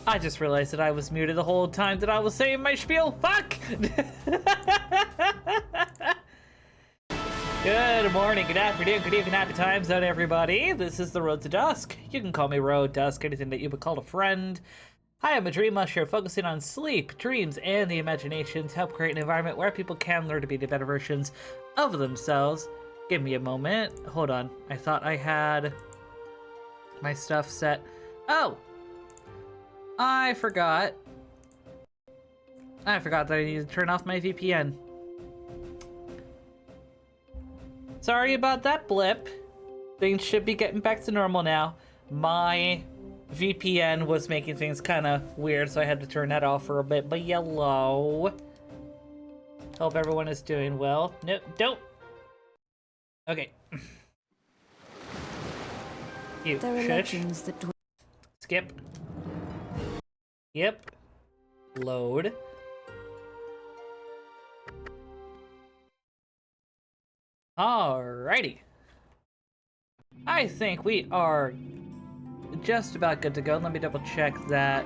I just realized that I was muted the whole time that I was saying my spiel. Fuck! Good morning, good afternoon, good evening, happy time zone, everybody. This is the Road to Dusk. You can call me Road Dusk, anything that you would call a friend. Hi, I'm a dream usher focusing on sleep, dreams, and the imagination to help create an environment where people can learn to be the better versions of themselves. Give me a moment. Hold on. I thought I had my stuff set. Oh! I forgot. I forgot that I needed to turn off my VPN. Sorry about that blip. Things should be getting back to normal now. My VPN was making things kind of weird, so I had to turn that off for a bit. But hello. Hope everyone is doing well. No, don't. Okay. You there are shush. legends that Skip. Yep. Load. Alrighty. I think we are just about good to go. Let me double check that.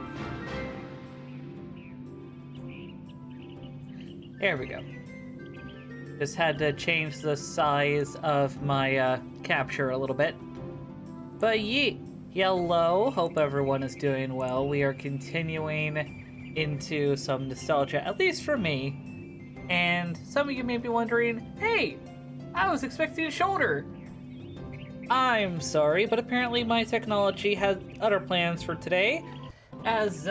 There we go. Just had to change the size of my capture a little bit. But hello, hope everyone is doing well. We are continuing into some nostalgia, at least for me. And some of you may be wondering, hey, I was expecting a shoulder. I'm sorry, but apparently my technology had other plans for today, as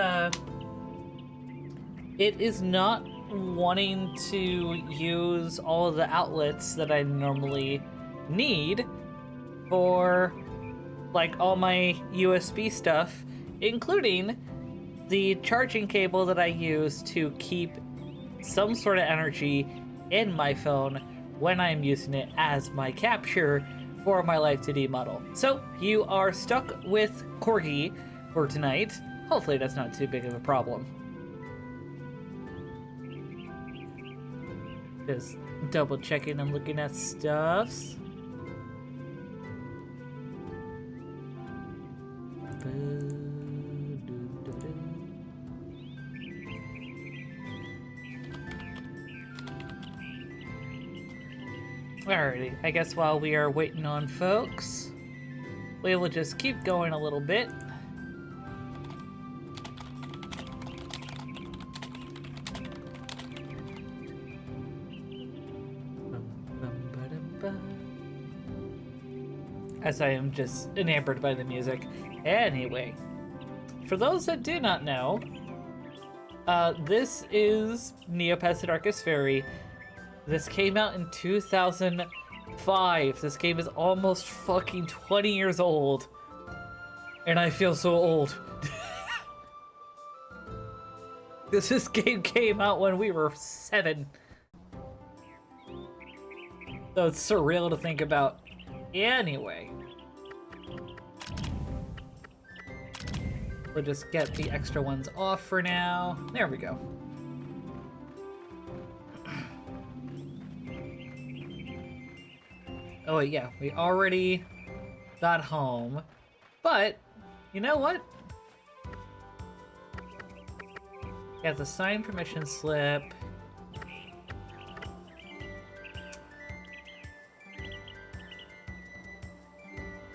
it is not wanting to use all of the outlets that I normally need for like all my USB stuff, including the charging cable that I use to keep some sort of energy in my phone when I'm using it as my capture for my Life 2D model. So you are stuck with Corgi for tonight. Hopefully that's not too big of a problem. Just double checking and looking at stuffs. Alrighty, I guess while we are waiting on folks, we will just keep going a little bit. As I am just enamored by the music. Anyway, for those that do not know, this is Neopets the Darkest Faerie. This came out in 2005. This game is almost fucking 20 years old. And I feel so old. This game came out when we were 7. So it's surreal to think about. Anyway. We'll just get the extra ones off for now. There we go. Oh yeah, we already got home, but you know what? Got the signed permission slip.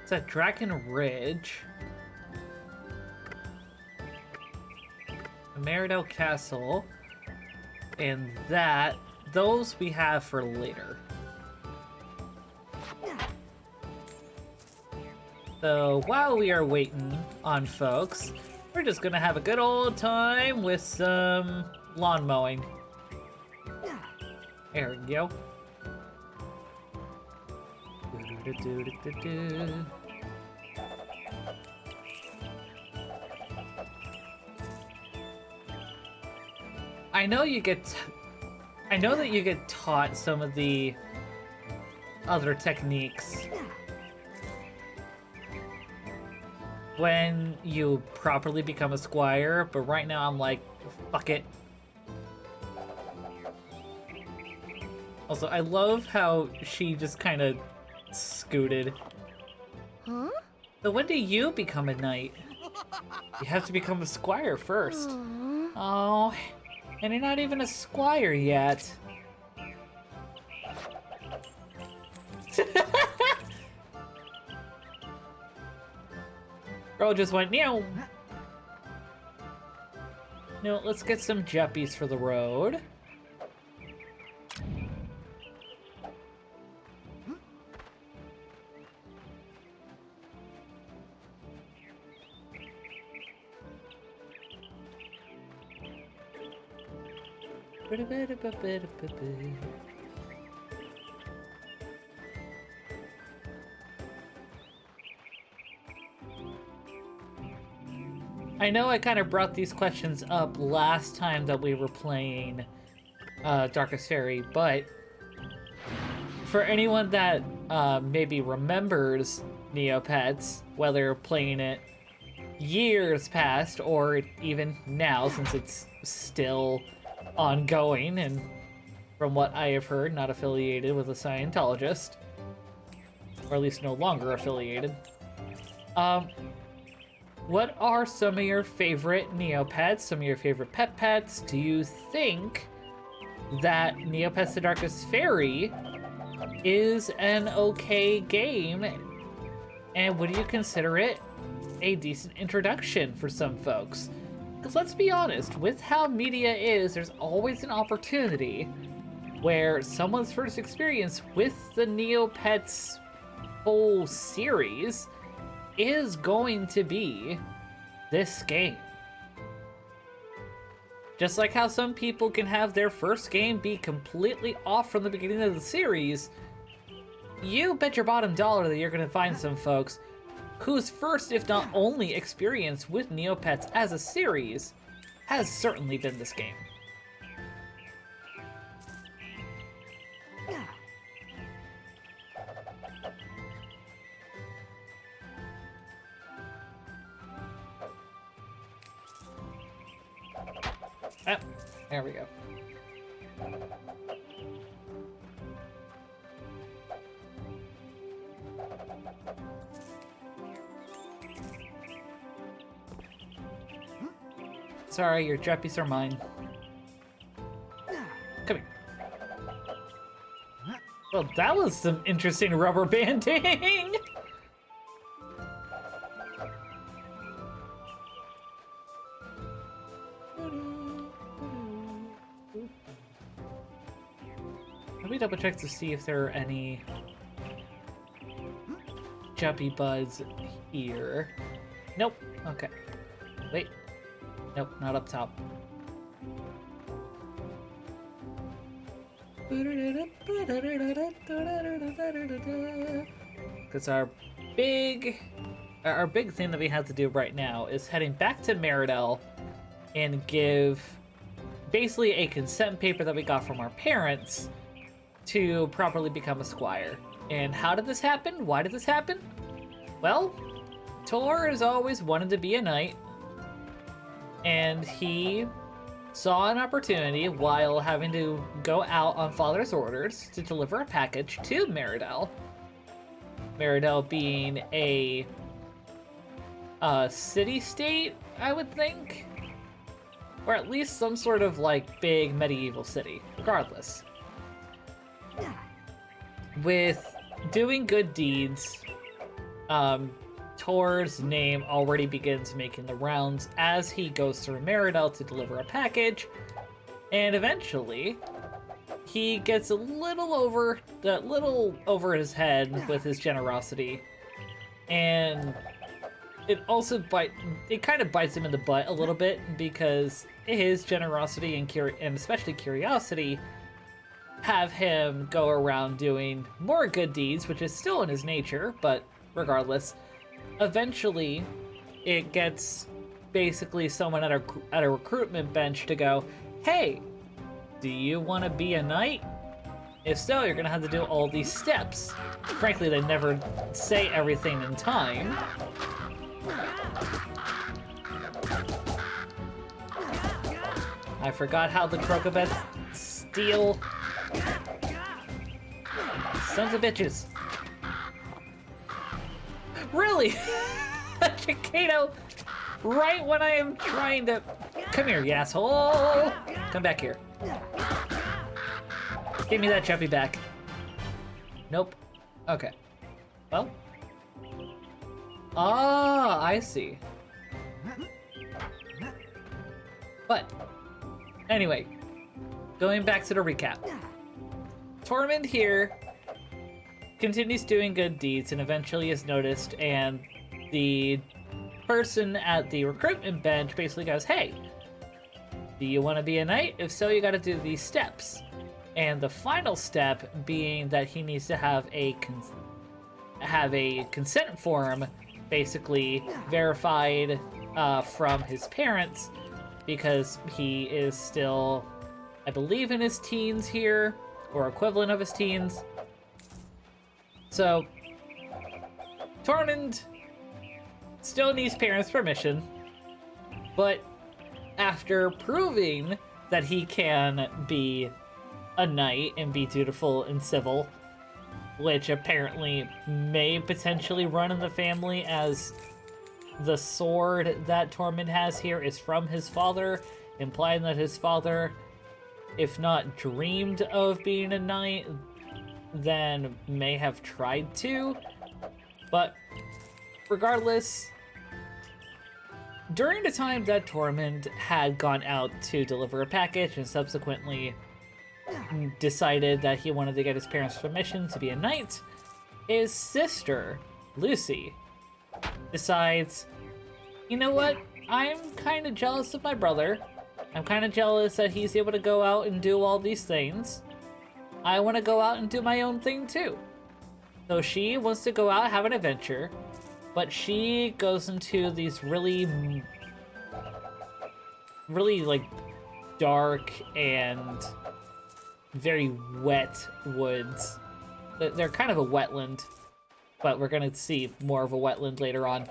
It's at Dragon Ridge. Meridell Castle. And those we have for later. So while we are waiting on folks, we're just gonna have a good old time with some lawn mowing. There we go. I know that you get taught some of the other techniques when you properly become a squire, but right now I'm like, fuck it. Also, I love how she just kind of scooted. Huh? So when do you become a knight? You have to become a squire first. Oh, and you're not even a squire yet. Bro just went, no. No, let's get some juppies for the road. I know I kind of brought these questions up last time that we were playing Darkest Faerie, but for anyone that maybe remembers Neopets, whether playing it years past or even now, since it's still ongoing and from what I have heard, not affiliated with a Scientologist, or at least no longer affiliated. What are some of your favorite Neopets, some of your favorite pet pets? Do you think that Neopets the Darkest Faerie is an okay game? And would you consider it a decent introduction for some folks? Because let's be honest, with how media is, there's always an opportunity where someone's first experience with the Neopets whole series is going to be this game. Just like how some people can have their first game be completely off from the beginning of the series, you bet your bottom dollar that you're going to find some folks whose first, if not only, experience with Neopets as a series has certainly been this game. Ah, there we go. Sorry, your juppies are mine. Come here. Well, that was some interesting rubber banding! Let me double check to see if there are any juppy buds here. Nope. Okay. Wait. Nope, not up top. Because our big thing that we have to do right now is heading back to Meridel and give basically a consent paper that we got from our parents to properly become a squire. And how did this happen? Why did this happen? Well, Tor has always wanted to be a knight, and he saw an opportunity while having to go out on father's orders to deliver a package to Meridel. Meridel being a city-state, I would think, or at least some sort of like big medieval city, regardless. With doing good deeds, Tor's name already begins making the rounds as he goes through Meridel to deliver a package, and eventually he gets a little over his head with his generosity, and it kind of bites him in the butt a little bit, because his generosity and especially curiosity have him go around doing more good deeds, which is still in his nature, but regardless, eventually it gets basically someone at a recruitment bench to go, hey, do you want to be a knight? If so, you're gonna have to do all these steps. Frankly, they never say everything in time. I forgot how the Crocobets steal. Sons of bitches. Really? Chicato Right when I am trying to... Come here, you asshole! Come back here. Give me that jumpy back. Nope. Okay. Well. Ah, I see. But, anyway, going back to the recap. Tormund here continues doing good deeds and eventually is noticed, and the person at the recruitment bench basically goes, hey, do you want to be a knight? If so, you got to do these steps. And the final step being that he needs to have a consent form basically verified from his parents, because he is still, I believe, in his teens here, or equivalent of his teens. So, Tormund still needs parents' permission, but after proving that he can be a knight and be dutiful and civil, which apparently may potentially run in the family, as the sword that Tormund has here is from his father, implying that his father, if not dreamed of being a knight, then may have tried to. But regardless, during the time that Tormund had gone out to deliver a package and subsequently decided that he wanted to get his parents' permission to be a knight, his sister, Lucy, decides, you know what, I'm kind of jealous of my brother. I'm kind of jealous that he's able to go out and do all these things. I want to go out and do my own thing too. So she wants to go out, have an adventure, but she goes into these really like dark and very wet woods. They're kind of a wetland, but we're gonna see more of a wetland later on.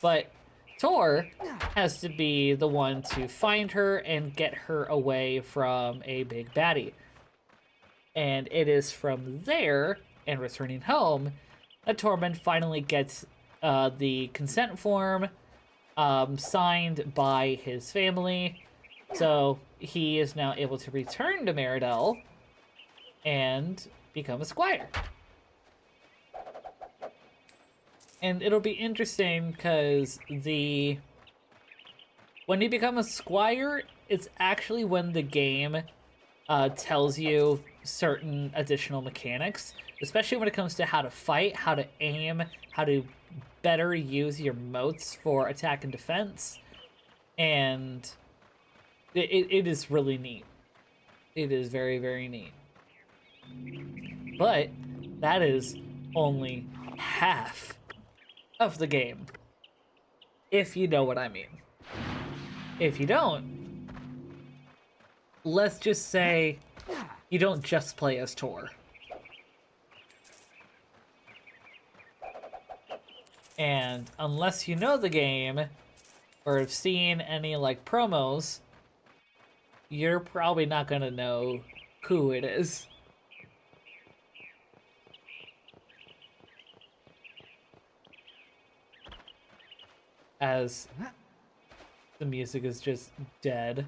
But Tor has to be the one to find her and get her away from a big baddie. And it is from there, and returning home, that Tormund finally gets the consent form signed by his family. So he is now able to return to Meridel and become a squire. And it'll be interesting because when you become a squire, it's actually when the game tells you certain additional mechanics, especially when it comes to how to fight, how to aim, how to better use your motes for attack and defense. And it is really neat. It is very, very neat. But that is only half of the game, if you know what I mean. If you don't, let's just say you don't just play as Tor. And unless you know the game or have seen any like promos, you're probably not gonna know who it is. As the music is just dead.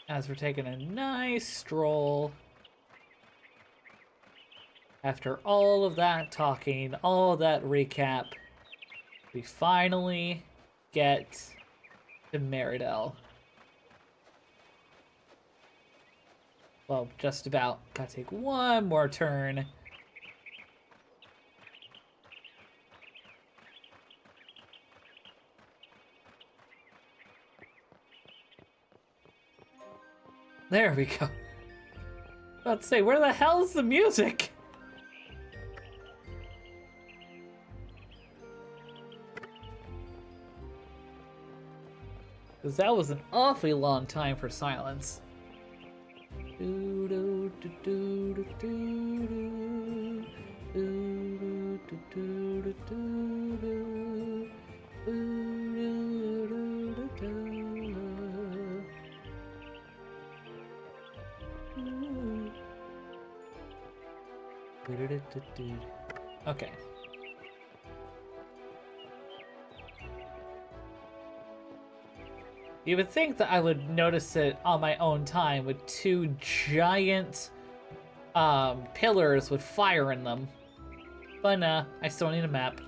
As we're taking a nice stroll. After all of that talking, all of that recap, we finally get to Meridel. Well, just about. Gotta take one more turn. There we go. About to say, where the hell's the music? Because that was an awfully long time for silence. Okay. You would think that I would notice it on my own time with two giant pillars with fire in them. But nah, I still need a map.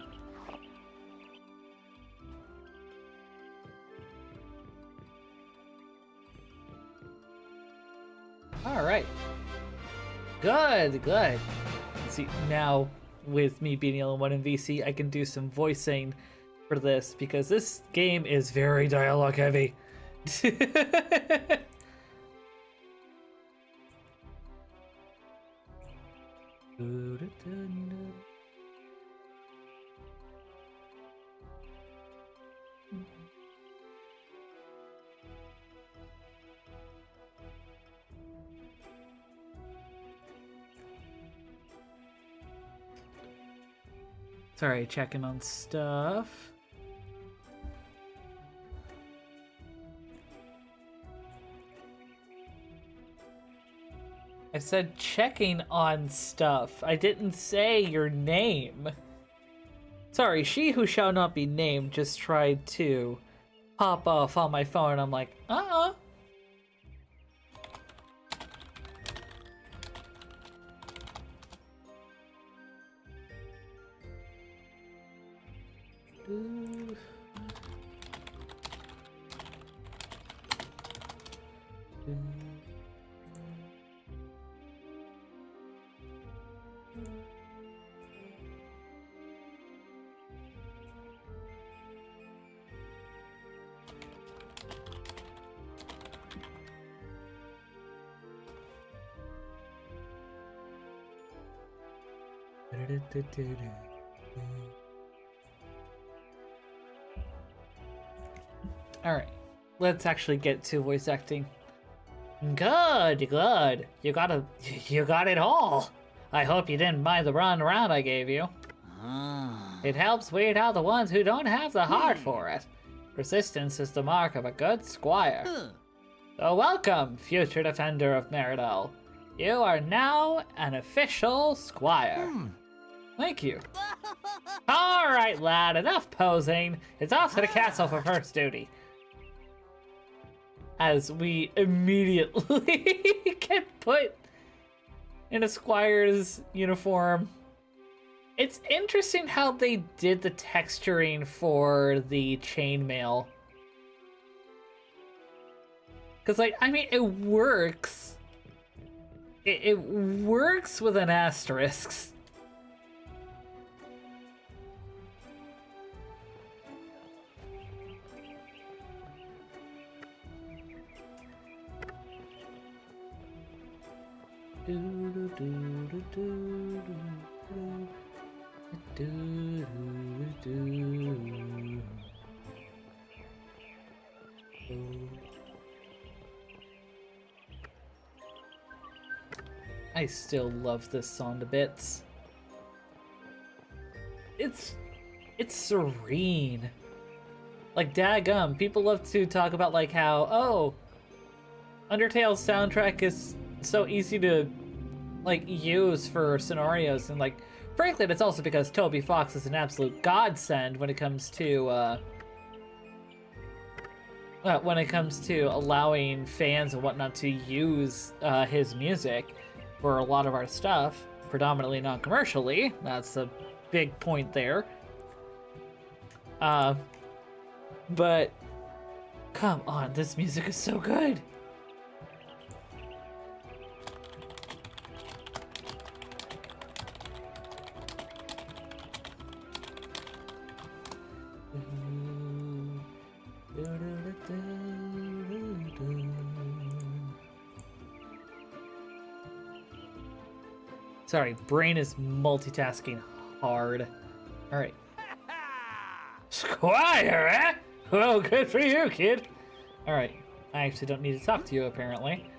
Alright. Good, good. See, now with me being the only one in VC, I can do some voicing for this because this game is very dialogue heavy. Sorry, checking on stuff. I said checking on stuff. I didn't say your name. Sorry, she who shall not be named just tried to pop off on my phone. I'm like, uh-uh. Alright, let's actually get to voice acting. Good, good. You got it all. I hope you didn't mind the run around I gave you. It helps weed out the ones who don't have the heart for it. Persistence is the mark of a good squire. So welcome, future defender of Meridel. You are now an official squire. Thank you. Alright, lad, enough posing. It's off to the castle for first duty. As we immediately get put in a squire's uniform. It's interesting how they did the texturing for the chainmail. Because, like, I mean, it works. It works with an asterisk. I still love this song to bits. It's serene. Like, daggum, people love to talk about like how, oh, Undertale's soundtrack is so easy to like use for scenarios, and like frankly that's also because Toby Fox is an absolute godsend when it comes to allowing fans and whatnot to use his music for a lot of our stuff, predominantly non-commercially. That's a big point there. But come on, this music is so good. Sorry, brain is multitasking hard. Alright. Squire, eh? Well, good for you, kid. Alright, I actually don't need to talk to you, apparently.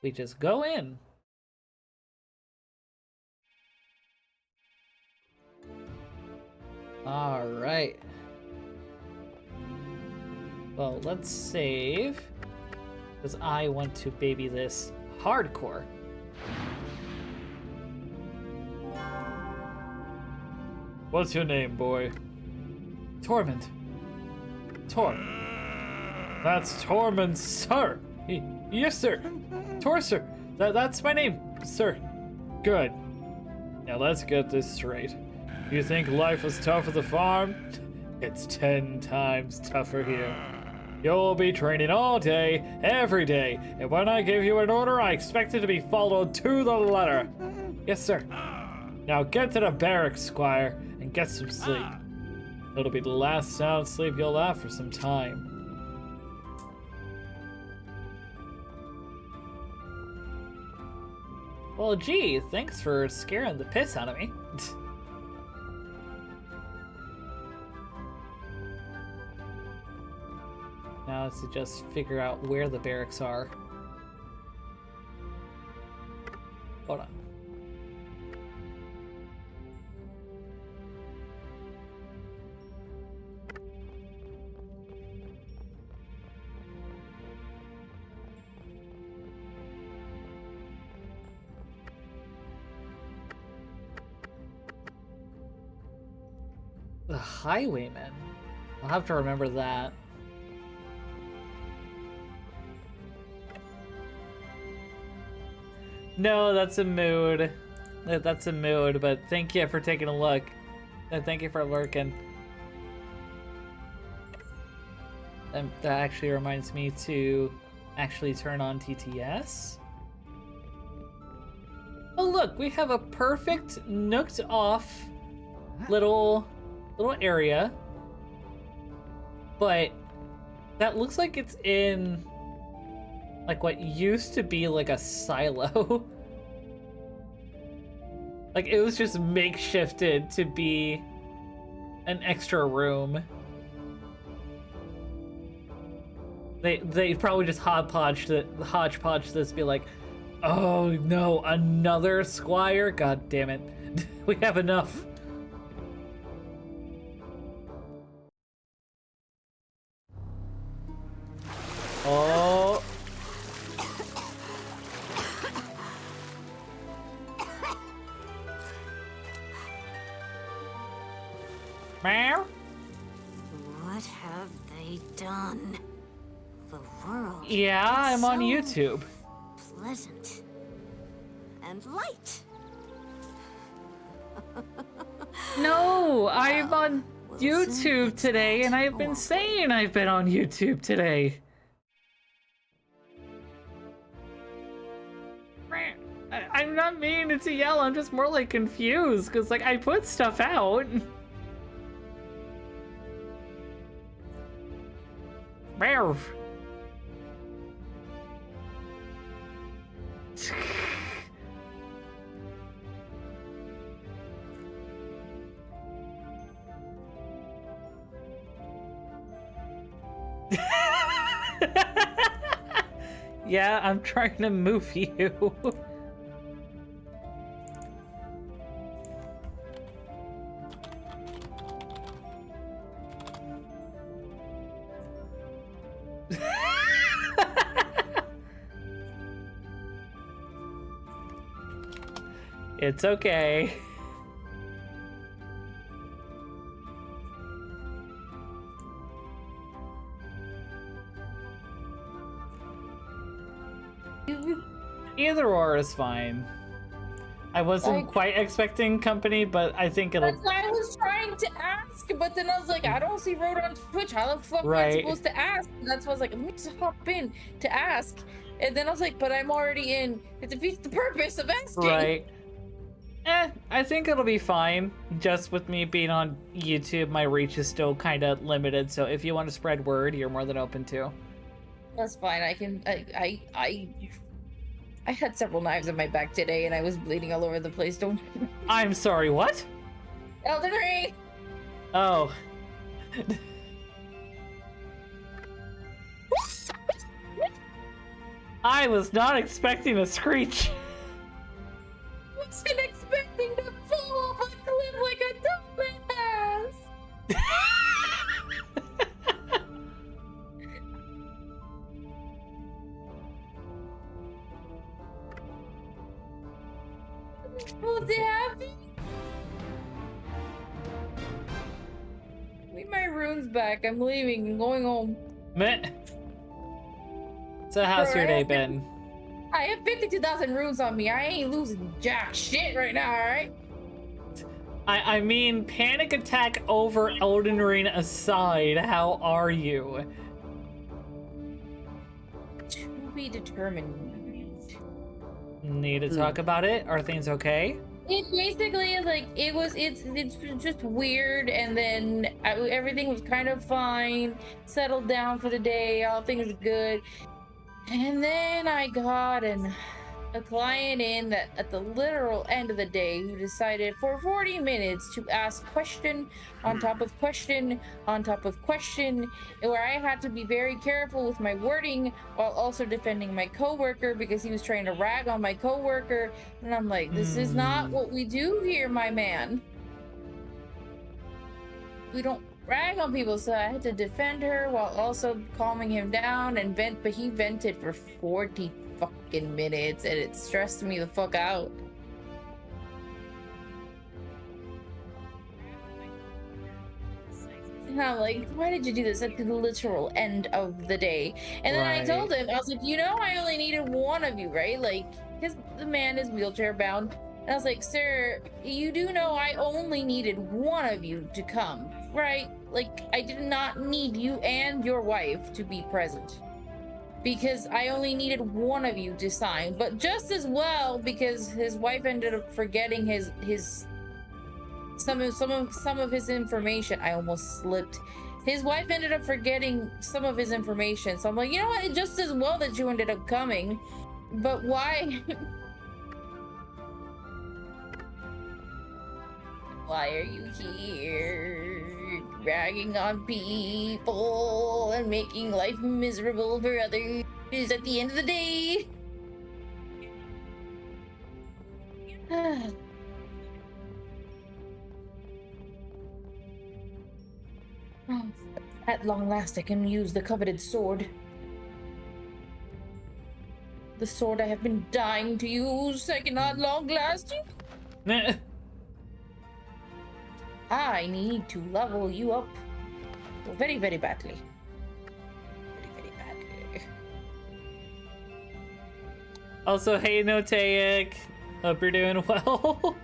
We just go in. Alright. Well, let's save. Because I want to baby this hardcore. What's your name, boy? Torment. That's Torment, sir. Yes, sir. Sir. That's my name, sir. Good. Now let's get this straight. You think life is tough at the farm? It's 10 times tougher here. You'll be training all day, every day, and when I give you an order, I expect it to be followed to the letter. Yes, sir. Now get to the barracks, Squire, and get some sleep. It'll be the last sound sleep you'll have for some time. Well, gee, thanks for scaring the piss out of me. Now it's to just figure out where the barracks are. Hold on. The Highwayman. I'll have to remember that. No, that's a mood. That's a mood, but thank you for taking a look. And thank you for lurking. And that actually reminds me to actually turn on TTS. Oh look, we have a perfect nooked off little area. But that looks like it's in like what used to be like a silo. Like it was just makeshifted to be an extra room. They probably just hodgepodge this, be like, oh no, another Squire? God damn it. We have enough. Oh. Meow. What have they done? The world. Yeah, I'm on YouTube. Pleasant and light. No, I'm on YouTube today, and I've been saying I've been on YouTube today. I'm not meaning to yell, I'm just more like confused, because like I put stuff out. Yeah, I'm trying to move you. It's okay. Either or is fine. I wasn't quite expecting company, but I think it'll... That's why I was trying to ask, but then I was like, I don't see Road on Twitch. How the fuck am I supposed to ask? And that's why I was like, let me just hop in to ask. And then I was like, but I'm already in. It defeats the purpose of asking. Right. I think it'll be fine. Just with me being on YouTube, my reach is still kind of limited, so if you want to spread word, you're more than open to. That's fine. I can. I had several knives in my back today, and I was bleeding all over the place. Don't. I'm sorry. What? Elden Ring. Oh. I was not expecting a screech. Wasn't expecting to fall off a cliff like a dumbass. Was it happy? runes back. I'm leaving. I'm going home. Meh. So how's your day been? I have 52,000 runes on me. I ain't losing jack shit right now, alright? I mean, panic attack over Elden Ring aside, how are you? To be determined. Need to talk about it? Are things okay? It basically is like it's just weird, and then everything was kind of fine, settled down for the day, all things good, and then I got a client in that at the literal end of the day who decided for 40 minutes to ask question on top of question on top of question, where I had to be very careful with my wording while also defending my coworker because he was trying to rag on my coworker, and I'm like, this is not what we do here, my man. We don't rag on people. So I had to defend her while also calming him down and vent, but he vented for 40 fucking minutes, and it stressed me the fuck out. And I'm like, why did you do this at the literal end of the day? And then I told him, I was like, you know, I only needed one of you, right? Like, because the man is wheelchair bound. And I was like, sir, you do know I only needed one of you to come, right? Like, I did not need you and your wife to be present, because I only needed one of you to sign. But just as well, because his wife ended up forgetting some of his information. I almost slipped. His wife ended up forgetting some of his information. So I'm like, you know what? It's just as well that you ended up coming. But why? Why are you here? Ragging on people and making life miserable for others at the end of the day. Oh, at long last I can use the coveted sword. The sword I have been dying to use. I cannot long last you. I need to level you up very, very badly. Very, very badly. Also, hey, Notaic. Hope you're doing well.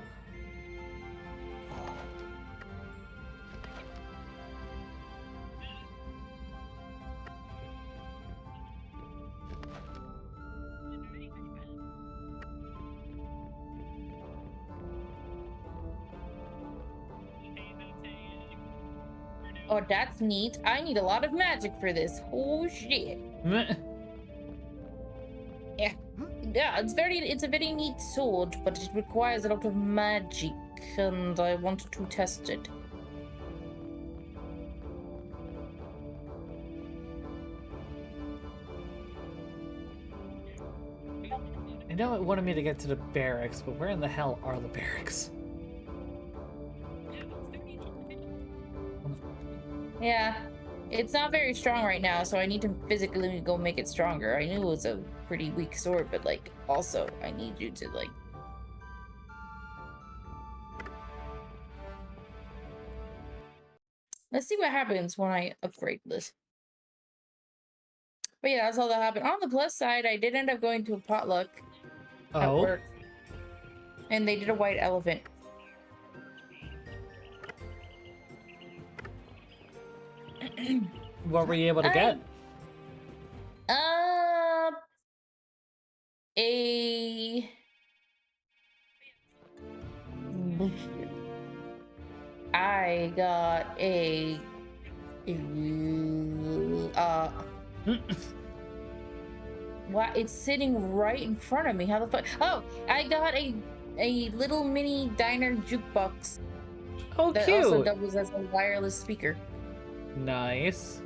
Oh, that's neat. I need a lot of magic for this. Oh shit. Yeah, it's a very neat sword, but it requires a lot of magic, and I want to test it. I know it wanted me to get to the barracks, but where in the hell are the barracks? Yeah, it's not very strong right now, so I need to physically go make it stronger. I knew it was a pretty weak sword, but like, also, I need you to like... Let's see what happens when I upgrade this. But yeah, that's all that happened. On the plus side, I did end up going to a potluck at work, and they did a white elephant. What were you able to get? I got a what? It's sitting right in front of me. How the fuck? Oh, I got a little mini diner jukebox. Oh, that cute. Also doubles as a wireless speaker. Nice.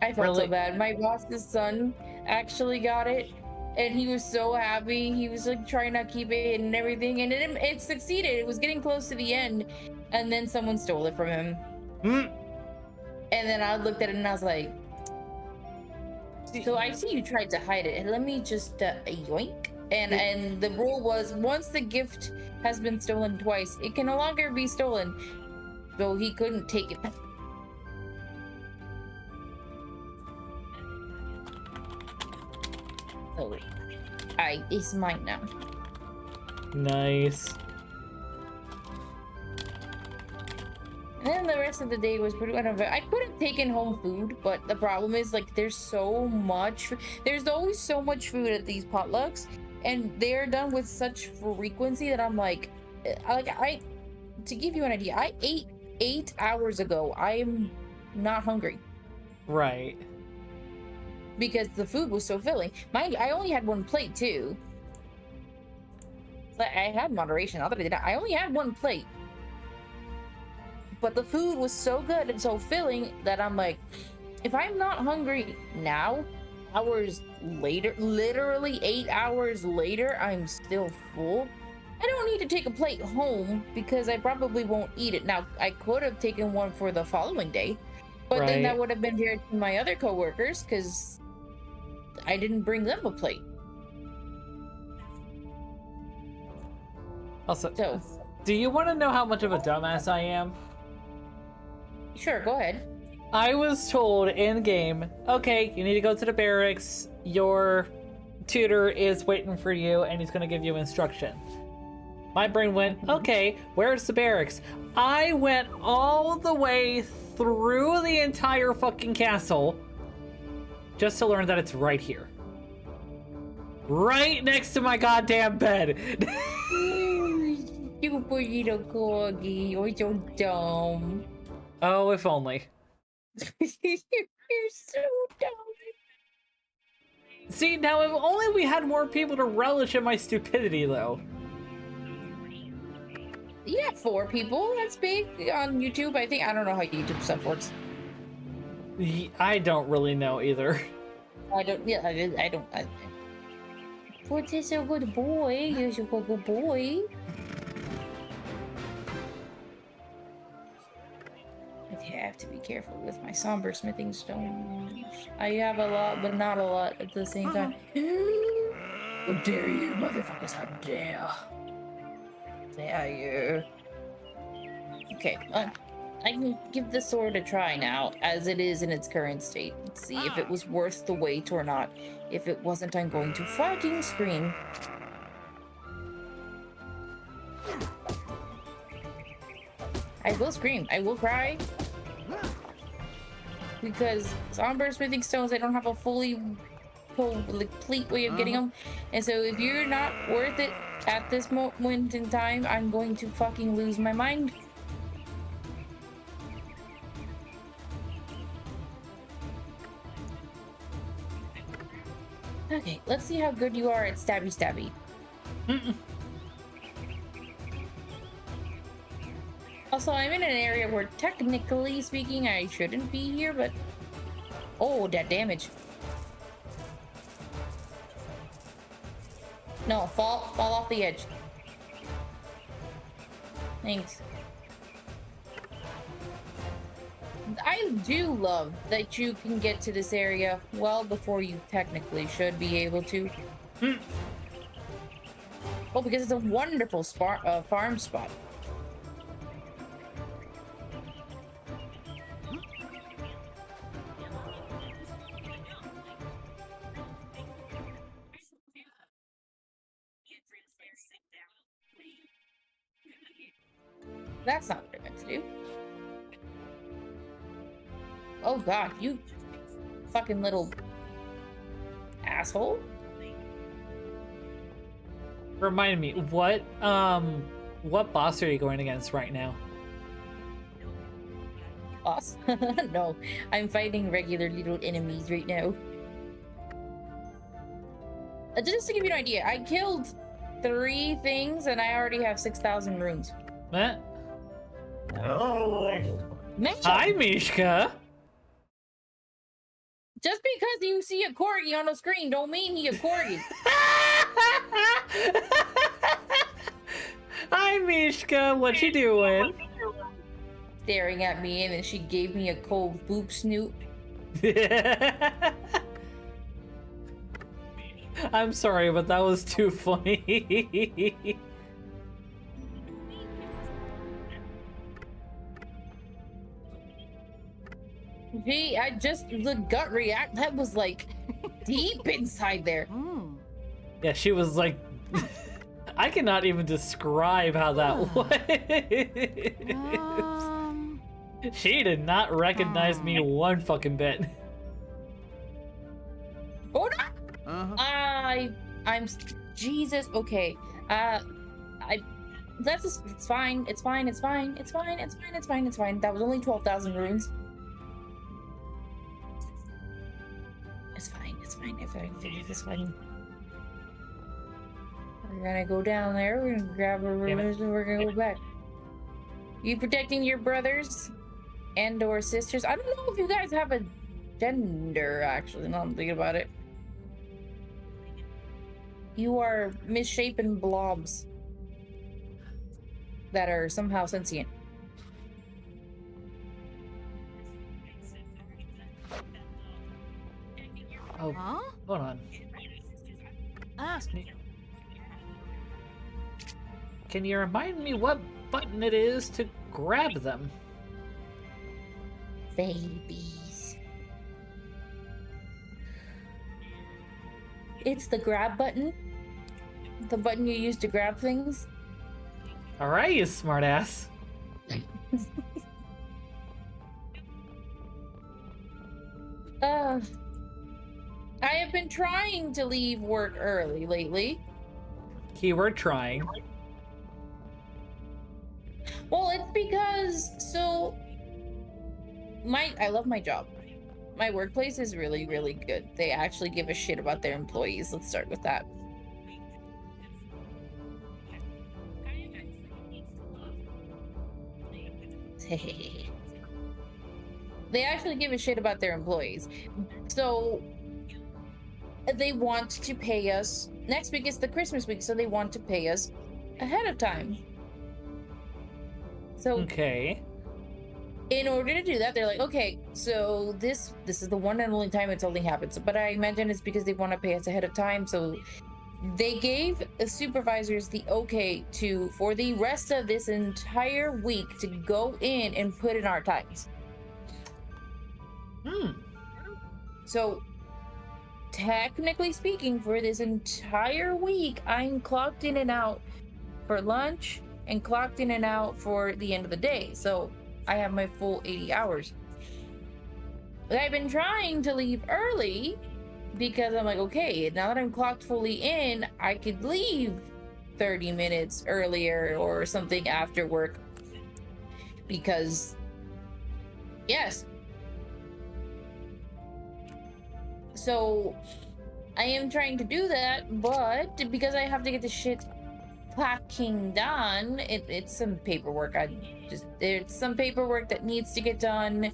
I felt so bad. My boss's son actually got it, and he was so happy. He was like trying to keep it and everything, and it succeeded. It was getting close to the end, and then someone stole it from him. And then I looked at it and I was like, so I see you tried to hide it. Let me just yoink. And the rule was, once the gift has been stolen twice, it can no longer be stolen. so he couldn't take it. Oh wait, it's mine now. Nice. And then the rest of the day was pretty whatever. I could have taken home food, but the problem is like there's so much. There's always so much food at these potlucks, and they're done with such frequency that I'm like, to give you an idea, I ate 8 hours ago. I am not hungry. Right. Because the food was so filling. Mind you, I only had one plate too. So I had moderation. Other than that, I only had one plate. But the food was so good and so filling that I'm like, if I'm not hungry now, hours later, literally 8 hours later, I'm still full. I don't need to take a plate home because I probably won't eat it. Now, I could have taken one for the following day, but then that would have been fair to my other coworkers because I didn't bring them a plate. Also, So, do you want to know how much of a dumbass I am? sure, go ahead. I was told in game, okay, you need to go to the barracks. Your tutor is waiting for you and he's going to give you instruction. My brain went, okay, where's the barracks? I went all the way through the entire fucking castle just to learn that it's right here. Right next to my goddamn bed. You little corgi, you're so dumb. Oh, if only. You're so dumb. See, now if only we had more people to relish in my stupidity, though. Yeah, 4 people. That's big on YouTube. I don't know how YouTube stuff works. I don't really know either. I don't. But it's a good boy. You're a good boy. I have to be careful with my somber smithing stones. I have a lot, but not a lot at the same time. How dare you, motherfuckers? How dare? Dare you? Okay, well, I can give the sword a try now, as it is in its current state. Let's see if it was worth the wait or not. If it wasn't, I'm going to fucking scream. I will scream. I will cry. Because somber smithing stones, I don't have a fully complete way of getting them. And so if you're not worth it at this moment in time, I'm going to fucking lose my mind. Okay, let's see how good you are at stabby stabby. Also, I'm in an area where, technically speaking, I shouldn't be here, but... Oh, that damage. No, fall off the edge. Thanks. I do love that you can get to this area well before you technically should be able to. Oh, because it's a wonderful farm spot. That's not what I meant to do. Oh god, you fucking little asshole. Remind me, what boss are you going against right now? Boss? No, I'm fighting regular little enemies right now. Just to give you an idea, I killed 3 things and I already have 6,000 runes. Matt? Oh. Hi, Mishka. Just because you see a corgi on the screen don't mean he a corgi. Hi, Mishka. What you doing? Staring at me, and then she gave me a cold boop snoot. I'm sorry, but that was too funny. The gut react, that was like deep inside there. Yeah, she was like, I cannot even describe how that was. She did not recognize me one fucking bit. Oh no! I'm Jesus. Okay. It's fine. It's fine. It's fine. It's fine. It's fine. It's fine. It's fine. That was only 12,000 runes. It's fine. It's fine. It's fine. We're gonna go down there. We're gonna grab our runes and we're gonna go back. You protecting your brothers and/or sisters? I don't know if you guys have a gender. Actually, now I'm thinking about it. You are misshapen blobs that are somehow sentient. Oh, hold on. Can you remind me what button it is to grab them? Babies. It's the grab button. The button you use to grab things. Alright, you smartass. I have been trying to leave work early lately. Keyword trying. Well, it's because, I love my job. My workplace is really, really good. They actually give a shit about their employees. Let's start with that. They actually give a shit about their employees. So they want to pay us. Next week is the Christmas week, so they want to pay us ahead of time. So okay. In order to do that, they're like, okay, so this is the one and only time it's only happened. So, but I imagine it's because they want to pay us ahead of time. So they gave the supervisors the okay for the rest of this entire week to go in and put in our times. So technically speaking, for this entire week, I'm clocked in and out for lunch and clocked in and out for the end of the day. So I have my full 80 hours. But I've been trying to leave early because I'm like, okay, now that I'm clocked fully in, I could leave 30 minutes earlier or something after work. Because, yes. So I am trying to do that, but because I have to get the shit packing done, it's some paperwork. There's some paperwork that needs to get done.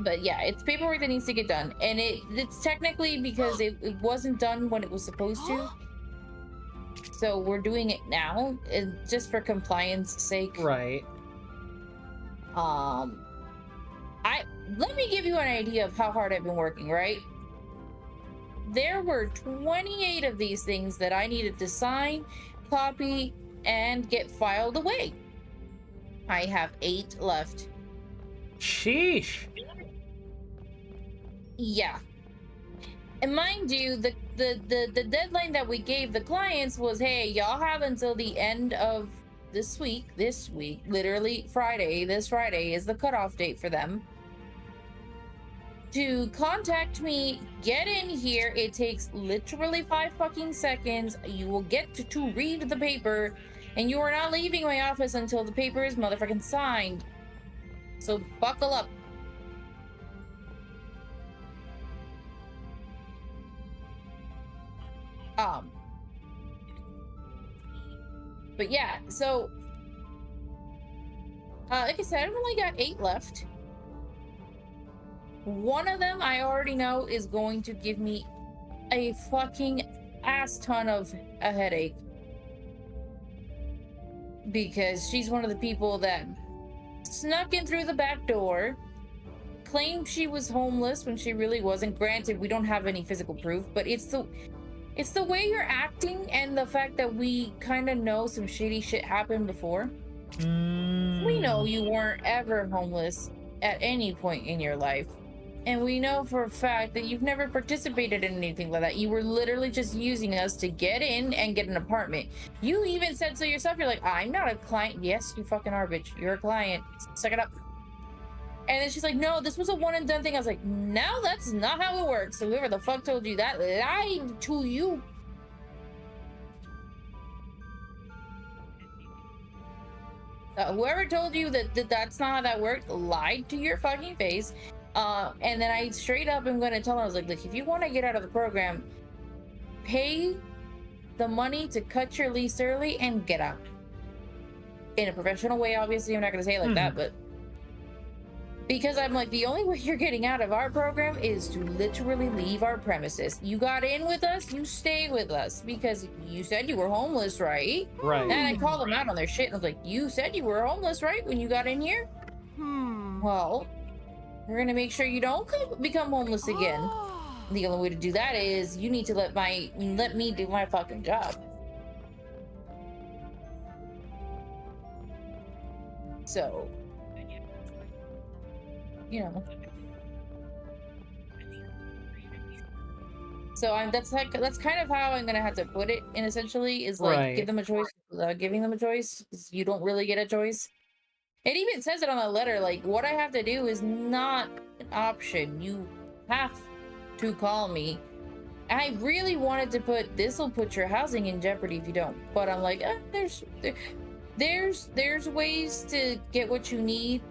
But yeah, it's paperwork that needs to get done, and it's technically because it wasn't done when it was supposed to. So we're doing it now, and just for compliance sake. Right. Let me give you an idea of how hard I've been working, right? There were 28 of these things that I needed to sign, copy, and get filed away. I have 8 left. Sheesh. Yeah. And mind you, the deadline that we gave the clients was, hey, y'all have until the end of this week, literally Friday, this Friday is the cutoff date for them, to contact me, get in here. It takes literally 5 fucking seconds. You will get to read the paper, and you are not leaving my office until the paper is motherfucking signed. So buckle up. But yeah, so like I said, I've only got 8 left. One of them I already know is going to give me a fucking ass ton of a headache, because she's one of the people that snuck in through the back door, claimed she was homeless when she really wasn't. Granted, we don't have any physical proof, but it's the way you're acting and the fact that we kind of know some shitty shit happened before. We know you weren't ever homeless at any point in your life. And we know for a fact that you've never participated in anything like that. You were literally just using us to get in and get an apartment. You even said so yourself. You're like, I'm not a client. Yes, you fucking are, bitch. You're a client. Suck it up. And then she's like, no, this was a one and done thing. I was like, no, that's not how it works. So whoever the fuck told you that lied to you. Whoever told you that that's not how that worked lied to your fucking face. And then I straight up am going to tell her, I was like, look, if you want to get out of the program, pay the money to cut your lease early and get out. In a professional way, obviously. I'm not going to say it like that, but because I'm like, the only way you're getting out of our program is to literally leave our premises. You got in with us, you stay with us, because you said you were homeless, right? Right. And I called them out on their shit, and I was like, you said you were homeless, right, when you got in here? Well, we're gonna make sure you don't become homeless again. The only way to do that is you need to let me do my fucking job. So, you know. So that's kind of how I'm gonna have to put it. And essentially, is like give them a choice. Giving them a choice. You don't really get a choice. It even says it on the letter. Like, what I have to do is not an option. You have to call me. I really wanted to put this will put your housing in jeopardy if you don't. But I'm like, there's ways to get what you need.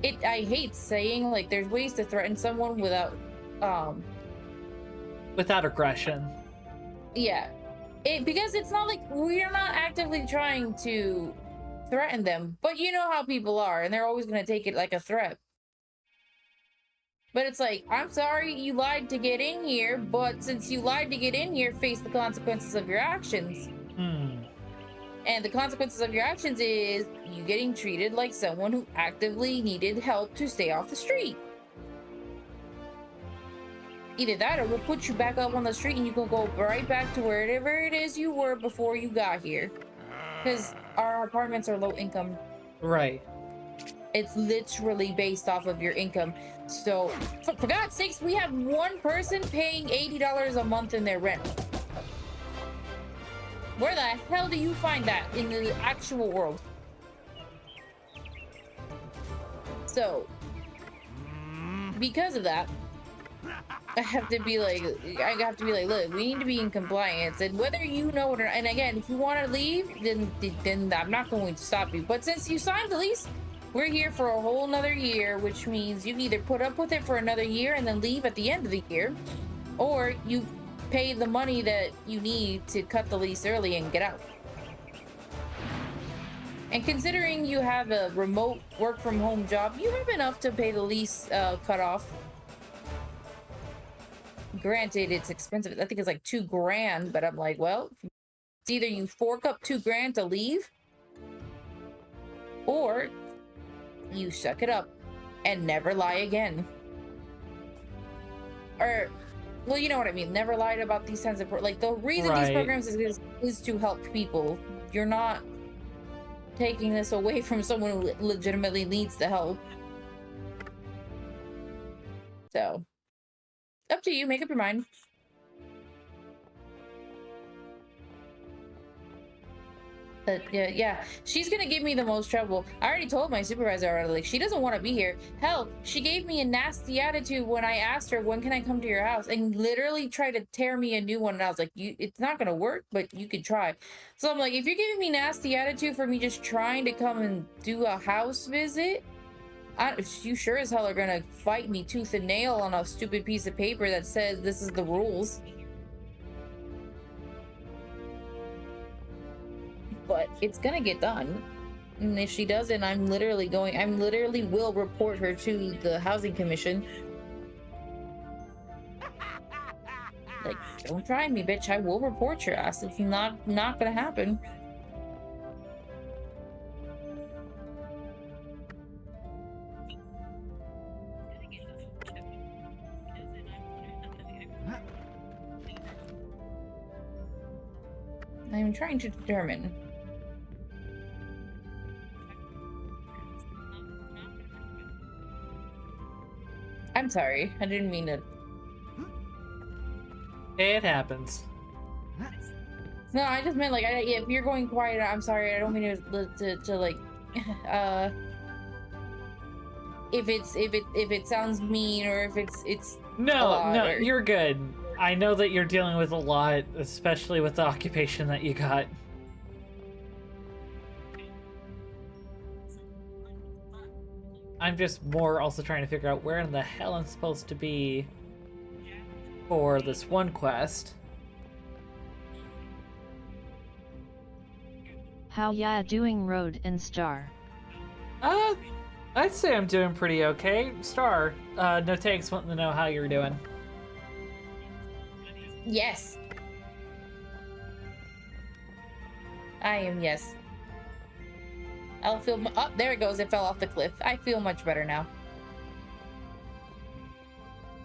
I hate saying, like, there's ways to threaten someone without aggression. Yeah. Because it's not like we're not actively trying to threaten them, but you know how people are, and they're always going to take it like a threat. But it's like, I'm sorry you lied to get in here, but since you lied to get in here, face the consequences of your actions. And the consequences of your actions is you getting treated like someone who actively needed help to stay off the street. Either that, or we'll put you back up on the street and you can go right back to wherever it is you were before you got here. Because our apartments are low income. Right. It's literally based off of your income. So, for God's sakes, we have one person paying $80 a month in their rent. Where the hell do you find that in the actual world? So, because of that, I have to be like, look, we need to be in compliance, and whether you know it or not, and again, if you want to leave, then I'm not going to stop you. But since you signed the lease, we're here for a whole nother year, which means you can either put up with it for another year and then leave at the end of the year, or you pay the money that you need to cut the lease early and get out. And considering you have a remote work from home job, you have enough to pay the lease cut off. Granted, it's expensive. I think it's like $2,000, but I'm like, well, it's either you fork up $2,000 to leave, or you suck it up and never lie again. Or, well, you know what I mean. Never lied about these kinds of like the reason these programs is to help people. You're not taking this away from someone who legitimately needs the help. So, up to you. Make up your mind. Yeah, she's gonna give me the most trouble. I already told my supervisor already, like, she doesn't want to be here. Hell, she gave me a nasty attitude when I asked her, when can I come to your house? And literally tried to tear me a new one. And I was like, it's not gonna work, but you could try. So I'm like, if you're giving me nasty attitude for me just trying to come and do a house visit, you sure as hell are gonna fight me tooth and nail on a stupid piece of paper that says this is the rules. But it's gonna get done. And if she doesn't, I literally will report her to the housing commission. Like, don't try me, bitch. I will report your ass. It's not gonna happen. I'm trying to determine. I'm sorry. I didn't mean to. It happens. No, I just meant like, if you're going quiet, I'm sorry. I don't mean to like, if it sounds mean or if it's No, or... you're good. I know that you're dealing with a lot, especially with the occupation that you got. I'm just more also trying to figure out where in the hell I'm supposed to be for this one quest. How ya doing, Road and Star? I'd say I'm doing pretty okay. Star, no takes, wanting to know how you're doing. Yes. I am, yes. I'll feel. Oh, there it goes. It fell off the cliff. I feel much better now.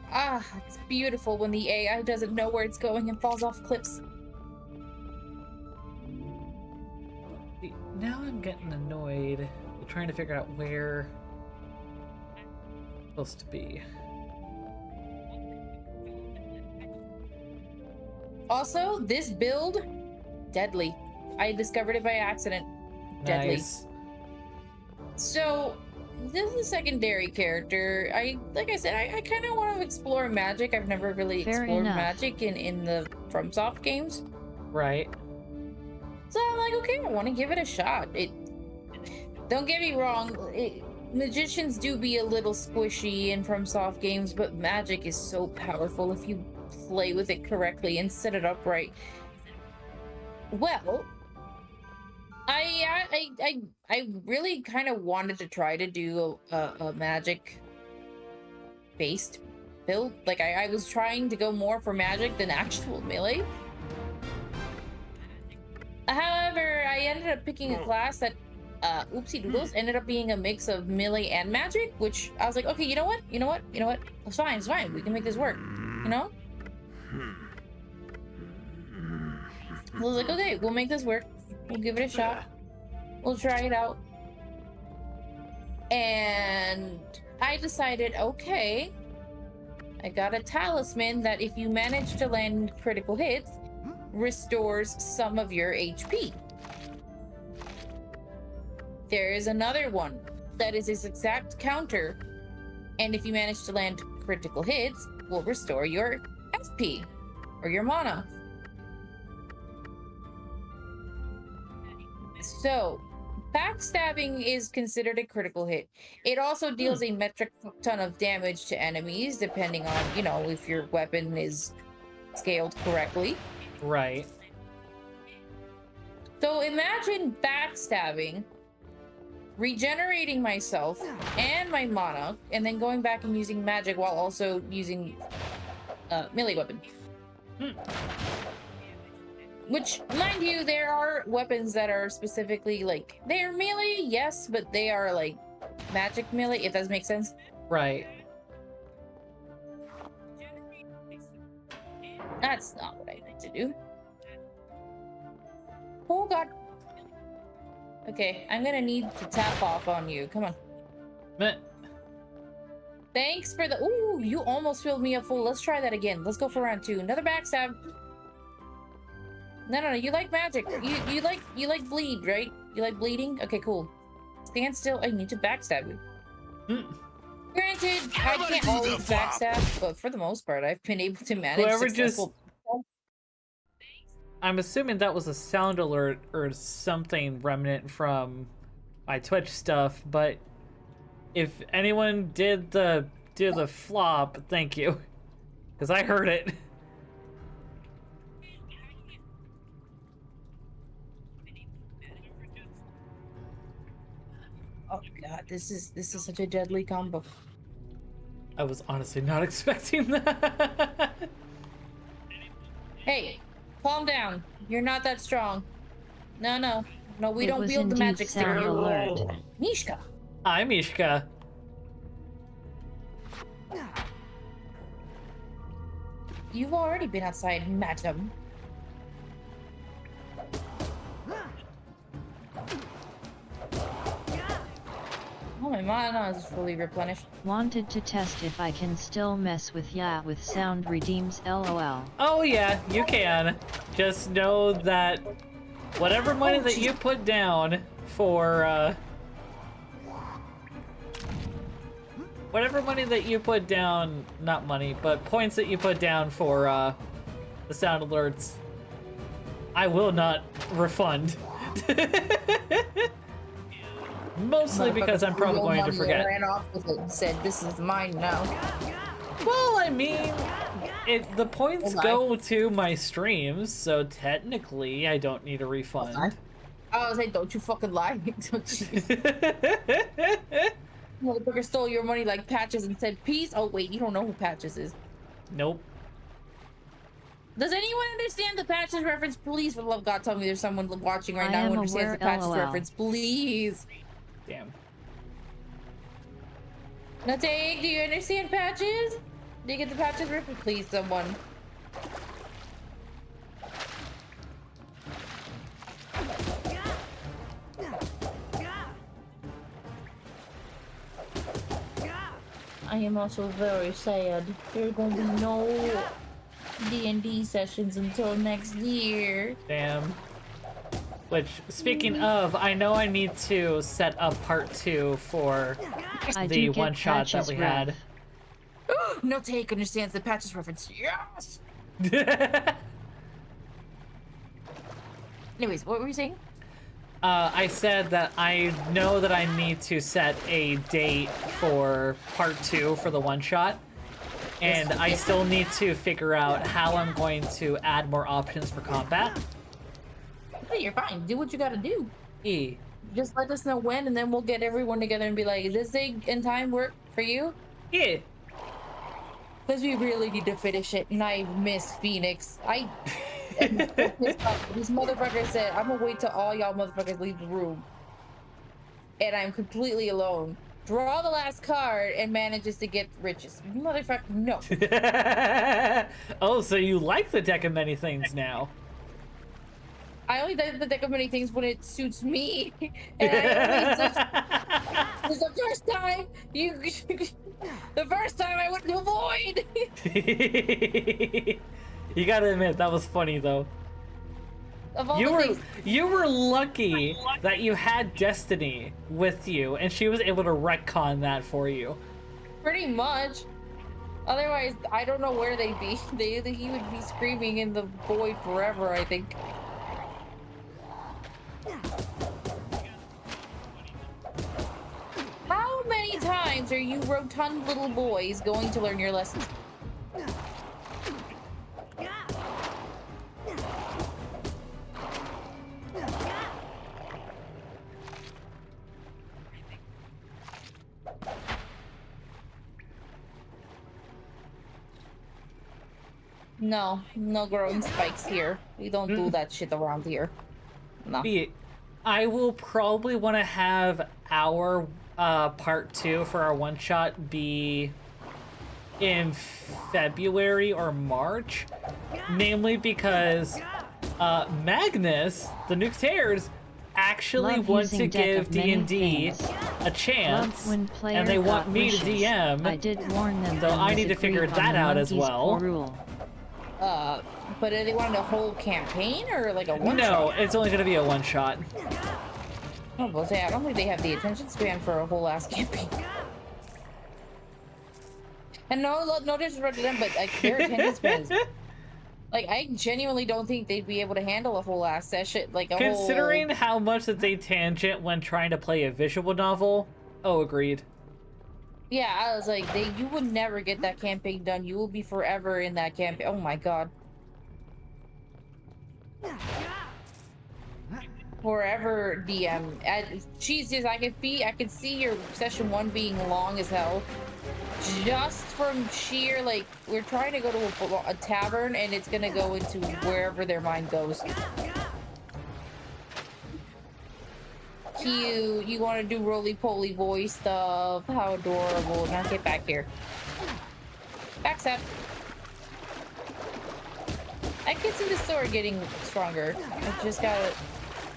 Ah, it's beautiful when the AI doesn't know where it's going and falls off cliffs. Now I'm getting annoyed trying to figure out where I'm supposed to be. Also, this build, deadly. I discovered it by accident. Deadly. Nice. So, this is a secondary character. Like I said, I kind of want to explore magic. I've never really explored magic in the FromSoft games. Right. So I'm like, okay, I want to give it a shot. Don't get me wrong, magicians do be a little squishy in FromSoft games, but magic is so powerful if you play with it correctly and set it up right. Well, I really kind of wanted to try to do a magic based build. Like I was trying to go more for magic than actual melee. However, I ended up picking a class that oopsie doodles ended up being a mix of melee and magic, which I was like, okay, you know what? It's fine. We can make this work, you know? I was like, okay, we'll make this work. We'll give it a shot. We'll try it out. And I decided, okay, I got a talisman that if you manage to land critical hits, restores some of your HP. There is another one that is its exact counter, and if you manage to land critical hits, will restore your SP or your mana. So, backstabbing is considered a critical hit. It also deals a metric ton of damage to enemies, depending on, you know, if your weapon is scaled correctly. Right. So imagine backstabbing, regenerating myself and my mana, and then going back and using magic while also using melee weapon. Which, mind you, there are weapons that are specifically like, they are melee, yes, but they are like magic melee, if that makes sense. Right. That's not what I meant to do. Oh god. Okay, I'm gonna need to tap off on you. Come on. Meh. Thanks for the. Ooh, you almost filled me up full. Let's try that again. Let's go for round 2. Another backstab. No. You like magic. You like bleed, right? You like bleeding? Okay, cool. Stand still. I need to backstab you. Granted, I can't always backstab, but for the most part, I've been able to manage successful. I'm assuming that was a sound alert or something remnant from my Twitch stuff, but if anyone did the flop, thank you, because I heard it. Oh god, this is such a deadly combo. I was honestly not expecting that. Hey, calm down. You're not that strong. No, we don't wield the magic stick. Mishka. Hi, Mishka. You've already been outside, madam. my mana is fully replenished. Wanted to test if I can still mess with Ya with sound redeems LOL. Oh yeah, you can. Just know that whatever money that you put down for, whatever money that you put down, not money, but points that you put down for, the sound alerts, I will not refund. Mostly because I'm probably going to forget. Ran off with it and said, "This is mine now." Well, I mean, the points go to my streams, so technically I don't need a refund. I was like, "Don't you fucking lie!" Motherfucker stole your money like Patches and said, "Peace." Oh wait, you don't know who Patches is. Nope. Does anyone understand the Patches reference? Please, for the love of God, tell me there's someone watching right now who understands the Patches reference. Please. Damn. Nuteg, do you understand Patches? Do you get the Patches reference? Please, someone. I am also very sad. There's gonna be no D&D sessions until next year. Damn. Which, speaking of, I know I need to set up part 2 for the one-shot that we had. No take understands the Patches reference. Yes! Anyways, what were you saying? I said that I know that I need to set a date for part 2 for the one-shot. And I still need to figure out how I'm going to add more options for combat. Hey, you're fine. Do what you gotta do. E. Just let us know when, and then we'll get everyone together and be like, "Does this day and time work for you?" Yeah. Because we really need to finish it, and I miss Phoenix. I am so pissed off. This motherfucker said, "I'm gonna wait till all y'all motherfuckers leave the room." And I'm completely alone. Draw the last card and manages to get riches. Motherfucker, no. Oh, so you like the deck of many things now. I only do the deck of many things when it suits me. And I only was the first time the first time I went to Void. You gotta admit, that was funny though. You were lucky that you had Destiny with you, and she was able to retcon that for you. Pretty much. Otherwise, I don't know where they'd be. He would be screaming in the void forever, I think. How many times are you rotund little boys going to learn your lessons? No growing spikes here. We don't do that shit around here. No. I will probably want to have our part 2 for our one-shot be in February or March. Namely because Magnus, the Nuketaires, actually want to give D&D a chance, and they want me to DM, I did warn them, so I need to figure that out as well. But are they wanting a whole campaign or like a one-shot? No, it's only going to be a one-shot. Oh, well, I don't think they have the attention span for a whole ass campaign. And no disrespect to them, but like their attention spans. Like, I genuinely don't think they'd be able to handle a whole ass session. Like, considering how much that they tangent when trying to play a visual novel. Oh, agreed. Yeah, I was like, you would never get that campaign done. You will be forever in that campaign. Oh my god. Forever DM. Jesus, I can see your session 1 being long as hell. Just from sheer, like, we're trying to go to a tavern and it's gonna go into wherever their mind goes. Cute. You want to do roly-poly boy stuff. How adorable. Now get back here. Backstab. I can see the sword getting stronger. I just gotta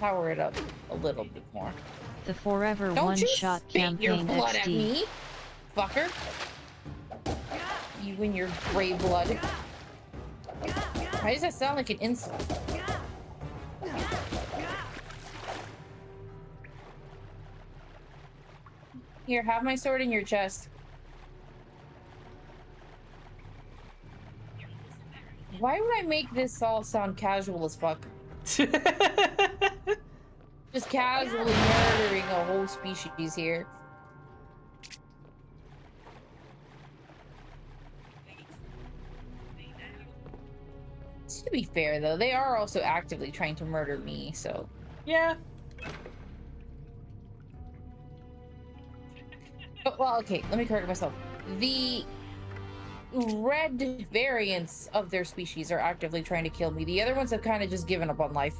power it up a little bit more. the Forever Don't you One-Shot spit your Campaign blood at XD. me, fucker. You and your gray blood. Why does that sound like an insult? Here, have my sword in your chest. Why would I make this all sound casual as fuck? Just casually murdering a whole species here. To be fair, though, they are also actively trying to murder me, so... Yeah. Oh, well, okay, let me correct myself. The red variants of their species are actively trying to kill me. The other ones have kind of just given up on life.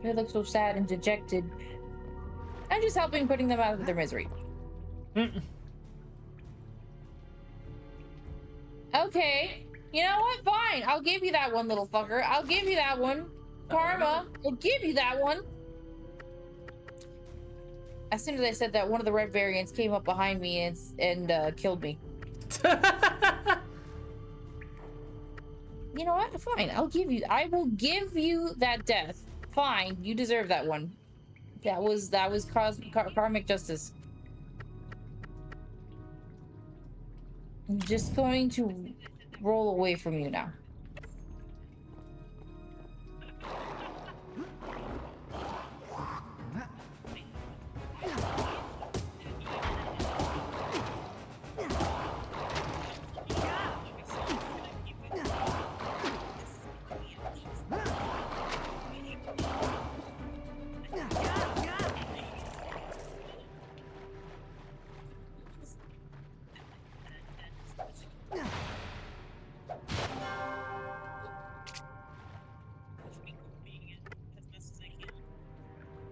They look so sad and dejected. I'm just helping putting them out of their misery. Okay. You know what? Fine. I'll give you that one, little fucker. I'll give you that one. Karma. I'll give you that one. As soon as I said that, one of the red variants came up behind me and killed me. You know what? Fine. I will give you that death. Fine. You deserve that one. That was karmic justice. I'm just going to roll away from you now.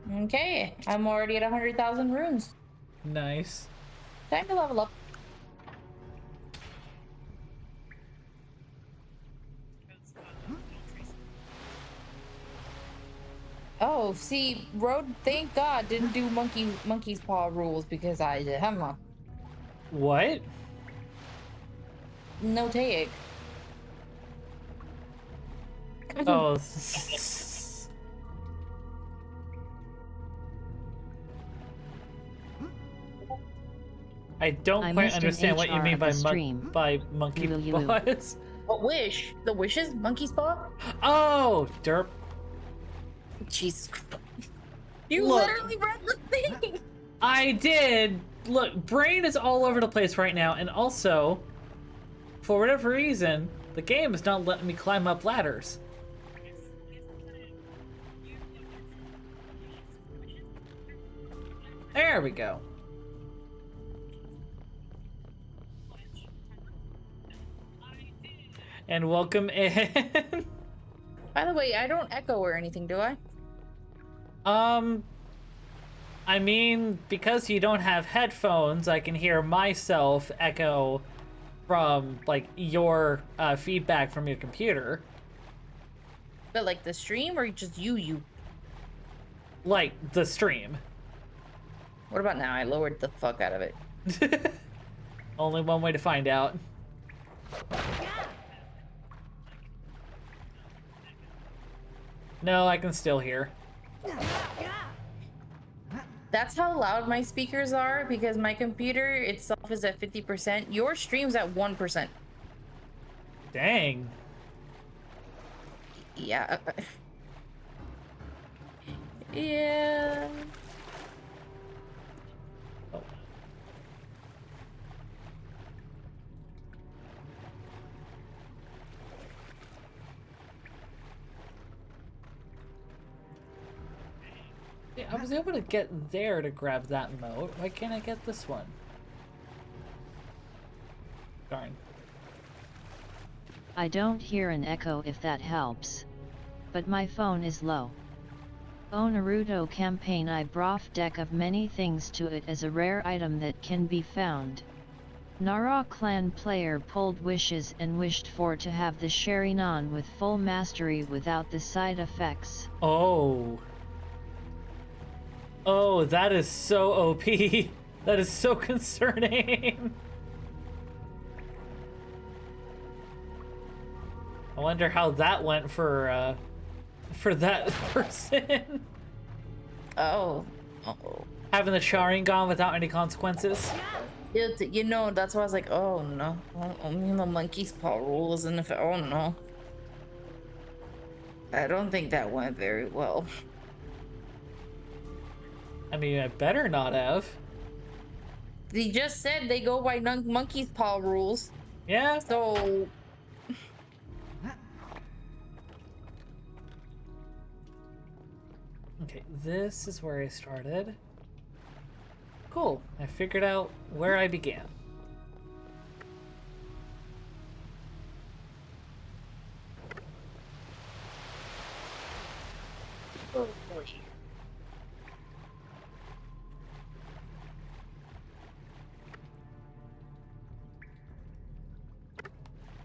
Okay, I'm already at 100,000 runes. Nice. Time to level up. Oh, see, Road, thank God, didn't do monkey's paw rules because I did. What? No take. Oh. I don't quite missed an understand what you HR mean of by the stream. monkey Yoo-yoo. paws. What wish? The wishes? Monkey's paw? Oh, derp. Jesus Christ. You Look. literally read the thing! I did. Look, brain is all over the place right now, and also, for whatever reason, the game is not letting me climb up ladders. There we go. And welcome in. By the way, I don't echo or anything, do I? I mean, because you don't have headphones, I can hear myself echo from, like, your feedback from your computer. But like the stream or just you? Like, the stream. What about now? I lowered the fuck out of it. Only one way to find out. No, I can still hear. That's how loud my speakers are because my computer itself is at 50%. Your stream's at 1%. Dang. Yeah. Yeah. Oh. Yeah, I was able to get there to grab that emote. Why can't I get this one? Darn. I don't hear an echo if that helps. But my phone is low. Oh, Naruto campaign, I brought deck of many things to it as a rare item that can be found. Nara clan player pulled wishes and wished for to have the Sherinon with full mastery without the side effects. Oh. Oh, that is so OP. That is so concerning. I wonder how that went for that person. Oh. Having the Sharingan without any consequences. You know, that's why I was like, oh no. Only the monkey's paw rules, and if oh no. I don't think that went very well. I mean, I better not have. He just said they go by monkey's paw rules. Yeah. So Okay, this is where I started. Cool. I figured out where I began. oh boy.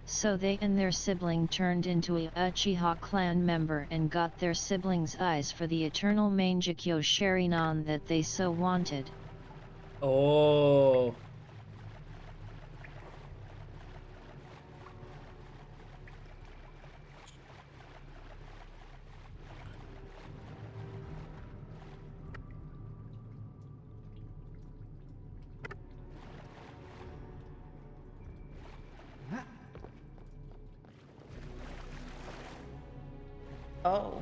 So they and their sibling turned into a Uchiha clan member and got their siblings' eyes for the eternal Mangekyo Sherinon that they so wanted. Oh. Oh.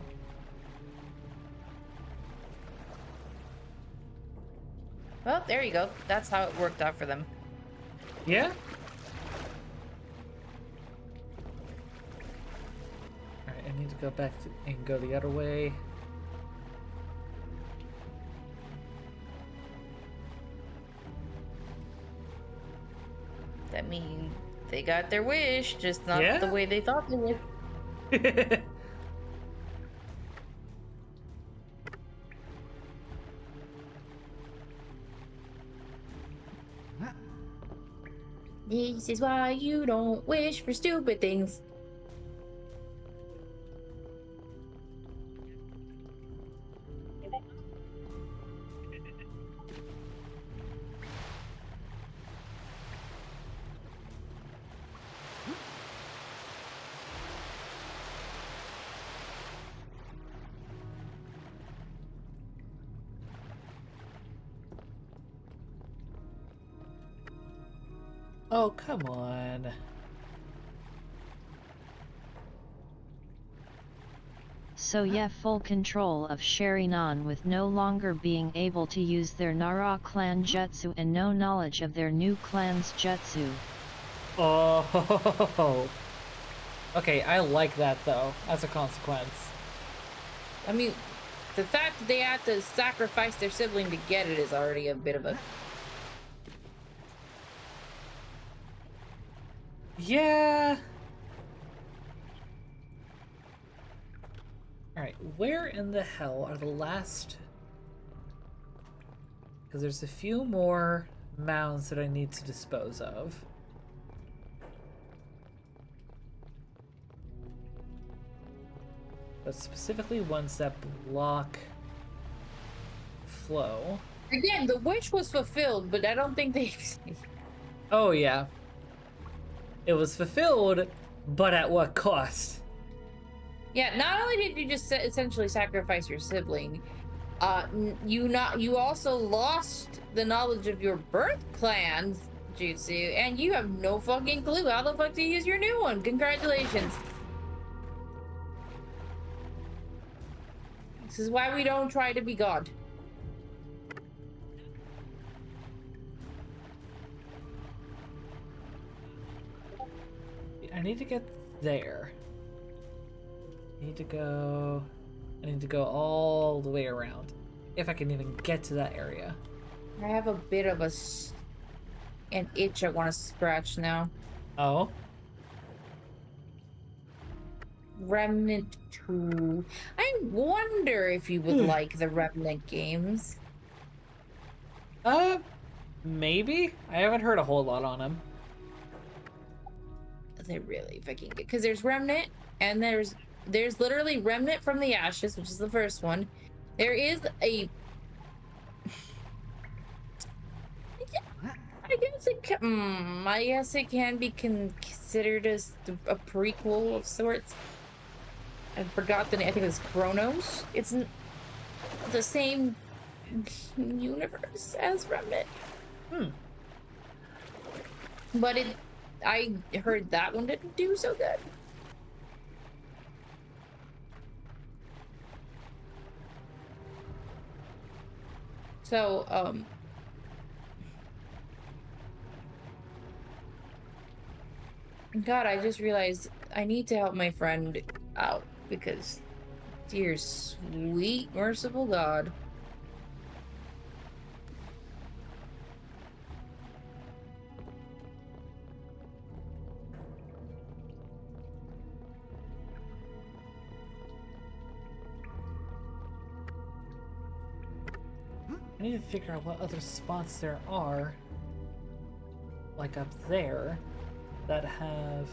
Well, there you go. That's how it worked out for them. Yeah? Alright, I need to go back and go the other way. That means they got their wish, just not Yeah? the way they thought they would. This is why you don't wish for stupid things. Oh, come on. So yeah, full control of Sherinon with no longer being able to use their Nara clan jutsu and no knowledge of their new clan's jutsu. Oh. Okay, I like that though, as a consequence. I mean, the fact that they had to sacrifice their sibling to get it is already a bit of a... Yeah. Alright, where in the hell are the last... Because there's a few more mounds that I need to dispose of. But specifically ones that block flow. Again, the wish was fulfilled, but I don't think they... Oh yeah. It was fulfilled, but at what cost? Yeah, not only did you just essentially sacrifice your sibling, you also lost the knowledge of your birth clan's jutsu, and you have no fucking clue how the fuck to use your new one. Congratulations. This is why we don't try to be God. I need to get there. I need to go all the way around. If I can even get to that area. I have a bit of an itch I want to scratch now. Oh? Remnant 2. I wonder if you would like the Remnant games. Maybe? I haven't heard a whole lot on him. They're really fucking good. Because there's Remnant, and there's literally Remnant from the Ashes, which is the first one. There is a... I guess it can be considered as a prequel of sorts. I forgot the name. I think it's Chronos. It's the same universe as Remnant. But I heard that one didn't do so good. So, God, I just realized I need to help my friend out because, dear sweet, merciful God. I need to figure out what other spots there are, like up there, that have...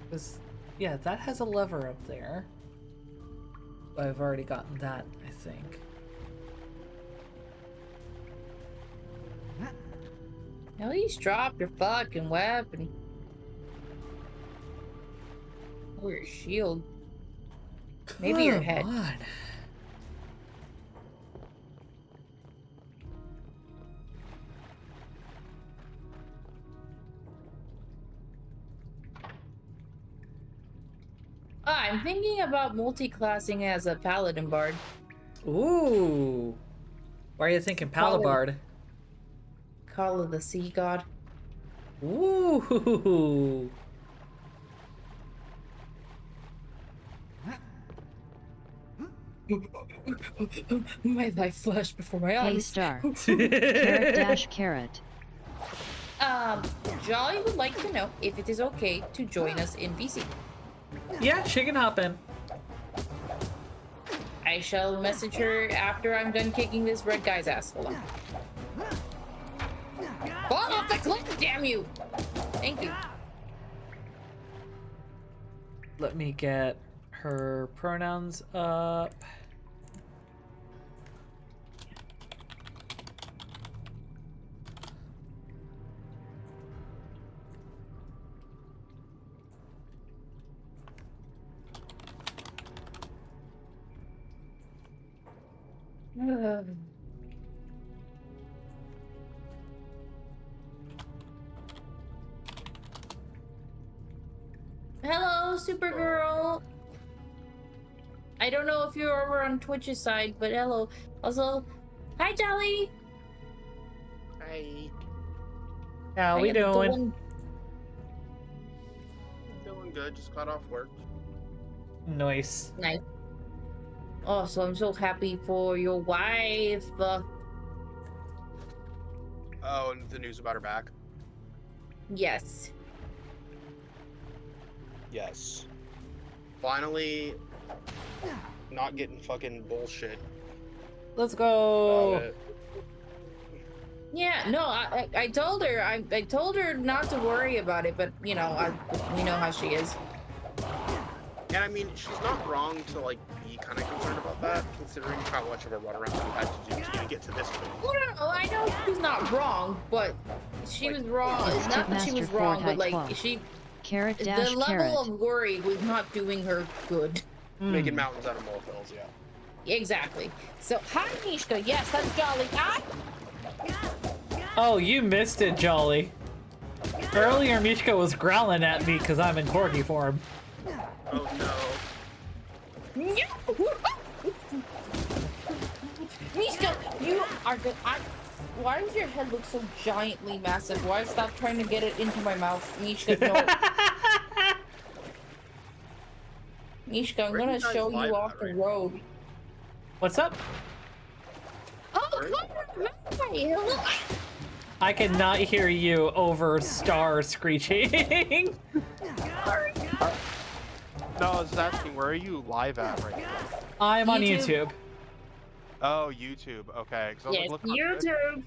Because, yeah, that has a lever up there. I've already gotten that, I think. At least drop your fucking weapon. Or your shield. Maybe your head. Come on. I'm thinking about multi-classing as a paladin bard. Ooh. Why are you thinking Palabard? Call of the Sea God. Ooh. My life flashed before my eyes. Hey star. Carrot dash carrot. Jolly would like to know if it is okay to join us in VC. Yeah, she can hop in. I shall message her after I'm done kicking this red guy's ass. Hold on. Fall off the cliff, damn you! Thank you. Let me get her pronouns up. Hello, Supergirl. I don't know if you're over on Twitch's side, but hello. Also, hi, Jolly. Hey. How we doing? Doing good. Just got off work. Nice. Nice. Oh, so I'm so happy for your wife. Oh, and the news about her back? Yes. Yes. Finally, not getting fucking bullshit. Let's go. About it. Yeah, no, I told her, I told her not to worry about it, but, you know, we know how she is. And I mean, she's not wrong to, like, be kind of concerned about that, considering how much of a runaround we had to do to even get to this point. Well, no, I know she's not wrong, but she was wrong. It's Not that she was Tipmaster wrong, but, Ford like, High she... Carrot The dash level carrot. of worry was not doing her good. Making mountains out of molehills, yeah. Exactly. So, hi, Mishka. Yes, that's Jolly. Ah! Oh, you missed it, Jolly. Earlier, Mishka was growling at me because I'm in corgi form. Oh no. Mishka, you are good. Why does your head look so giantly massive? Why stop trying to get it into my mouth? Mishka, no. Mishka, I'm Where gonna you guys show live you at off the right road. What's up? Oh, hi, hello. I cannot hear you over Star screeching. No, No, I was asking, where are you live at right now? I'm on YouTube. YouTube. Oh, YouTube. Okay. 'Cause I was Yes, like, look on Twitch. YouTube.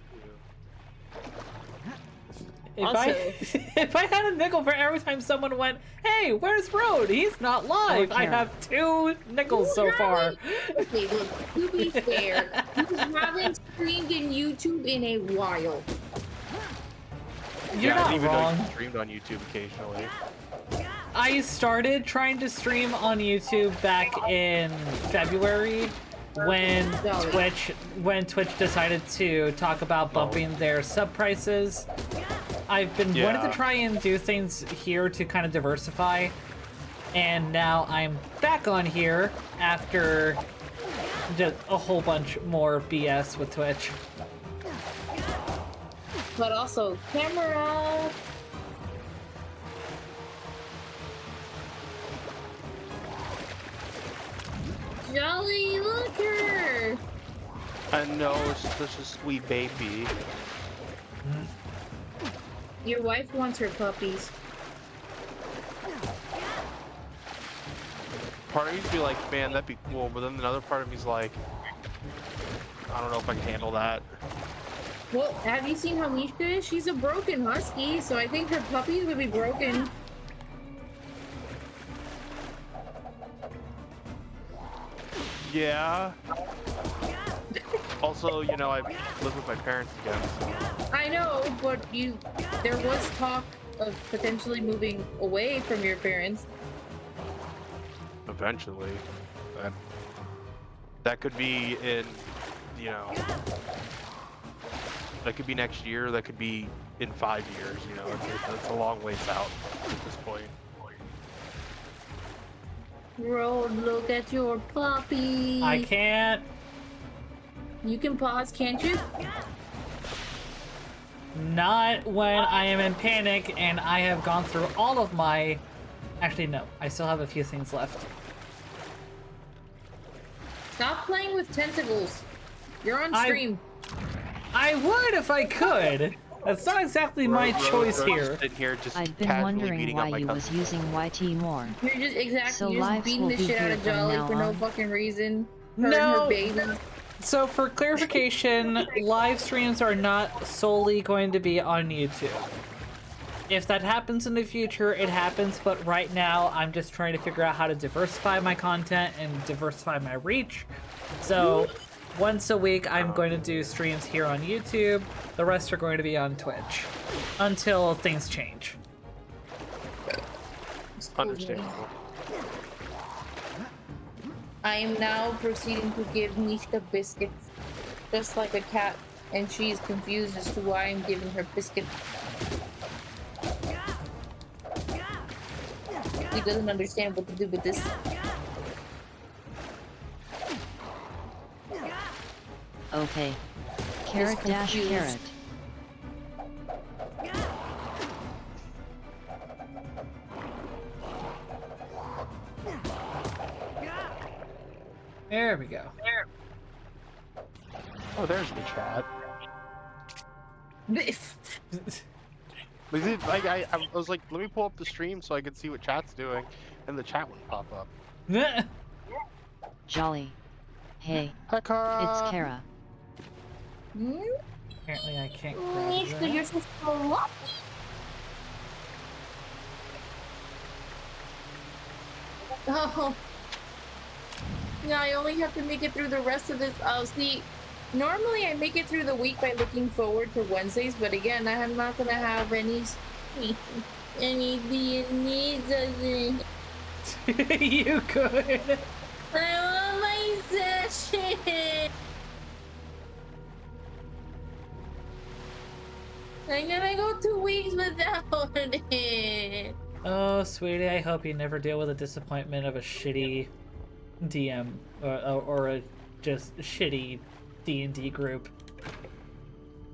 If Also- I if I had a nickel for every time someone went, "Hey, where's Road? He's not live." I Kara. have 2 nickels so far. Okay, look, to be fair, you haven't streamed in YouTube in a while. You're I not didn't even know wrong. you streamed on YouTube occasionally. I started trying to stream on YouTube back in February when Twitch decided to talk about bumping their sub prices. I've been wanting to try and do things here to kind of diversify, and now I'm back on here after just a whole bunch more BS with Twitch. But also, camera. Jolly, look her. I know, it's such a sweet baby. Your wife wants her puppies. Part of me's be like, man, that'd be cool, but then another part of me's like, I don't know if I can handle that. Well, have you seen how Mishka is? She's a broken husky, so I think her puppies would be broken. Yeah. Also, you know, I live with my parents again, so. I know, but there was talk of potentially moving away from your parents. Eventually. That could be in, you know, that could be next year, that could be in 5 years, you know, it's a long ways out at this point. Road, look at your puppy. I can't. You can pause, can't you? Not when I am in panic and I have gone through all of my... Actually, no. I still have a few things left. Stop playing with tentacles. You're on stream. I would if I could. That's not exactly my choice here. I've been wondering why you was using YT more. You're just exactly So you're just lives beating will the be shit out here of from Jolly now for no on. fucking reason. Her and No. her baby. So for clarification, live streams are not solely going to be on YouTube. If that happens in the future, it happens, but right now I'm just trying to figure out how to diversify my content and diversify my reach. So once a week I'm going to do streams here on YouTube. The rest are going to be on Twitch until things change. Understandable. I am now proceeding to give Mishka biscuits. Just like a cat, and she is confused as to why I'm giving her biscuits. She doesn't understand what to do with this. Okay. Carrot dash confused. carrot. There we go. Oh, there's the chat. Like, I was like, let me pull up the stream so I can see what chat's doing, and the chat would pop up. Jolly. Hey, Hi, Kara. it's Kara. Apparently I can't grab Mishka, that. you're so slow. Oh. Yeah, I only have to make it through the rest of this. Oh, see, normally I make it through the week by looking forward to Wednesdays, but again, I'm not gonna have any needs of it. You could. I want my session. I'm gonna go 2 weeks without it. Oh, sweetie, I hope you never deal with the disappointment of a shitty DM or a just shitty D&D group.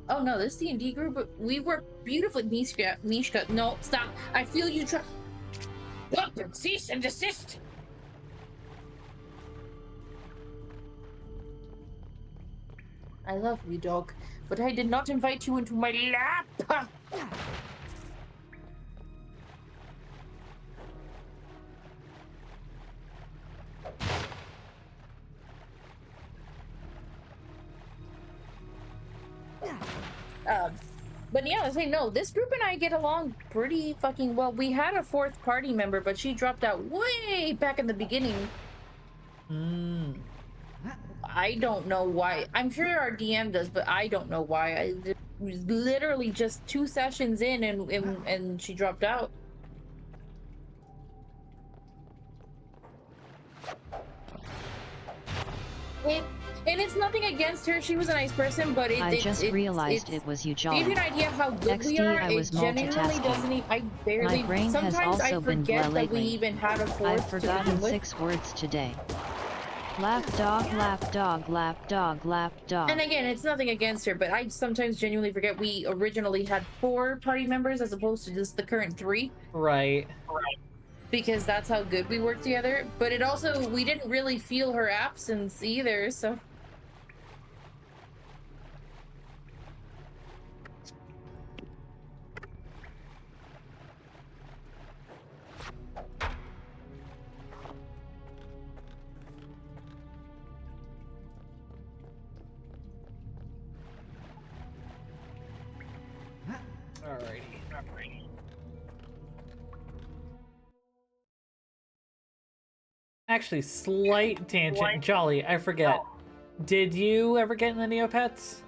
Oh no, this D&D group, we work beautifully. Mishka, no, stop. I feel you try. Look, cease and desist. I love you, dog, but I did not invite you into my lap. But yeah, I say no. This group and I get along pretty fucking well. We had a fourth party member, but she dropped out way back in the beginning. I don't know why. I'm sure our DM does, but I don't know why. It was literally just 2 sessions in, and she dropped out. And it's nothing against her. She was a nice person, but I just realized it was you, Jolly. Give you an idea of how good XD, we are. I was It genuinely multitasking. doesn't I barely. My brain has Sometimes I also been forget blah that we lately. even had a fourth. I've forgotten 6 words today. Lap dog, lap dog, lap dog, lap dog. And again, it's nothing against her, but I sometimes genuinely forget we originally had 4 party members as opposed to just the current 3. Right. Because that's how good we work together. But it also, we didn't really feel her absence either, so. Alrighty. Actually, slight tangent. Jolly, I forget. Did you ever get in the Neopets?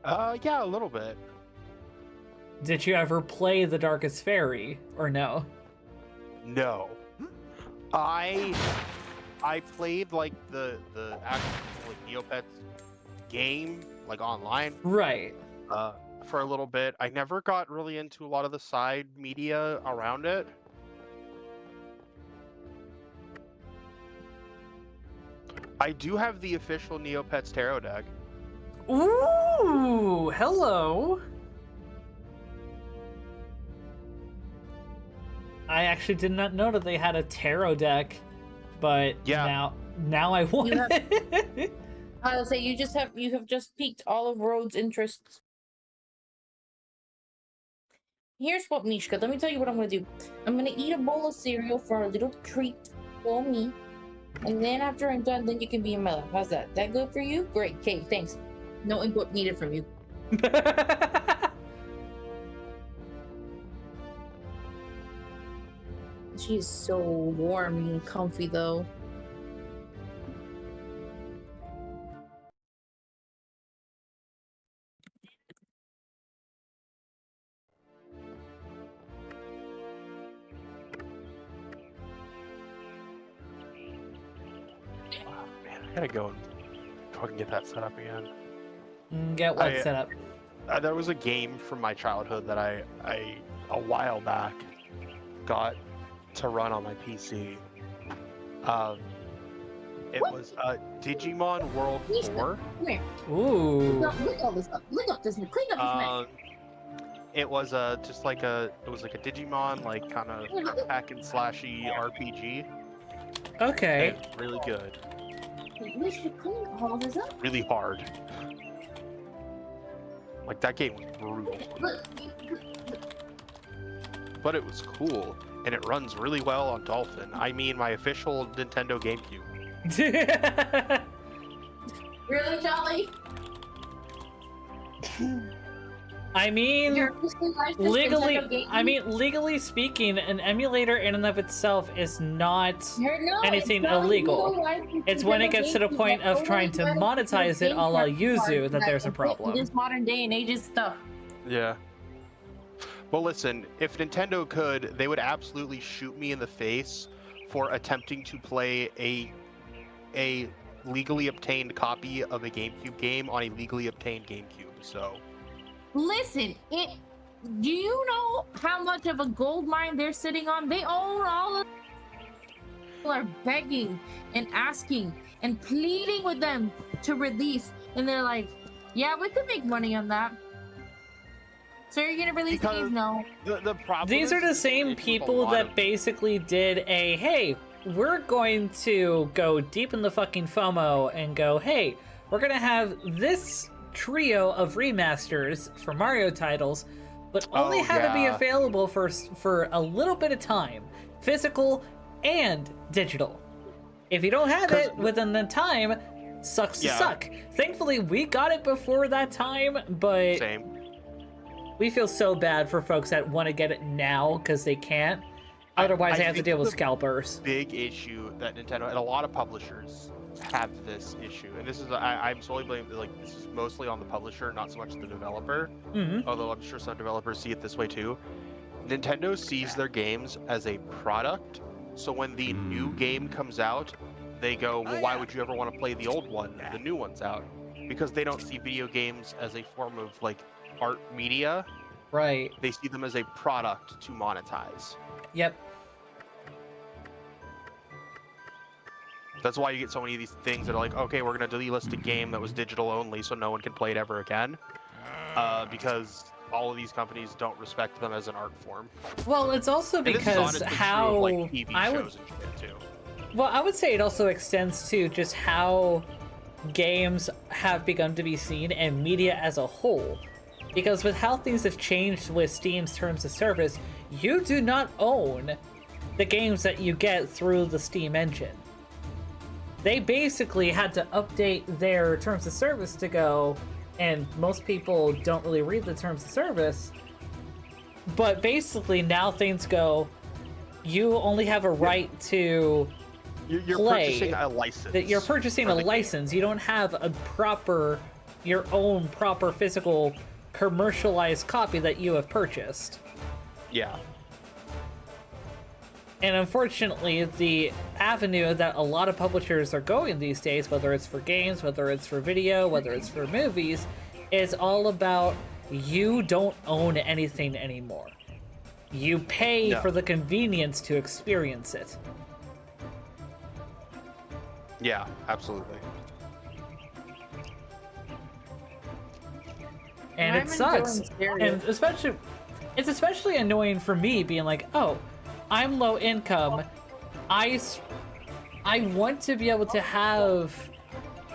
Yeah, a little bit. Did you ever play the Darkest Faerie, or no? No. I played like the actual like, Neopets game, like online. Right. For a little bit. I never got really into a lot of the side media around it. I do have the official Neopets tarot deck. Ooh, hello. I actually did not know that they had a tarot deck, but Yeah. now I want it. I'll say you have just piqued all of Rhodes' interests. Here's what, Mishka, let me tell you what I'm gonna do. I'm gonna eat a bowl of cereal for a little treat for me. And then after I'm done, then you can be in my lap. How's that? That good for you? Great. Okay, thanks. No input needed from you. She is so warm and comfy though. Man, I gotta go and fucking get that set up again. Get what set up? There was a game from my childhood that I a while back got to run on my PC. It was Digimon World 4. Come here. Ooh. Look all this up. Look up this. Clean up this mess. It was just like a Digimon like kind of hack and slashy RPG. Okay. And really good. We should clean all this up. Really hard. Like that game was brutal. Look. But it was cool, and it runs really well on Dolphin. I mean, my official Nintendo GameCube. Really, Jolly? I mean, You're officially licensed legally, Nintendo GameCube? I mean, legally speaking, an emulator in and of itself is not anything illegal. It's when it gets to the point of trying to monetize it a la Yuzu that there's a problem. This modern day and ages stuff. Yeah. Well, listen, if Nintendo could, they would absolutely shoot me in the face for attempting to play a legally obtained copy of a GameCube game on a legally obtained GameCube. So. Listen, do you know how much of a gold mine they're sitting on? They own all of. People are begging and asking and pleading with them to release, and they're like, "Yeah, we could make money on that." So you're gonna release Because these? No. The problem These are the is same it's a people lot that of- basically did a, hey, we're going to go deep in the fucking FOMO and go, hey, we're gonna have this trio of remasters for Mario titles, but only have it be yeah. available for a little bit of time, physical and digital. If you don't have it within the time, sucks to Yeah. suck. Thankfully, we got it before that time, but Same. we feel so bad for folks that want to get it now because they can't. Otherwise, they have to think deal with the scalpers. Big issue that Nintendo and a lot of publishers have this issue, and this is I'm solely blaming, like, this is mostly on the publisher, not so much the developer. Mm-hmm. Although I'm sure some developers see it this way too. Nintendo sees their games as a product, so when the new game comes out, they go, well, why would you ever want to play the old one? The new one's out, because they don't see video games as a form of like art media. Right. They see them as a product to monetize. Yep. That's why you get so many of these things that are like, okay, we're going to delist a game that was digital only so no one can play it ever again. Because all of these companies don't respect them as an art form. Well, it's also And this is because honestly how true of, like, TV I would. shows and shit too. Well, I would say it also extends to just how games have begun to be seen and media as a whole. Because with how things have changed with Steam's terms of service, you do not own the games that you get through the Steam engine. They basically had to update their terms of service to go, and most people don't really read the terms of service, but basically now things go, you only have a right to You're play, purchasing a license. that you're purchasing for a the game. license. You don't have a your own proper physical commercialized copy that you have purchased. Yeah. And unfortunately, the avenue that a lot of publishers are going these days, whether it's for games, whether it's for video, whether it's for movies, is all about you don't own anything anymore. You pay No. for the convenience to experience it. Yeah, absolutely. And I'm it sucks. enjoying Stereo. And it's especially annoying for me being like, oh, I'm low income. I want to be able to have,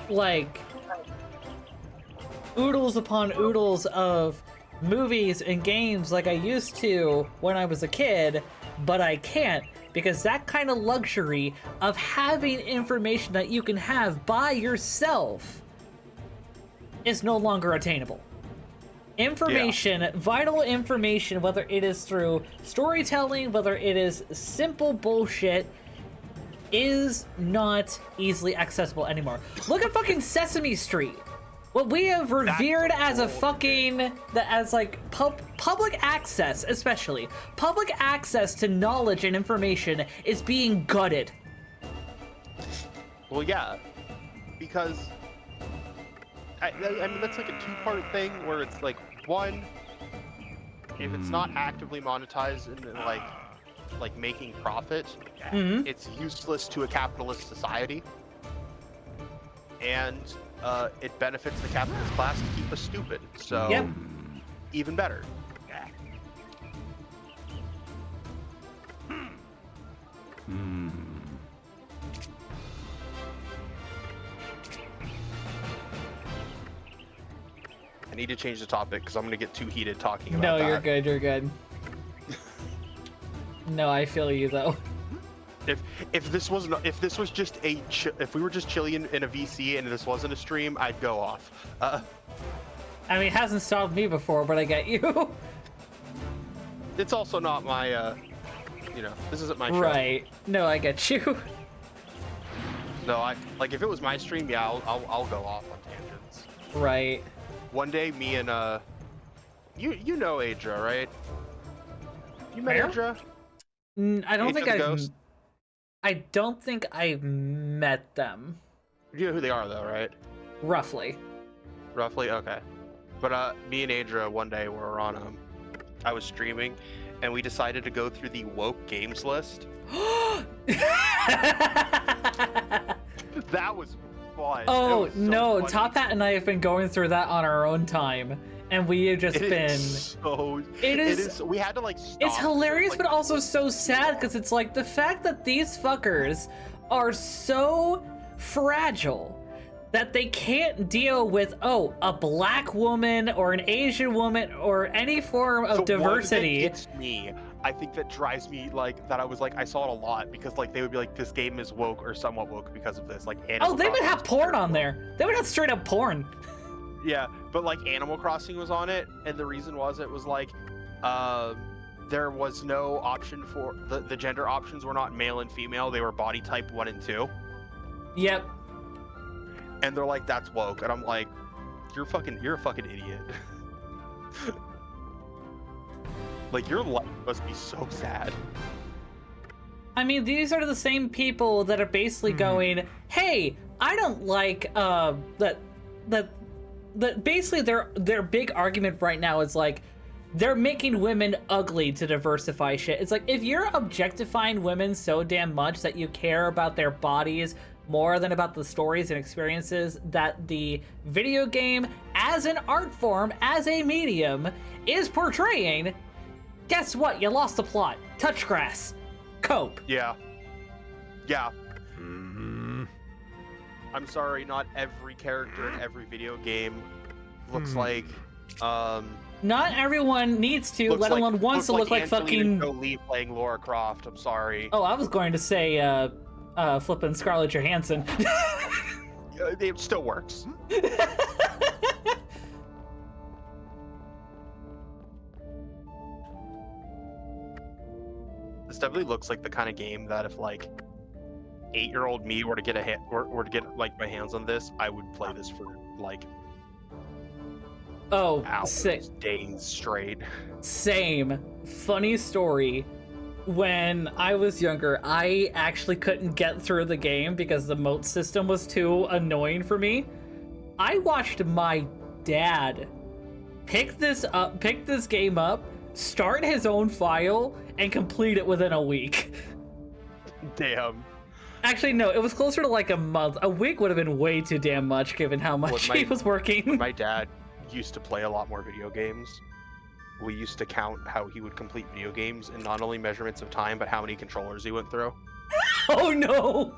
like, oodles upon oodles of movies and games like I used to when I was a kid, but I can't, because that kind of luxury of having information that you can have by yourself is no longer attainable. Information, vital information, whether it is through storytelling, whether it is simple bullshit, is not easily accessible anymore. Look at fucking Sesame Street. What we have revered as a fucking, as like public access, especially public access to knowledge and information, is being gutted. Well, yeah, because I mean that's like a two-part thing where it's like, one, if it's not actively monetized and like making profit, Mm-hmm. it's useless to a capitalist society, and it benefits the capitalist class to keep us stupid. So, Yep. even better. I need to change the topic because I'm gonna get too heated talking about No, that. you're good. You're good. No, I feel you though. If this was just if we were just chilling in a VC and this wasn't a stream, I'd go off. I mean, it hasn't stopped me before, but I get you. It's also not my this isn't my show. Right. No, I get you. No, I like if it was my stream, yeah, I'll go off on tangents. Right. One day, me and you know Adra, right? You met Where? Adra? I don't Age think of the I've. Ghost? I don't think I've met them. You know who they are, though, right? Roughly. Roughly, okay. But me and Adra one day were on I was streaming, and we decided to go through the woke games list. That was fun. Oh That was so no, funny. Top Hat and I have been going through that on our own time, and we have just It been. is so. It is- We had to like stop. It's hilarious, like, but also so sad because it's like the fact that these fuckers are so fragile that they can't deal with a black woman or an Asian woman or any form of the one that diversity. gets me, I think that drives me like that. I was like, I saw it a lot because like they would be like, this game is woke or somewhat woke because of this. Like, Animal Oh, they would Crossing have was porn on terrible. there. They would have straight up porn. Yeah, but like Animal Crossing was on it, and the reason was it was like, there was no option for the gender options were not male and female. They were body type 1 and 2. Yep. And they're like, that's woke, and I'm like, you're a fucking idiot. Like, your life must be so sad. I mean, these are the same people that are basically going, hey, I don't like that basically their big argument right now is like they're making women ugly to diversify shit. It's like, if you're objectifying women so damn much that you care about their bodies more than about the stories and experiences that the video game as an art form, as a medium, is portraying, guess what? You lost the plot. Touch grass. Cope. Yeah. I'm sorry, not every character in every video game looks like Not everyone needs to, let alone wants to look like Angelina fucking Jolie playing Lara Croft. I'm sorry. Oh, I was going to say flipping Scarlett Johansson. It still works. This definitely looks like the kind of game that if like 8-year-old me were to get were to get like my hands on this, I would play this for like hours, sick. days straight. Same. Funny story. When I was younger, I actually couldn't get through the game because the moat system was too annoying for me. I watched my dad pick this game up, start his own file, and complete it within a week. Damn. Actually, no, it was closer to like a month. A week would have been way too damn much given how much he was working. My dad used to play a lot more video games. We used to count how he would complete video games and not only measurements of time, but how many controllers he went through. Oh no!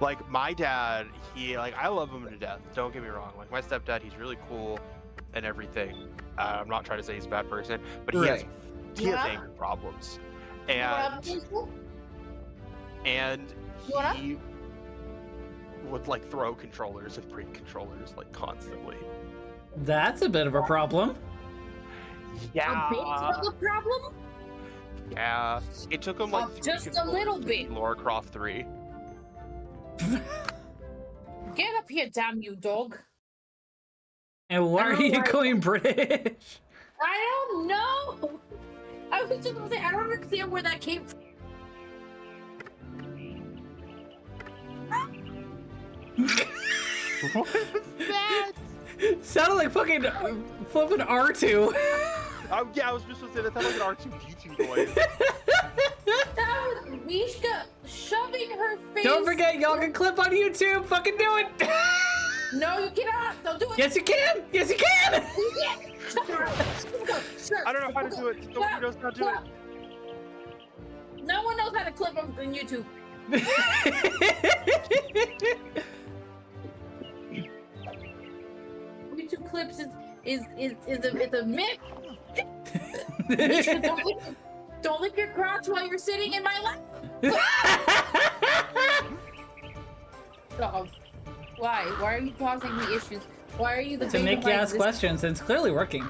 Like, my dad, I love him to death. Don't get me wrong. Like, my stepdad, he's really cool and everything. I'm not trying to say he's a bad person, but he has anger problems. And he would, like, throw controllers and break controllers, like, constantly. That's a bit of a problem. Yeah. A bit of a problem? Yeah. It took him, like, 3 just a controllers little to bit. beat Lara Croft 3. Get up here, damn you, dog. And why are you going British? I don't know. I was just gonna say, I don't understand where that came from. What is that? Sounded like fucking flipping R2. Yeah, I was just gonna say that sounded like an R2D2 noise. That was Mishka shoving her face. Don't forget, y'all can clip on YouTube. Fucking do it. No, you cannot. Don't do it. Yes, you can. Yes, you can. I don't know how to do it. Nobody knows how to do it. No one knows how to clip on YouTube. YouTube clips is a myth. Misha, don't lick your crotch while you're sitting in my lap. Dog. Why? Why are you causing me issues? Why are you the To make you ask questions, and it's clearly working.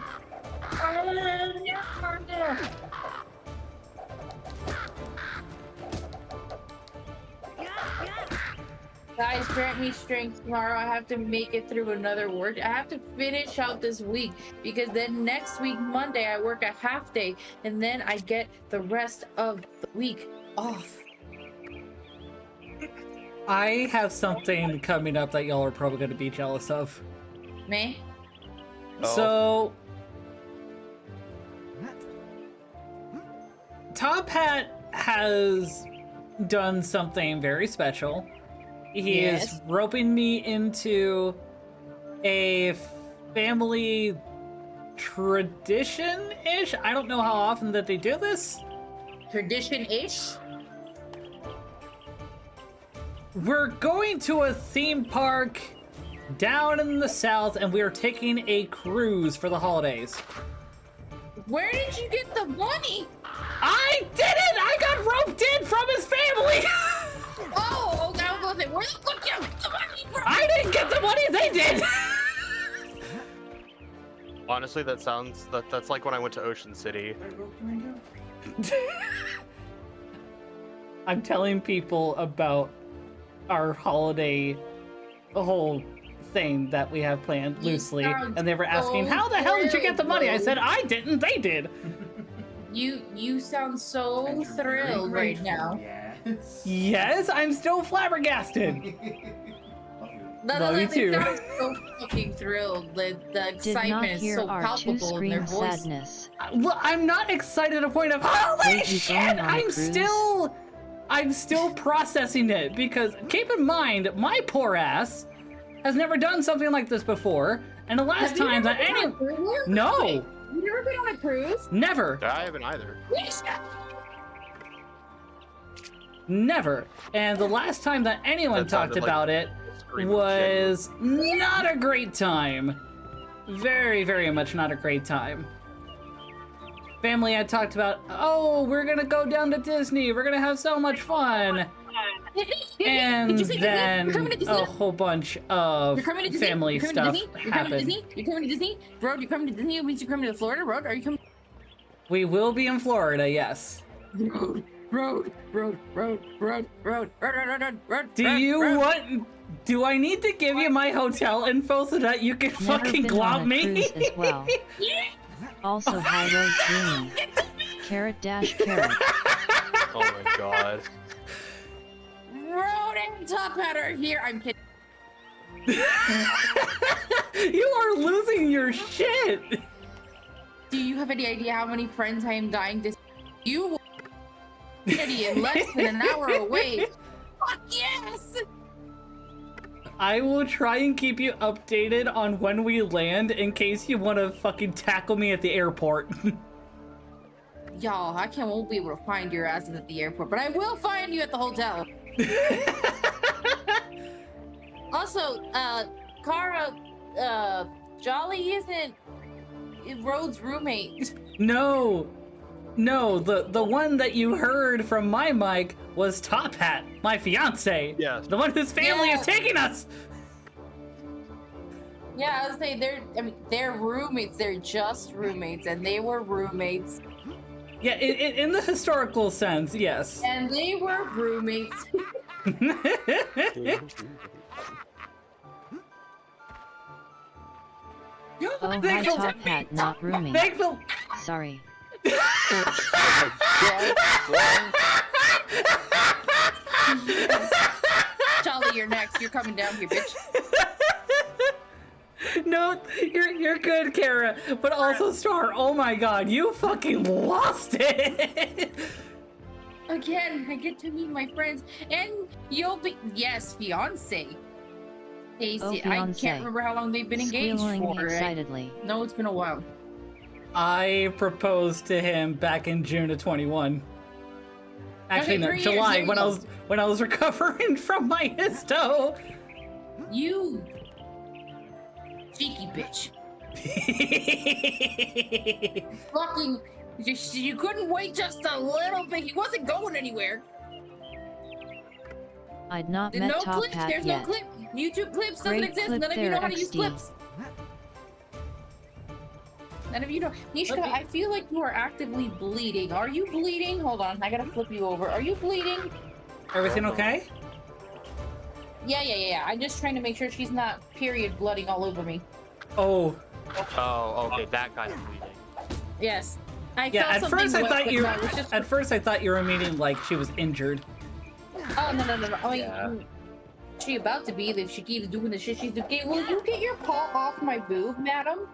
Guys, grant me strength tomorrow. I have to make it through another work. I have to finish out this week because then next week, Monday, I work a half day and then I get the rest of the week off. I have something coming up that y'all are probably going to be jealous of. Me? So, Top Hat has done something very special. He is roping me into a family tradition-ish. I don't know how often that they do this. Tradition-ish? We're going to a theme park down in the south, and we are taking a cruise for the holidays. Where did you get the money? I didn't! I got roped in from his family! Oh, okay, I was gonna say, where the fuck did you get the money from? I didn't get the money, they did! Honestly, that's like when I went to Ocean City. I'm telling people about our holiday, the whole thing that we have planned loosely, and they were asking, how the hell did you get the money? I said, I didn't, they did. You sound so thrilled right now. Yes, I'm still flabbergasted. Love you too. Sound so fucking thrilled. The Did not excitement is hear so our palpable in their two-scream voice. sadness. Well, I'm not excited to the point of holy Wait, you shit! going on a cruise? I'm still processing it because keep in mind, my poor ass has never done something like this before, and the last time that No! Wait, you've never been on a cruise? Never. I haven't either. Never. And the last time that anyone That talked sounded like about it screaming was not a great time. Very, very much not a great time. Family had talked about, oh, we're gonna go down to Disney, we're gonna have so much fun. And then a whole bunch of family stuff happened. You're coming to Disney? Road, you're coming to Disney? It means you're coming to Florida? Road, are you coming? We will be in Florida, yes. Road. Do I need to give you my hotel info so that you can Never fucking been glob on a me? cruise as well. Also, high road dreamy. Carrot dash carrot. Oh my god. Road and Top Hat are here. I'm kidding. You are losing your shit. Do you have any idea how many friends I am dying to see? You will be in less than an hour away. Fuck yes! I will try and keep you updated on when we land in case you want to fucking tackle me at the airport. Y'all, won't be able to find your asses at the airport, but I will find you at the hotel. Also, Kara, Jolly isn't Rhodes' roommate. No, the one that you heard from my mic was Top Hat, my fiance. Yes. The one whose family is taking us. Yeah, I would say they're roommates. They're just roommates, and they were roommates. Yeah, in the historical sense, yes. And they were roommates. Oh, hi Top Hat, not roomie. Thankful. Sorry. Jolly, you're next. You're coming down here, bitch. No, you're good, Kara. But also, Star, oh my god, you fucking lost it. Again, I get to meet my friends, and you'll be fiance. Daisy, Oh, I fiancé. can't remember how long they've been engaged Squealing for. excitedly. No, it's been a while. I proposed to him back in June of 21. Actually, Okay, no, 3 years, July there you when go. I was recovering from my histo. You cheeky bitch. Fucking, you couldn't wait just a little bit. He wasn't going anywhere. I'd not There's met no Top clips. Hat There's yet. no clip. YouTube clips doesn't Great exist. clip None of you there, know how to use XD. clips. None of you know. Nishka, I feel like you are actively bleeding. Are you bleeding? Hold on, I gotta flip you over. Are you bleeding? Everything okay? Yeah. I'm just trying to make sure she's not period blooding all over me. Oh, Oh, okay, that kind of bleeding. Yes. I yeah. felt At something first, I wet, thought but you. no, it was just... At first, I thought you were meaning like she was injured. Oh no. I mean, Yeah. she about to be if she keeps doing the shit she's doing. Okay, will you get your paw off my boob, madam?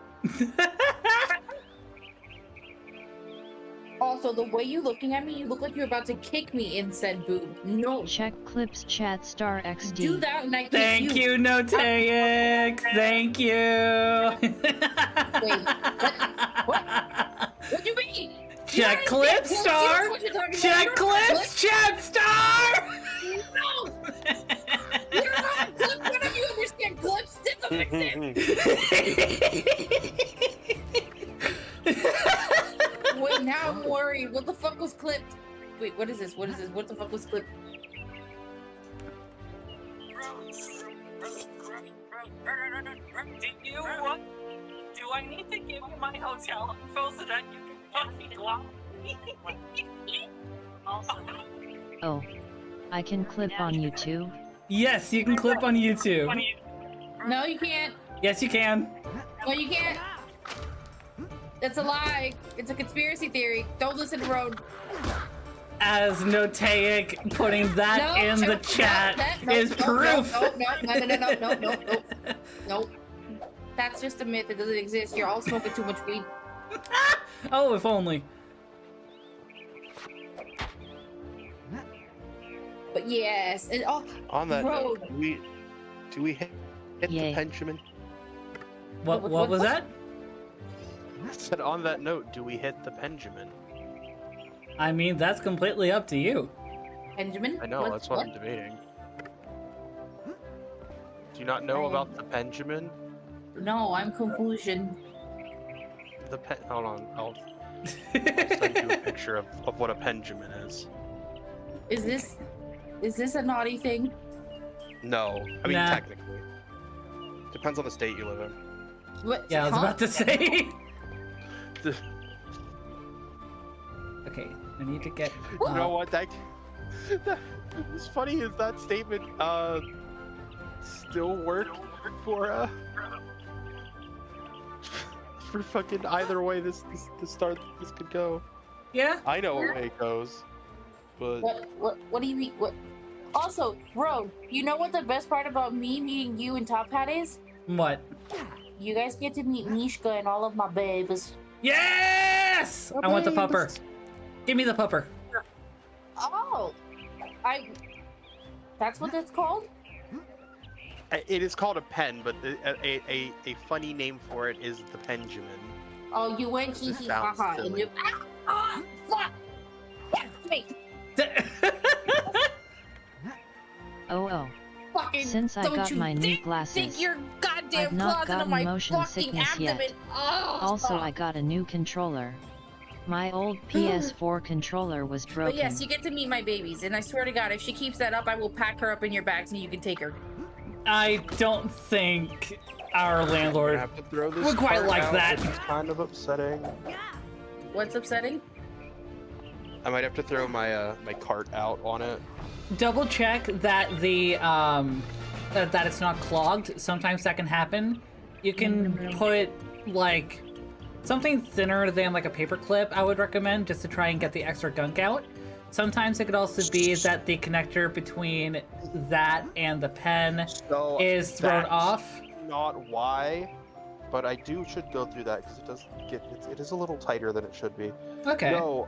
Also, the way you looking at me, you look like you're about to kick me in said boob. No. Check clips chat star XD. Do that and I kick Thank you, Noteix. Thank you. Wait, what? What do you mean? Check You clips, don't Star. understand what you're talking Check about. clips, chat, Star. No! You don't know how clip. None of you understand clips. This doesn't exist. Wait, now I'm worried. What What the fuck was clipped? Wait, what is this? What is this? What the fuck was clipped? Do I need to give you my hotel info so that you can fucking go out? Oh. I can clip on you too? Yes, you can clip on YouTube. No, you can't. Yes, you can. No, you can't. That's a lie. It's a conspiracy theory. Don't listen to Road. As Notaic putting that in the chat is proof. No. That's just a myth. It doesn't exist. You're all smoking too much weed. Oh, if only. But yes, and On that Road. note, do we hit Yay. the Benjamin? What was that? I said on that note, do we hit the Benjamin? I mean, that's completely up to you. Benjamin? I know, that's what I'm debating. Do you not know about the Benjamin? No, I'm conclusion. Hold on, I'll send you a picture of what a Benjamin is. Is this a naughty thing? No, I mean Nah. technically. Depends on the state you live in. What? Yeah, I was Huh? about to say. Okay, I need to get. You know what? That what's funny is that statement still work for for fucking either way this could go. Yeah. I know what way it goes, but What do you mean? What? Also, Road, you know what the best part about me meeting you and Top Hat is? What? You guys get to meet Mishka and all of my babes. Yes! I want the pupper. Give me the pupper. Oh, that's what that's called? it is called a pen, but a funny name for it is the Benjamin. Oh, you went hee hee ha ha and you. Fuck! Yes, me! Oh. Fucking Since I don't got you my new think glasses, your goddamn I've not claws into gotten my motion fucking sickness yet. abdomen. Oh, Also, I got a new controller. My old PS4 controller was But broken. yes, you get to meet my babies, and I swear to God, if she keeps that up, I will pack her up in your bags and you can take her. I don't think our landlord I have to throw this would quite cart like out, that. which is kind of upsetting. What's upsetting? I might have to throw my my cart out on it. Double check that the that it's not clogged. Sometimes that can happen. You can put like something thinner than like a paper clip, I would recommend, just to try and get the extra gunk out. Sometimes it could also be that the connector between that and the pen is thrown off. Not why, but I should go through that because it is a little tighter than it should be. Okay. No,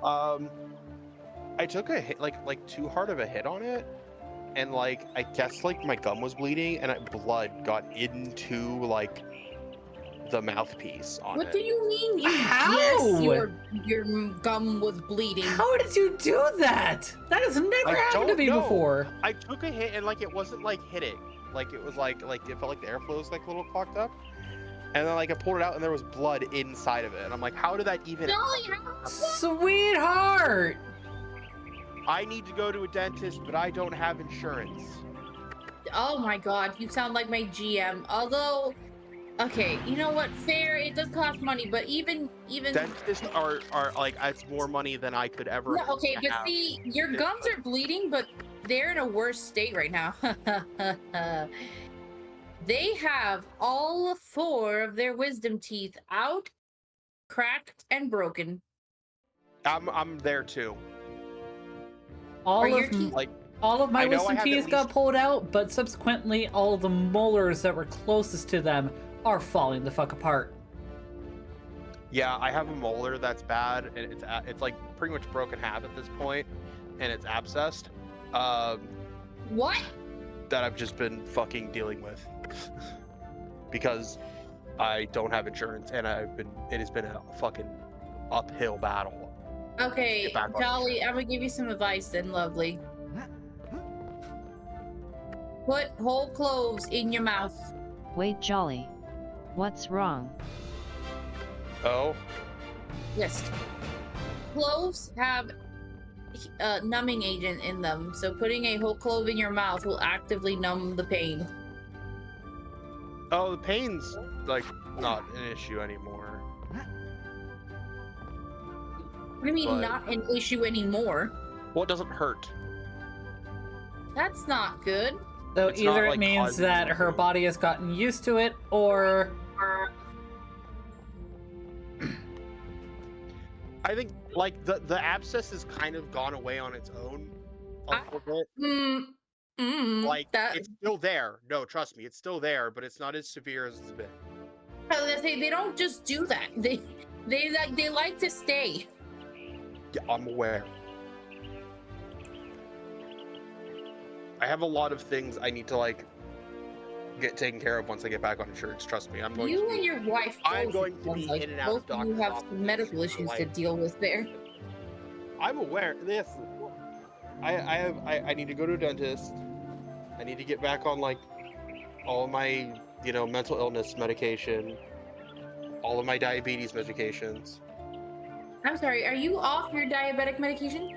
I took a hit, like too hard of a hit on it, and like I guess like my gum was bleeding, and blood got into like the mouthpiece on What it. do you mean? How? Yes, your gum was bleeding. How did you do that? That has never I happened to don't me know. before. I took a hit and like it wasn't like hitting, like it was like it felt like the airflow was like a little clogged up, and then like I pulled it out and there was blood inside of it, and I'm like, how did that even? Sweetheart. I need to go to a dentist, but I don't have insurance. Oh my God, you sound like my GM. Although, okay, you know what? Fair, it does cost money, but even Dentists are like it's more money than I could ever. No, okay, but have. see, your gums are bleeding, but they're in a worse state right now. They have all 4 of their wisdom teeth out, cracked, and broken. I'm there too. All your of teeth- Like all of my I know I wisdom have teeth at got least- pulled out, but subsequently all of the molars that were closest to them are falling the fuck apart. yeah, I have a molar that's bad, and it's like pretty much broken half at this point, and it's abscessed. What? That I've just been fucking dealing with because I don't have insurance, and it has been a fucking uphill battle. Okay, Get back on Jolly, I'm gonna give you some advice then, lovely. Put whole cloves in your mouth. Wait, Jolly. What's wrong? Oh, Yes. cloves have numbing agent in them, so putting a whole clove in your mouth will actively numb the pain. Oh, the pain's like not an issue anymore. What do you mean But- not an issue anymore? Well, it doesn't hurt. That's not good. So It's not, either it like, means causing that her something. body has gotten used to it, or I think like the abscess has kind of gone away on its own a little bit. Like That it's still there. No, trust me, it's still there, but it's not as severe as it's been. I was gonna say they don't just do that. They like to stay. Yeah, I'm aware. I have a lot of things I need to like get taken care of once I get back on insurance. Trust me, I'm going You to and be, your wife. I'm both, going to sounds be like. in and out of Both of you doctor's have offices medical for, issues to like- deal with there. I'm aware. Listen, I need to go to a dentist. I need to get back on like all of my mental illness medication, all of my diabetes medications. I'm sorry. Are you off your diabetic medication?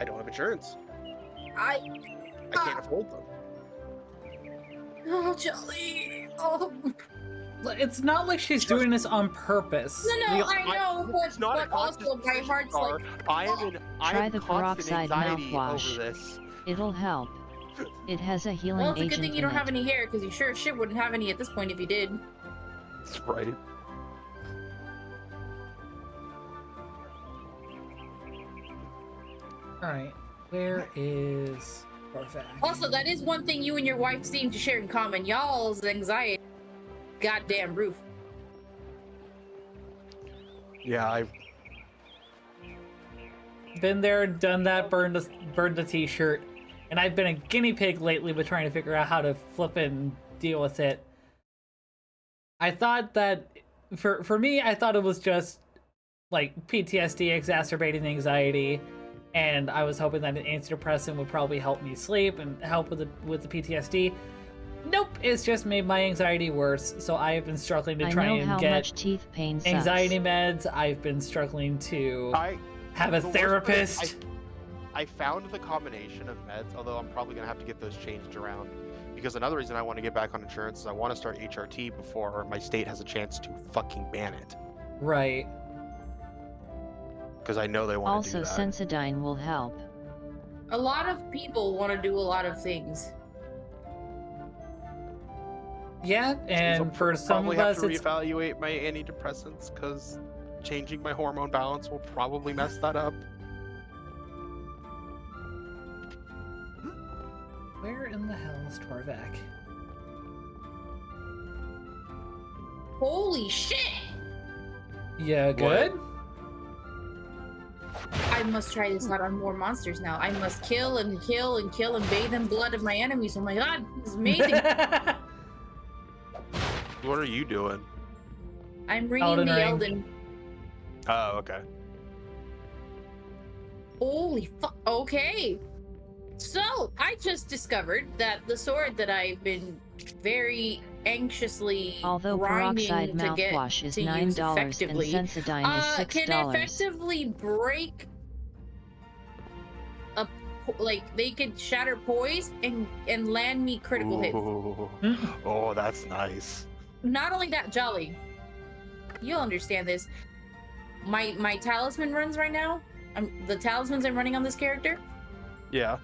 I don't have insurance. I Can't afford them. oh Jolly. Oh it's not like she's doing this on purpose. no, The- I know, but, It's not a but also conscious my decision, heart's Star. like I am Try in the constant peroxide anxiety mouthwash. over this. It'll help. It has a healing well, it's a agent good thing you in don't have it. any hair, because you sure as shit wouldn't have any at this point if you did. That's right. All right, where is Corvac? Also, that is one thing you and your wife seem to share in common. Y'all's anxiety, goddamn roof. Yeah, I've Been there, done that, burned the t-shirt, and I've been a guinea pig lately with trying to figure out how to flip it and deal with it. I thought that, for me, I thought it was just like PTSD exacerbating anxiety, and I was hoping that an antidepressant would probably help me sleep and help with the PTSD. Nope, it's just made my anxiety worse. So I have been struggling to I try know and how get much teeth pain sucks. anxiety meds. I've been struggling to have a the worst part is therapist. I found the combination of meds, although I'm probably gonna have to get those changed around. Because another reason I want to get back on insurance is I want to start HRT before my state has a chance to fucking ban it. Right. Because I know they want to do Also, that. Sensodyne will help. A lot of people want to do a lot of things. Yeah, and I'll for some probably of have us, to it's reevaluate my antidepressants because changing my hormone balance will probably mess that up. where in the hell is Torvak? Holy shit! Yeah, good. I must try this out on more monsters now. I must kill and kill and kill and bathe in blood of my enemies. Oh my god, this is amazing. What are you doing? I'm reading Elden the Ring. Elden. Oh, okay. Holy fuck. Okay. So, I just discovered that the sword that I've been very anxiously Although grinding peroxide to get mouthwash is to use $9 and effectively, Sensodyne is can $6. effectively break like they could shatter poise and land me critical hits. Ooh. Oh, that's nice. Not only that, Jolly, you'll understand this. My talisman runs right now. The talismans I'm running on this character. Yeah.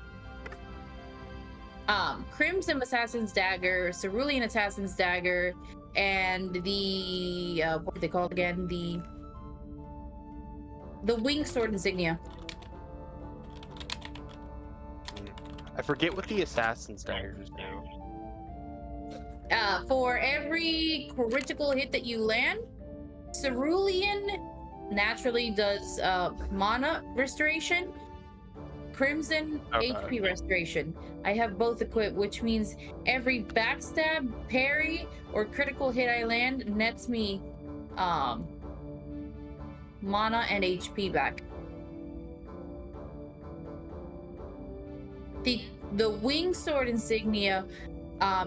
Crimson Assassin's Dagger, Cerulean Assassin's Dagger, and the what are they called again? The Winged Sword Insignia. I forget what the assassin's daggers do. For every critical hit that you land, Cerulean naturally does mana restoration, Crimson Okay. HP restoration. I have both equipped, which means every backstab, parry, or critical hit I land nets me mana and HP back. The Winged Sword Insignia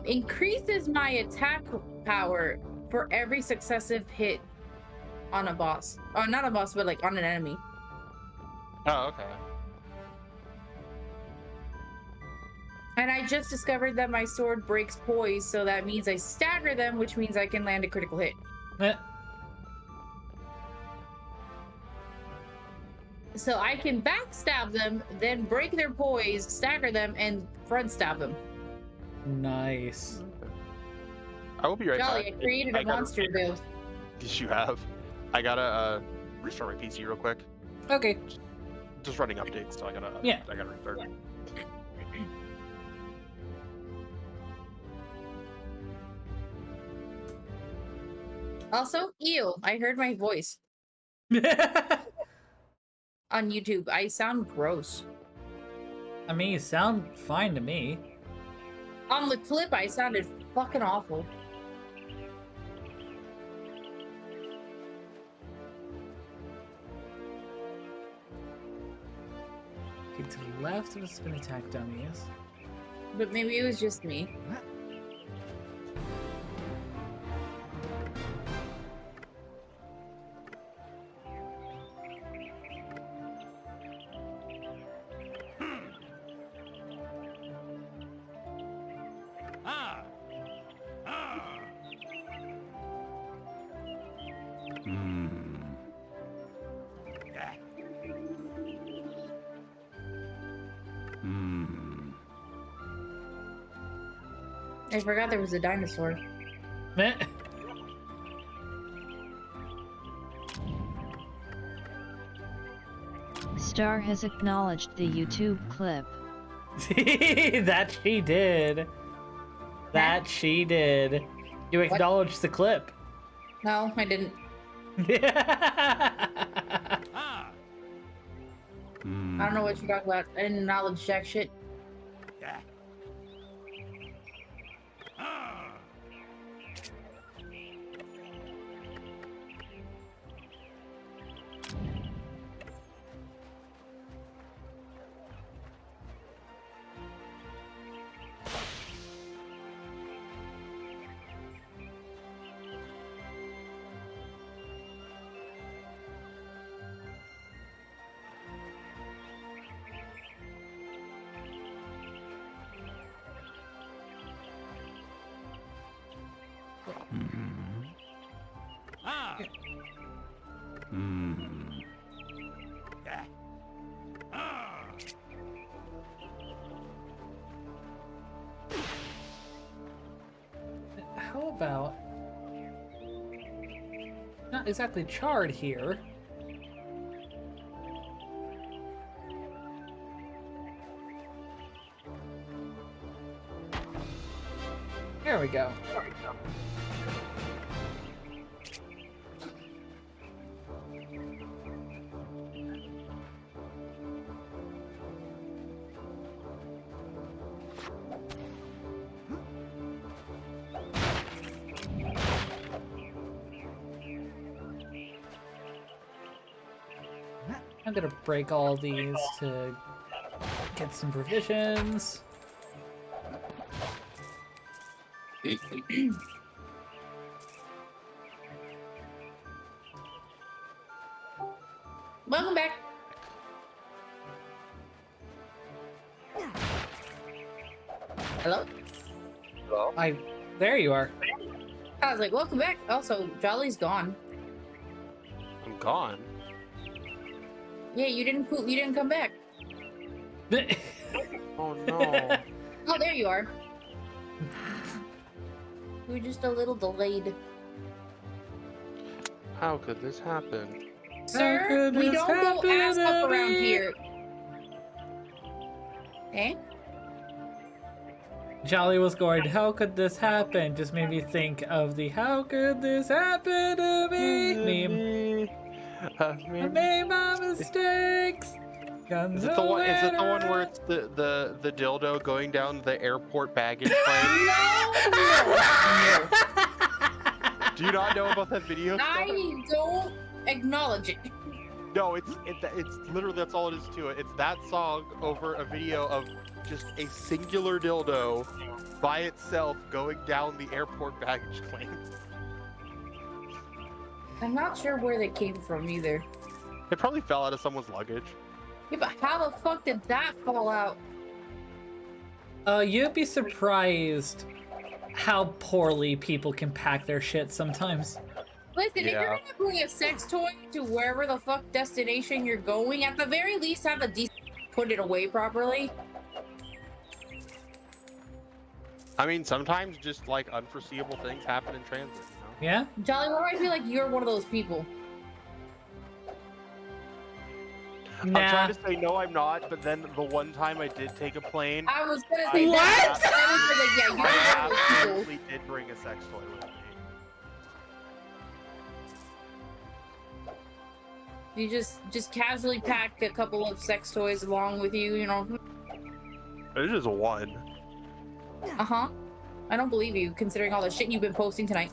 increases my attack power for every successive hit on a boss. Not a boss, but like on an enemy. Oh, okay. And I just discovered that my sword breaks poise, so that means I stagger them, which means I can land a critical hit. Eh, So I can backstab them, then break their poise, stagger them, and front stab them. nice. I will be right Jolly, back. I created a monster build. Yes, you have. I gotta restart my PC real quick. Okay. Just running updates, so I gotta restart. Also, ew, I heard my voice on YouTube. I sound gross. I mean, you sound fine to me. On the clip, I sounded fucking awful. Okay, to the left of the spin attack dummies. But maybe it was just me. I forgot there was a dinosaur. Meh. Star has acknowledged the YouTube clip. That she did. That she did. You acknowledged the clip. No, I didn't. I don't know what you're talking about. I didn't acknowledge jack shit. How about not exactly charred here? There we go. I'm gonna break all these to get some provisions. Welcome back. Hello? Hello? There you are. I was like, welcome back. Also, Jolly's gone. I'm gone. Yeah, you didn't come back. Oh no. Oh, there you are. You were just a little delayed. How could this happen? Sir, we don't go ass up around here. Eh? Jolly was going, how could this happen? Just made me think of the how could this happen to me meme. I made my mistakes. Is it the one where it's the dildo going down the airport baggage claim? No. Do you not know about that video? I don't acknowledge it. No, it's literally, that's all it is to it. It's that song over a video of just a singular dildo by itself going down the airport baggage claim. I'm not sure where they came from either. It probably fell out of someone's luggage. Yeah, but how the fuck did that fall out? You'd be surprised how poorly people can pack their shit sometimes. Listen, if you're Yeah. gonna bring a sex toy to wherever the fuck destination you're going, at the very least have a decent put it away properly. I mean, sometimes just like unforeseeable things happen in transit, you know? Yeah? Jolly, why do I feel like you're one of those people? Nah. I'm trying to say no, I'm not, but then the one time I did take a plane, I was gonna say What? that. I was like, yeah, I you're one of those people. absolutely did bring a sex toy with me. You just casually pack a couple of sex toys along with you, you know? It's just one. Uh-huh. I don't believe you, considering all the shit you've been posting tonight.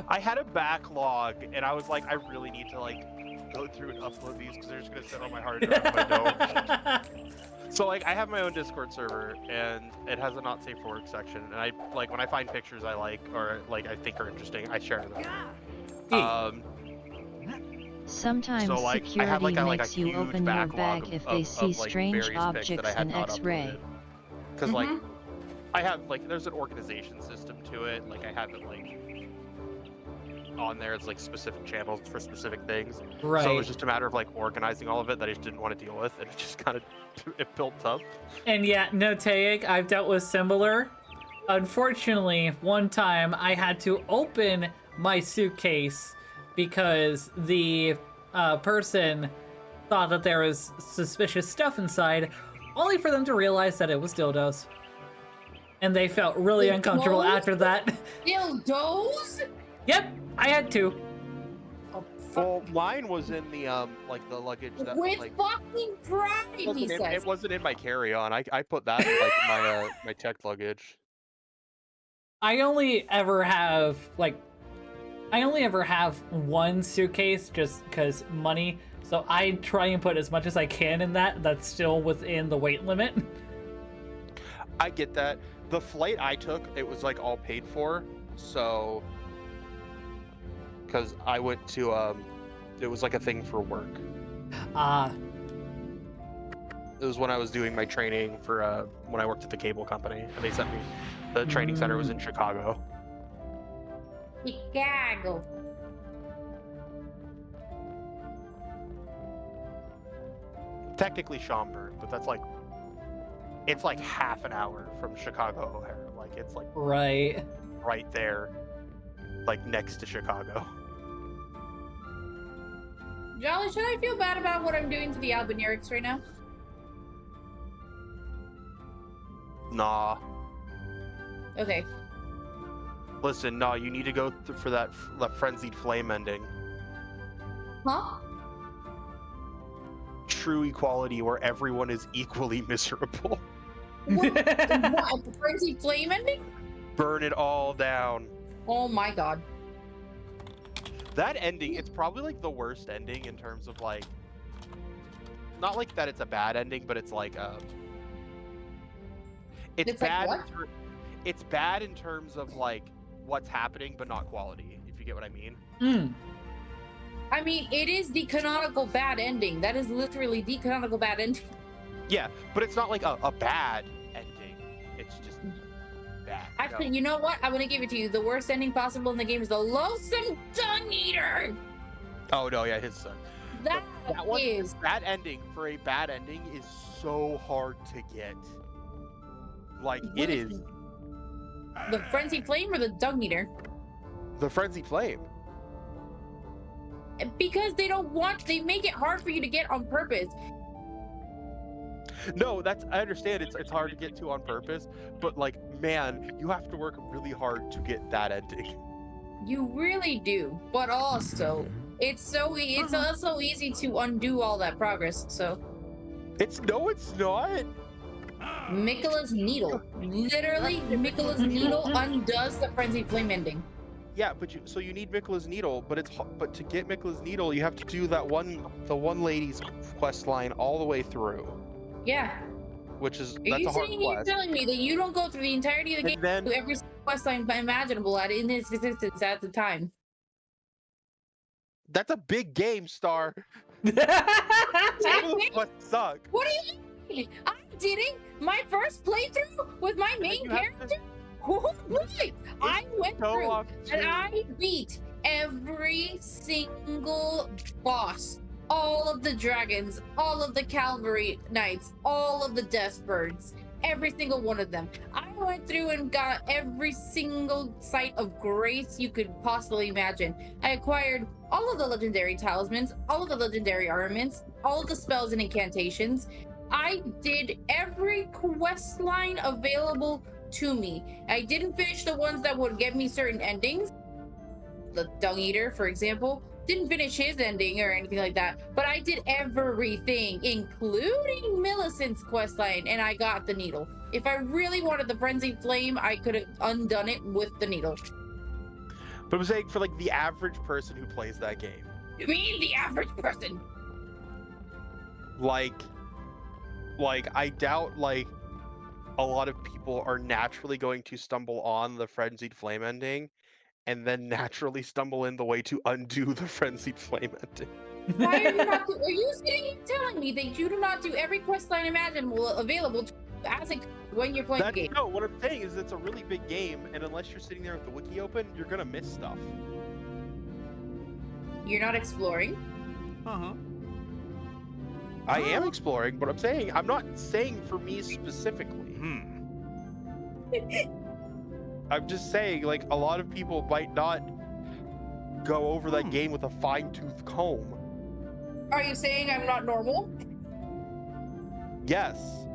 I had a backlog, and I was like, I really need to like go through and upload these because they're just gonna sit on my hard drive if I don't. So like, I have my own Discord server, and it has a not safe for work section, and I like when I find pictures I like or like I think are interesting, I share them. Sometimes So, like, I security had, like, a makes you huge open your backlog bag of- if they of, see like, strange various pics that objects I had in not X-ray. Because like, I have like, there's an organization system to it. Like, I have it like on there. It's like specific channels for specific things. Right. So it was just a matter of like organizing all of it that I just didn't want to deal with, and it just kind of it built up. And yeah, no Taic, I've dealt with similar. Unfortunately, one time I had to open my suitcase because the person thought that there was suspicious stuff inside, only for them to realize that it was dildos. And they felt really uncomfortable Dildos? after that. Dildos? Yep, I had to. Oh, Well, mine was in the like the luggage that with like fucking pride, he says. it wasn't in my carry-on. I put that in like my my tech luggage. I only ever have one suitcase just because money. So I try and put as much as I can in that. That's still within the weight limit. I get that. The flight I took, it was like all paid for. So, because I went to it was like a thing for work. It was when I was doing my training for when I worked at the cable company, and they sent me. The training center was in Chicago. Chicago. Technically Schaumburg, but that's like, it's like half an hour from Chicago O'Hare. Like it's like Right. right there, like next to Chicago. Jolly, should I feel bad about what I'm doing to the Albinerics right now? Nah. Okay. Listen, nah, you need to go for that frenzied flame ending. Huh? True equality where everyone is equally miserable. What? What? A frenzy flame ending? Burn it all down. Oh my god. That ending, it's probably like the worst ending in terms of like, not like that it's a bad ending, but it's like it's like bad. what? It's bad in terms of like what's happening, but not quality. If you get what I mean. I mean, it is the canonical bad ending. That is literally the canonical bad ending. Yeah, but it's not like a bad ending. It's just bad. Actually, you know what? I'm gonna give it to you. The worst ending possible in the game is the loathsome dung eater. Oh no, yeah, his son. That one, is that ending for a bad ending is so hard to get. Like it is the frenzy flame or the dung eater. the frenzied flame. Because they make it hard for you to get on purpose. No, I understand it's hard to get to on purpose, but like, man, you have to work really hard to get that ending. You really do, but also it's also easy to undo all that progress. So It's not. Mikkela's needle, literally, Mikkela's needle undoes the frenzy flame ending. Yeah, but you need Mikkela's needle, but to get Mikkela's needle, you have to do the one lady's quest line all the way through. Yeah. Which is Are that's you a hard saying you're quest. telling me that you don't go through the entirety of the game And then to every quest line imaginable in its existence at the time? that's a big game, Star. Some of the quests suck. What do you mean? I did it. My first playthrough with my main character. Oh boy! I went through and I beat every single boss. All of the dragons, all of the cavalry knights, all of the death birds, every single one of them. I went through and got every single site of grace you could possibly imagine. I acquired all of the legendary talismans, all of the legendary armaments, all of the spells and incantations. I did every quest line available to me. I didn't finish the ones that would get me certain endings. The Dung Eater, for example, didn't finish his ending or anything like that, but I did everything, including Millicent's questline, and I got the needle. If I really wanted the Frenzied Flame, I could have undone it with the needle. But I'm saying for like the average person who plays that game. You mean the average person? Like I doubt like a lot of people are naturally going to stumble on the Frenzied Flame ending and then naturally stumble in the way to undo the Frenzied Flame ending. Why are you not? Are you sitting here telling me that you do not do every quest line imaginable available to as it when you're playing the game? No, what I'm saying is it's a really big game, and unless you're sitting there with the wiki open, you're gonna miss stuff. You're not exploring. I am exploring, but I'm not saying for me specifically. I'm just saying, like, a lot of people might not go over that game with a fine-tooth comb. Are you saying I'm not normal? Yes.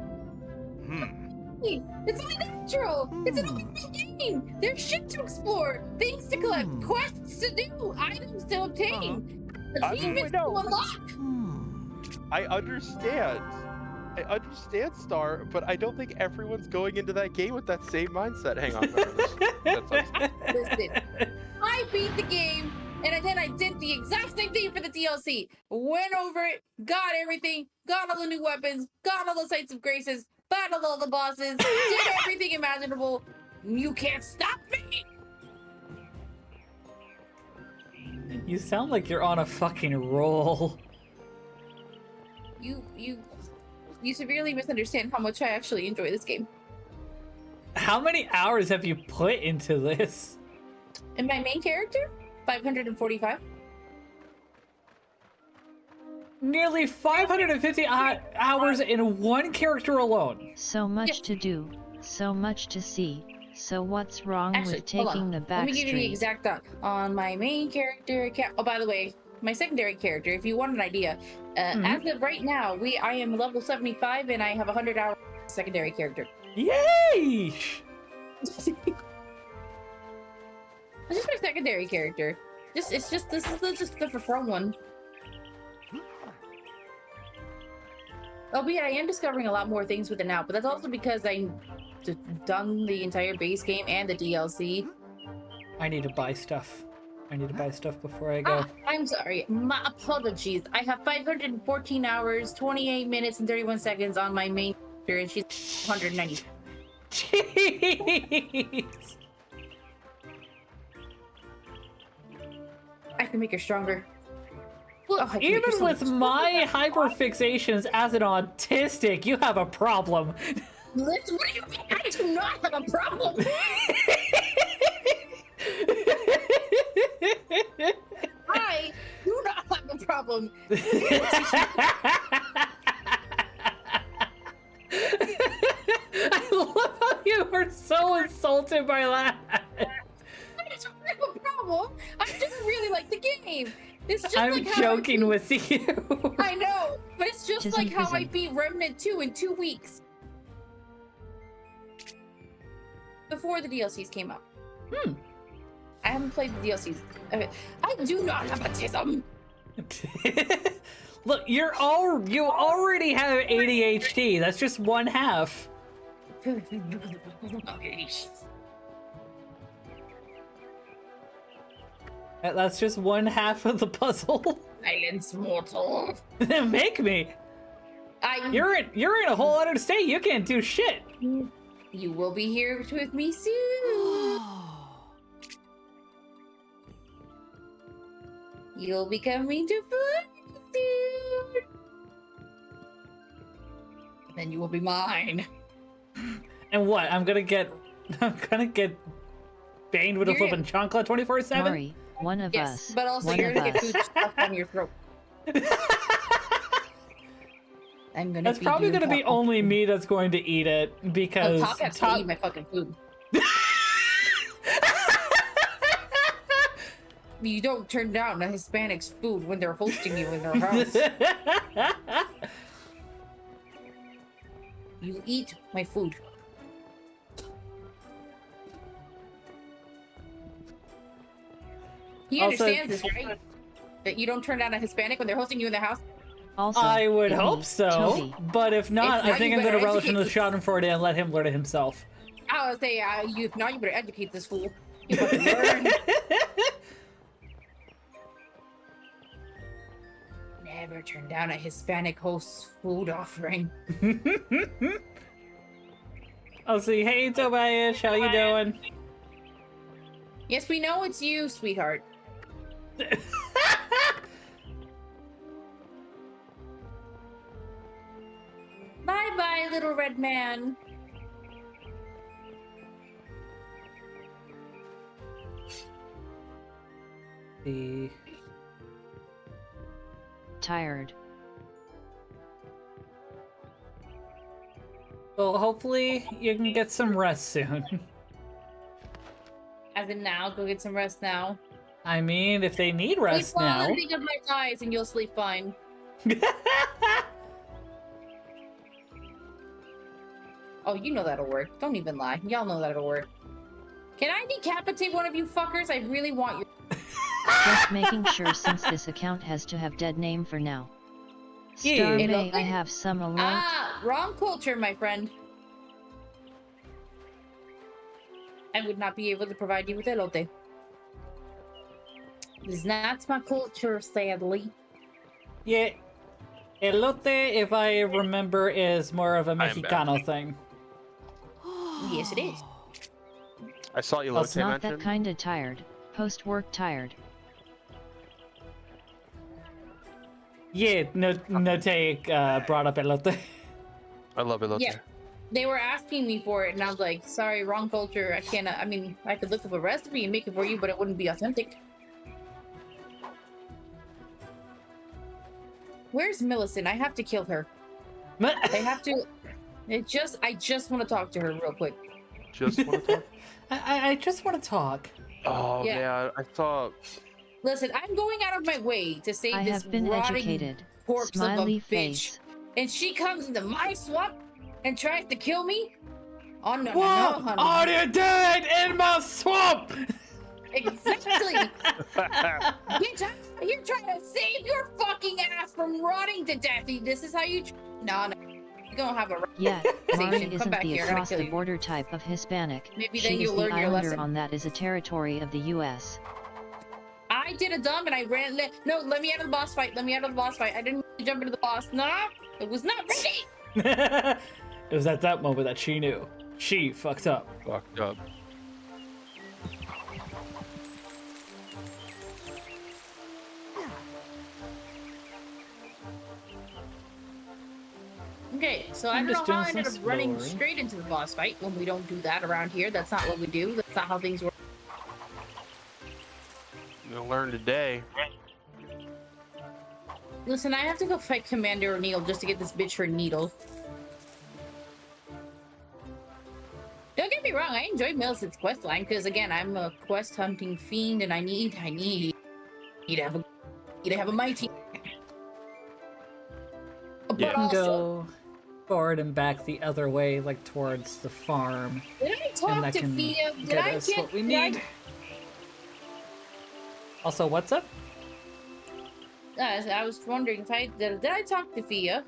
It's only natural. It's an open game. There's shit to explore, things to collect, quests to do, items to obtain, achievements to unlock. I understand, Star, but I don't think everyone's going into that game with that same mindset. Hang on. Listen, I beat the game, and then I did the exact same thing for the DLC. Went over it, got everything, got all the new weapons, got all the sites of graces, battled all the bosses, did everything imaginable. You can't stop me! You sound like you're on a fucking roll. You severely misunderstand how much I actually enjoy this game. How many hours have you put into this? And my main character? 545. Nearly 550 hours in one character alone. So much to do, so much to see. So what's wrong Actually, with taking the back Let me give you the street? exact on my main character. Oh, by the way, my secondary character, if you want an idea, as of right now, I am level 75 and I have 100 hours secondary character. Yay! It's just my secondary character. This is just the for fun one. Oh, but yeah, I am discovering a lot more things with it now, but that's also because I done the entire base game and the DLC. I need to buy stuff. I need to buy stuff before I go. I'm sorry. My apologies. I have 514 hours, 28 minutes, and 31 seconds on my main character, and she's 190. Jeez! I can make her stronger. Look, even with my hyperfixations as an autistic, you have a problem. Listen, what do you mean? I do not have a problem. I do not have a problem. I love how you were so insulted by that. I don't have a problem. I just really like the game. It's just I'm like how joking with you. I know, but it's just Tism, like how I tism. beat Remnant 2 in 2 weeks. Before the DLCs came out. I haven't played the DLCs. I do not have autism. Look, you already have ADHD. That's just one half. That's just one half of the puzzle. Silence, mortal. Make me. You're in a whole other state. You can't do shit. You will be here with me soon. You'll be coming to find me soon. Then you will be mine. And what? I'm gonna get banged with a You're flippin' chancla 24/7? Mari, one of Yes, us. but also one you're of gonna get us. food stuffed down your throat. I'm gonna. That's feed probably you gonna be taco only food. me that's going to eat it Oh, because Top has to eat my fucking food. You don't turn down a Hispanic's food when they're hosting you in their house. You eat my food. He Also- understands this, right? That you don't turn down a Hispanic when they're hosting you in their house? Also, I would Ibby, hope so, Toby, but if not, If I not, think you I'm gonna better relish in the educate Schadenfreude and let him learn it himself. I would say, if not, you better educate this fool. You fucking learn. Never turn down a Hispanic host's food offering. I'll see. Hey, Tobias, how you doing? Yes, we know it's you, sweetheart. Bye-bye, little red man. The tired. well, hopefully you can get some rest soon. As in now, go get some rest now. I mean, if they need rest Sleep well now. and think of my thighs and you'll sleep fine. Oh, you know that'll work. Don't even lie. Y'all know that'll work. Can I decapitate one of you fuckers? I really want your... Just making sure since this account has to have dead name for now. Yeah. Star, It may look I like- have some alert? Ah, wrong culture, my friend. I would not be able to provide you with elote. This is not my culture, sadly. Yeah. Elote, if I remember, is more of a I am back. Mexicano thing. Yes, it is. I saw you That's Lotte Not mention. that kinda tired. Post-work tired. Yeah, Note brought up elote. I love Lotte. Yeah. They were asking me for it, and I was like, sorry, wrong culture. I can't, I mean, I could look up a recipe and make it for you, but it wouldn't be authentic. Where's Millicent? I have to kill her. I have to... I just want to talk to her real quick. Just want to talk. I just want to talk. Oh Yeah. yeah, I saw. Listen, I'm going out of my way to save I this have been rotting educated. corpse Smiley of a bitch. face. And she comes into my swamp and tries to kill me? Oh, no, What no, no, are honey. you doing in my swamp? Exactly. Bitch, you're trying to save your fucking ass from rotting to death. This is how you... No. You don't have a... Yeah, Mari Come isn't back the here, I gotta kill you. across-the-border type of Hispanic. Maybe She then is you'll the learn your islander lesson. on that is a territory of the U.S. I did a dumb and I ran... No, let me out of the boss fight. Let me out of the boss fight. I didn't jump into the boss. No, it was not ready. It was at that moment that she knew. She fucked up. Fucked up. Okay, so I I'm don't just know how I doing ended some up running exploring. straight into the boss fight when we don't do that around here. That's not what we do. That's not how things work. You'll learn today. Listen, I have to go fight Commander O'Neill just to get this bitch her needle. Don't get me wrong, I enjoyed Millicent's questline because again, I'm a quest hunting fiend and I need to have a mighty. But Yeah. also, Go forward and back the other way, like towards the farm. did I And talk that to can Fia? Did get I us get what we did I- need. Also, what's up? I was wondering if did I talk to Fia?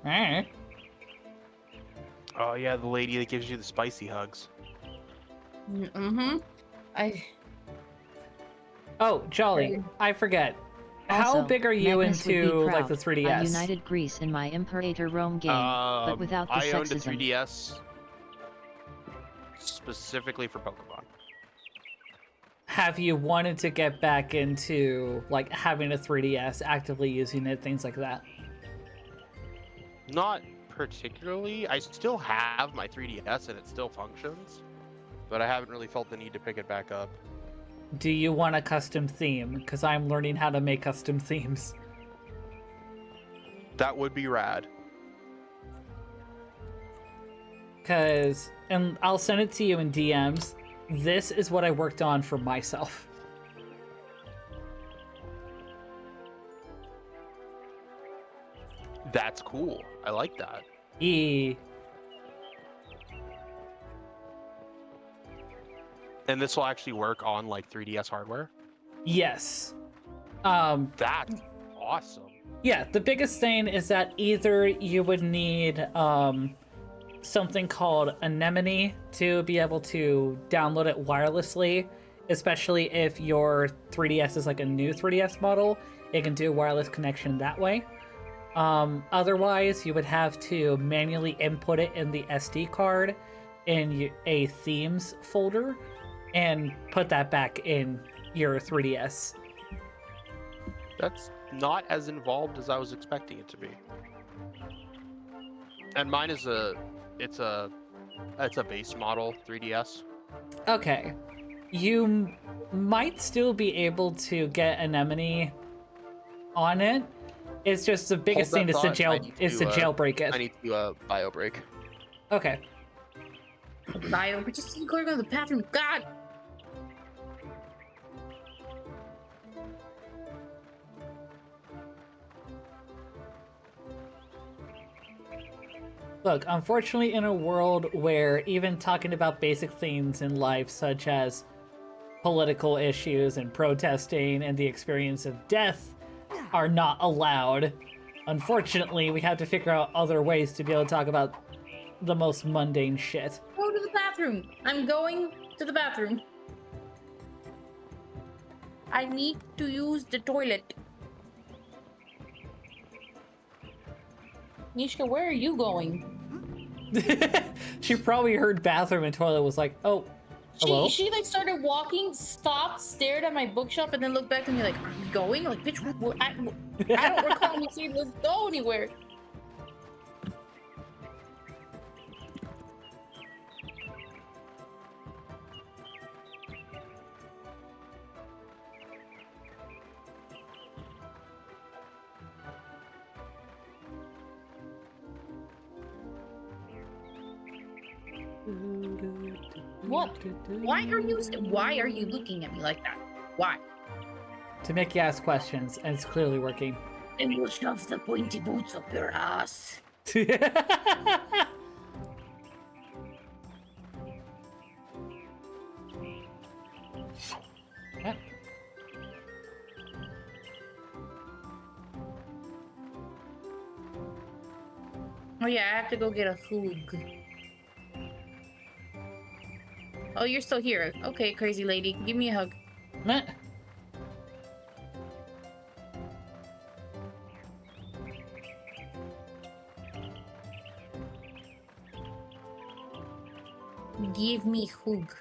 Eh. Oh yeah, the lady that gives you the spicy hugs. Mm-hmm. Oh, Jolly, I forget. How Also, big are you Magnus would be into like proud. the I 3DS? united Greece in my Imperator Rome game, but without the I owned a sexism. 3DS specifically for Pokemon. Have you wanted to get back into like having a 3DS, actively using it, things like that? Not particularly. I still have my 3DS and it still functions, but I haven't really felt the need to pick it back up. Do you want a custom theme? Because I'm learning how to make custom themes. That would be rad. And I'll send it to you in DMs. This is what I worked on for myself. That's cool. I like that. And this will actually work on like 3DS hardware? Yes. That's awesome. Yeah, the biggest thing is that either you would need something called Anemone to be able to download it wirelessly, especially if your 3DS is like a new 3DS model. It can do a wireless connection that way. Otherwise, you would have to manually input it in the SD card in a themes folder and put that back in your 3DS. That's not as involved as I was expecting it to be. And mine is it's a base model 3DS. Okay. You might still be able to get Anemone on it. It's just the biggest thing is to jailbreak it. I need to bio break. Okay. Bio, we're just going to the bathroom. God. Look, unfortunately, in a world where even talking about basic things in life, such as political issues and protesting and the experience of death, are not allowed, unfortunately, we have to figure out other ways to be able to talk about the most mundane shit. Go to the bathroom. I'm going to the bathroom. I need to use the toilet. Nishka, where are you going? She probably heard bathroom and toilet was like, oh, hello? She like started walking, stopped, stared at my bookshelf, and then looked back at me like, are we going? Like, bitch, I don't recall me saying let's go anywhere. What? Why are you looking at me like that? Why? To make you ask questions, and it's clearly working. And we'll shove the pointy boots up your ass. Yep. Oh yeah, I have to go get a hoog. Oh, you're still here. Okay, crazy lady. Give me a hug. Meh. Give me hug.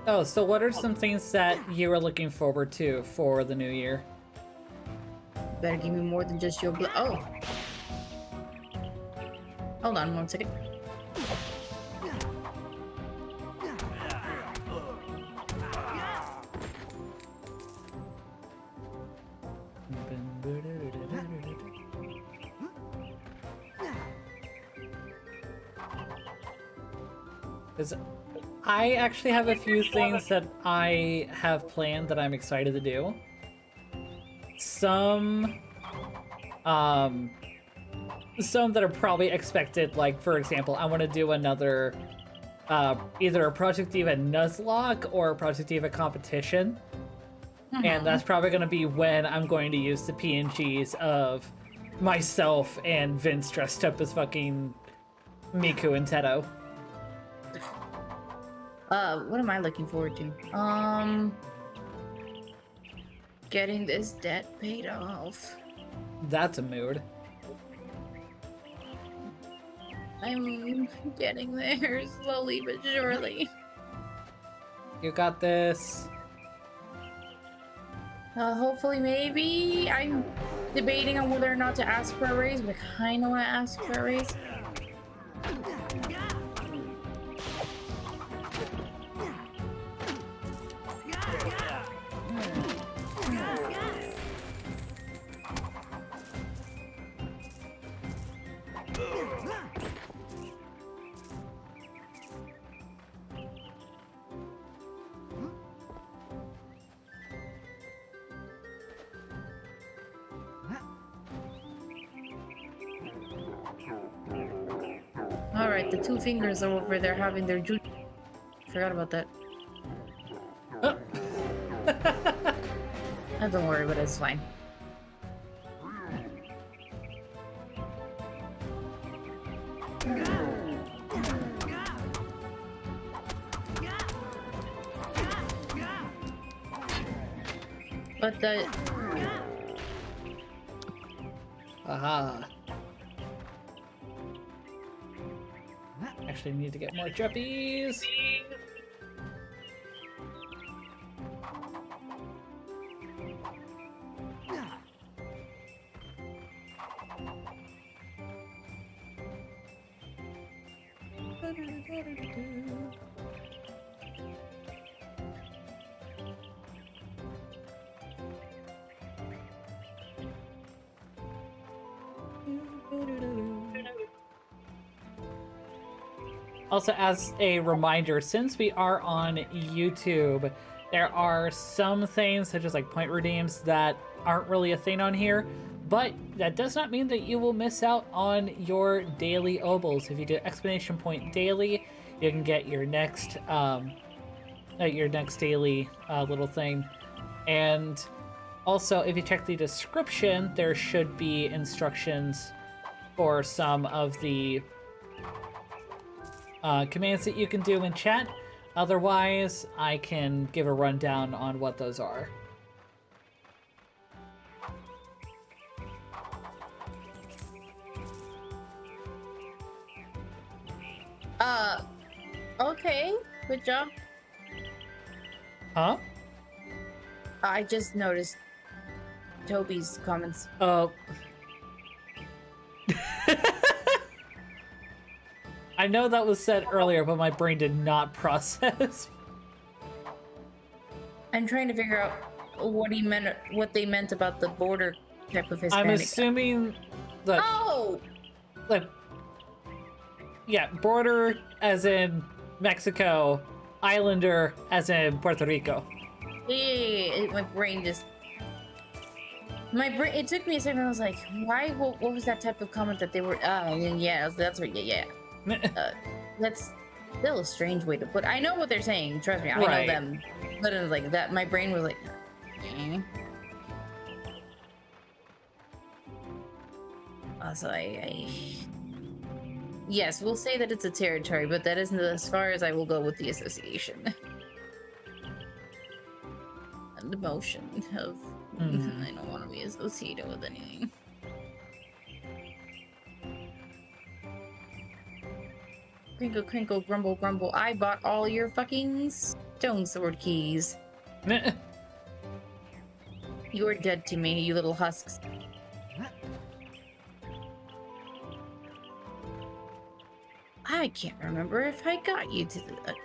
Oh, so what are some things that you are looking forward to for the new year? Better give me more than just your blood. Oh. Hold on 1 second. Because I actually have a few things that I have planned that I'm excited to do. Some that are probably expected, like, for example, I want to do another, either a Project Diva Nuzlocke or a Project Diva competition. And that's probably going to be when I'm going to use the PNGs of myself and Vince dressed up as fucking Miku and Teto. What am I looking forward to? Getting this debt paid off. That's a mood. I'm getting there slowly but surely. You got this. Hopefully, maybe. I'm debating on whether or not to ask for a raise, but I kind of want to ask for a raise. Alright, the two fingers are over there having their juice. Forgot about that. Oh. Don't worry, but it's fine. But the... Aha. Actually need to get more juppies. Also, as a reminder, since we are on YouTube, there are some things such as like point redeems that aren't really a thing on here, but that does not mean that you will miss out on your daily obols. If you do exclamation point daily, you can get your next daily little thing. And also, if you check the description, there should be instructions for some of the commands that you can do in chat. Otherwise, I can give a rundown on what those are. Okay. Good job. Huh? I just noticed Toby's comments. I know that was said earlier, but my brain did not process. I'm trying to figure out what he meant, what they meant about the border type of Hispanic. I'm assuming that, Oh! like, yeah, border as in Mexico, islander as in Puerto Rico. Yeah, my brain just... it took me a second, I was like, why, what was that type of comment that they were, yeah, that's right, yeah. That's still a strange way to put. I know what they're saying. Trust me, I know them. But it was like that. My brain was like, so yes, we'll say that it's a territory, but that isn't as far as I will go with the association. And the motion of I don't want to be associated with anything. Crinkle, crinkle, grumble, grumble. I bought all your fucking stone sword keys. You are dead to me, you little husks. I can't remember if I got you to the...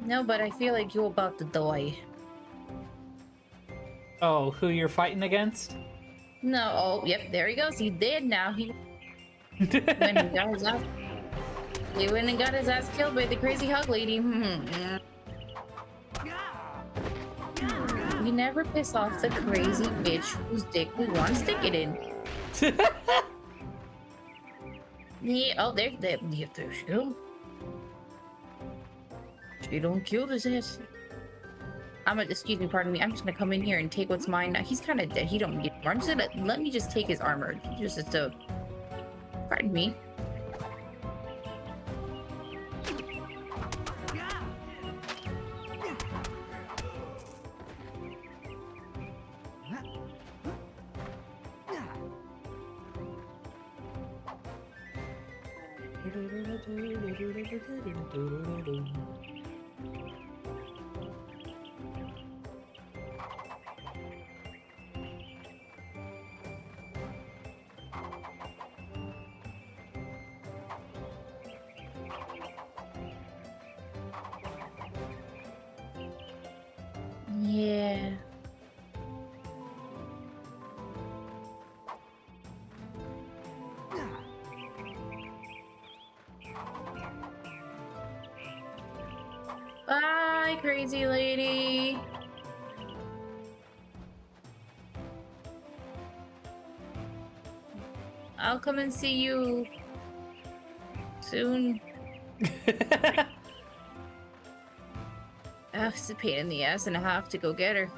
No, but I feel like you're about to die. Oh, who you're fighting against? No, oh, yep, there he goes. He's dead now. He went and got his ass. He went and got his ass killed by the crazy hug lady. We never piss off the crazy bitch whose dick we want to stick it in. Yeah, oh, there she go. She don't kill this ass. Excuse me, pardon me. I'm just gonna come in here and take what's mine. Now, he's kind of dead. He don't need armor. I'm just gonna let me just take his armor. Just so. Pardon me. Yeah. Bye, crazy lady. I'll come and see you soon. It's a pain in the ass and a half to go get her.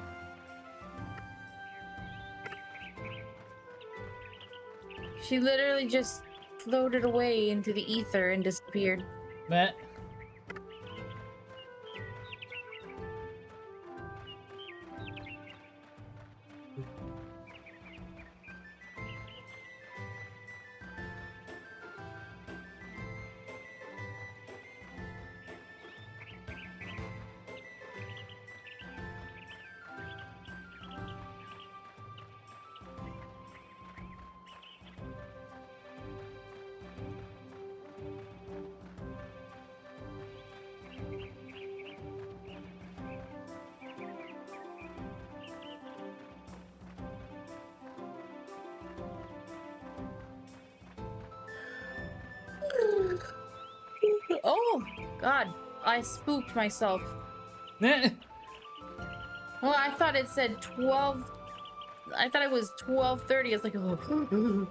She literally just floated away into the ether and disappeared. Matt. Oh, God. I spooked myself. Eh. Well, I thought it said 12. I thought it was 12:30. I was like, oh.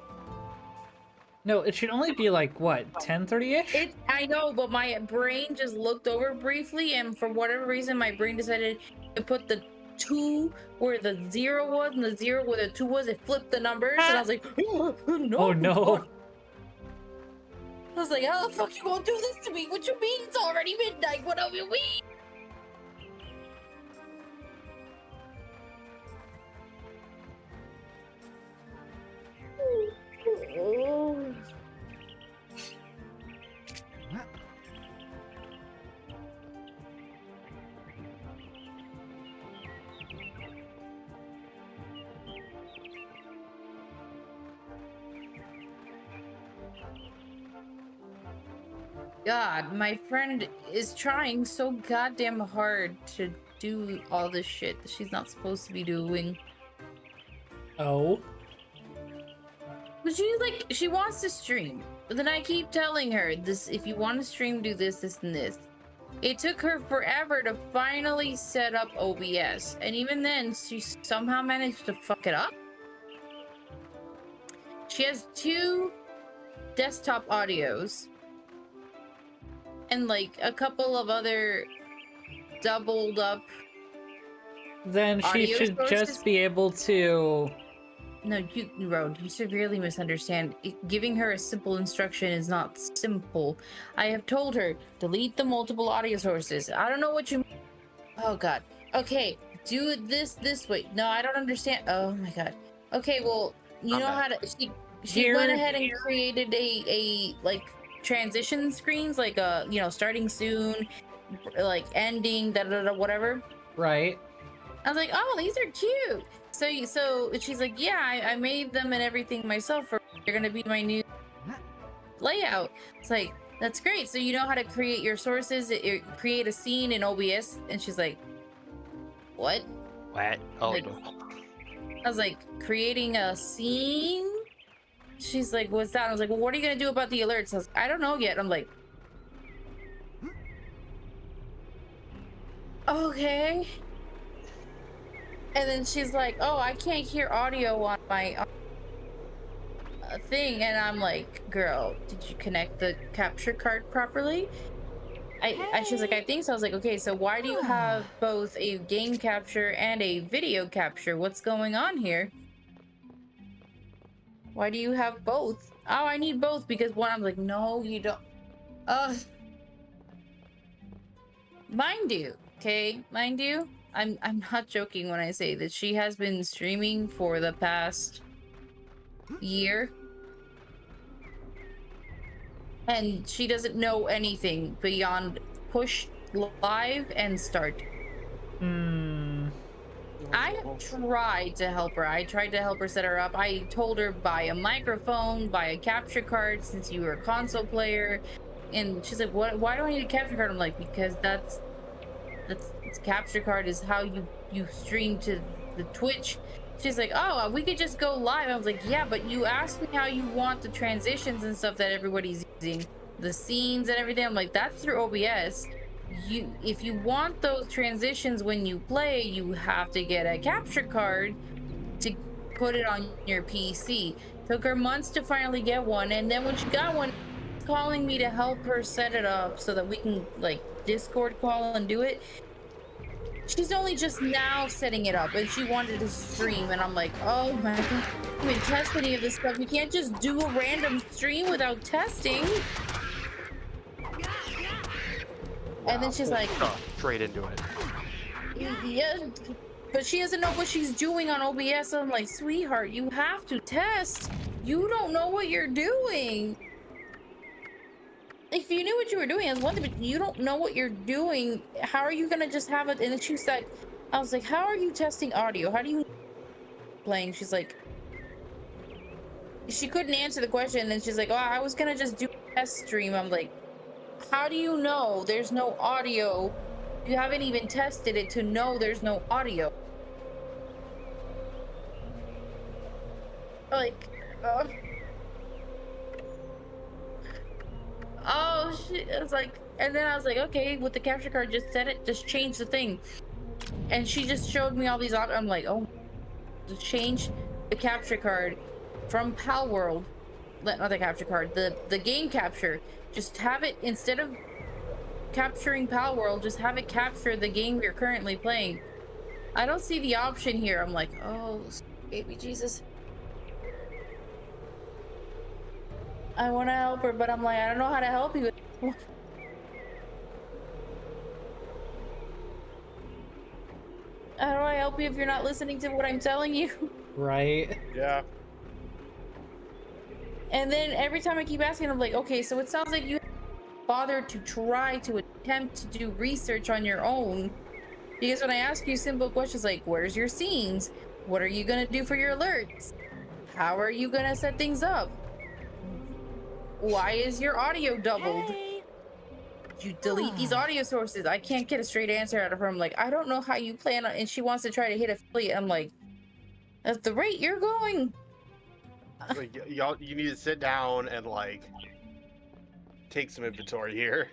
No, it should only be like, what, 10:30-ish? I know, but my brain just looked over briefly, and for whatever reason, my brain decided to put the 2 where the 0 was and the 0 where the 2 was. It flipped the numbers, and I was like, oh, no. Oh, no. I was like, how the fuck you gonna do this to me? What you mean it's already midnight? What do you mean? God, my friend is trying so goddamn hard to do all this shit that she's not supposed to be doing. Oh. But she's like, she wants to stream. But then I keep telling her, this, if you want to stream, do this, this, and this. It took her forever to finally set up OBS. And even then, she somehow managed to fuck it up. She has 2 desktop audios. And like a couple of other doubled up. Then she audio should sources. just be able to. No, Road, you severely misunderstand. Giving her a simple instruction is not simple. I have told her, delete the multiple audio sources. I don't know what you mean. Oh, God. Okay, do it this way. No, I don't understand. Oh, my God. Okay, well, you know how to... She went ahead and created a like, transition screens, like, you know, starting soon, like, ending, da-da-da, whatever. Right. I was like, oh, these are cute. So she's like, yeah, I made them and everything myself. They're gonna be my new layout. It's like, that's great. So you know how to create your sources, create a scene in OBS? And she's like, what? What? Oh, Like, no. I was like, creating a scene? She's like, what's that? I was like, well, what are you gonna do about the alerts? I was like, I don't know yet. I'm like, okay. And then she's like, oh, I can't hear audio on my... thing, and I'm like, girl, did you connect the capture card properly? She's like, I think so. I was like, okay, so why do you have both a game capture and a video capture? What's going on here? Why do you have both? Oh, I need both because one, I'm like, no, you don't. Mind you, okay, mind you, I'm not joking when I say that she has been streaming for the past year. And she doesn't know anything beyond push live and start. I have tried to help her. I tried to help her set her up. I told her buy a microphone, buy a capture card since you were a console player. And she's like, "What? Why do I need a capture card?" I'm like, "Because that's capture card is how you stream to the Twitch." She's like, "Oh, we could just go live." I was like, "Yeah, but you asked me how you want the transitions and stuff that everybody's using, the scenes and everything." I'm like, "That's through OBS. If you want those transitions when you play, you have to get a capture card to put it on your PC." Took her months to finally get one, and then when she got one, calling me to help her set it up so that we can like Discord call and do it. She's only just now setting it up, and she wanted to stream, and I'm like, oh my god, I haven't test any of this stuff. You can't just do a random stream without testing. And then she's like, straight into it. Yeah, but she doesn't know what she's doing on OBS. I'm like, sweetheart, you have to test. You don't know what you're doing. If you knew what you were doing, it's one thing, but you don't know what you're doing. How are you gonna just have it? And then she said, I was like, how are you testing audio? How do you playing? She's like, she couldn't answer the question. And then she's like, oh, I was gonna just do a test stream. I'm like, how do you know there's no audio? You haven't even tested it to know there's no audio. Like, oh shit. It's like, and then I was like, okay, with the capture card, just set it, just change the thing. And she just showed me all these options. I'm like, oh, to change the capture card from Pal World, not the capture card, the game capture. Just have it, instead of capturing Pal World, just have it capture the game you're currently playing. I don't see the option here. I'm like, oh, baby Jesus. I want to help her, but I'm like, I don't know how to help you. How do I help you if you're not listening to what I'm telling you? Right. Yeah. And then every time I keep asking, I'm like, okay, so it sounds like you bother to try to attempt to do research on your own. Because when I ask you simple questions like, where's your scenes? What are you gonna do for your alerts? How are you gonna set things up? Why is your audio doubled? Hey. You delete these audio sources. I can't get a straight answer out of her. I'm like, I don't know how you plan on, and she wants to try to hit affiliate. I'm like, at the rate you're going. Like, y'all, you need to sit down and like take some inventory here.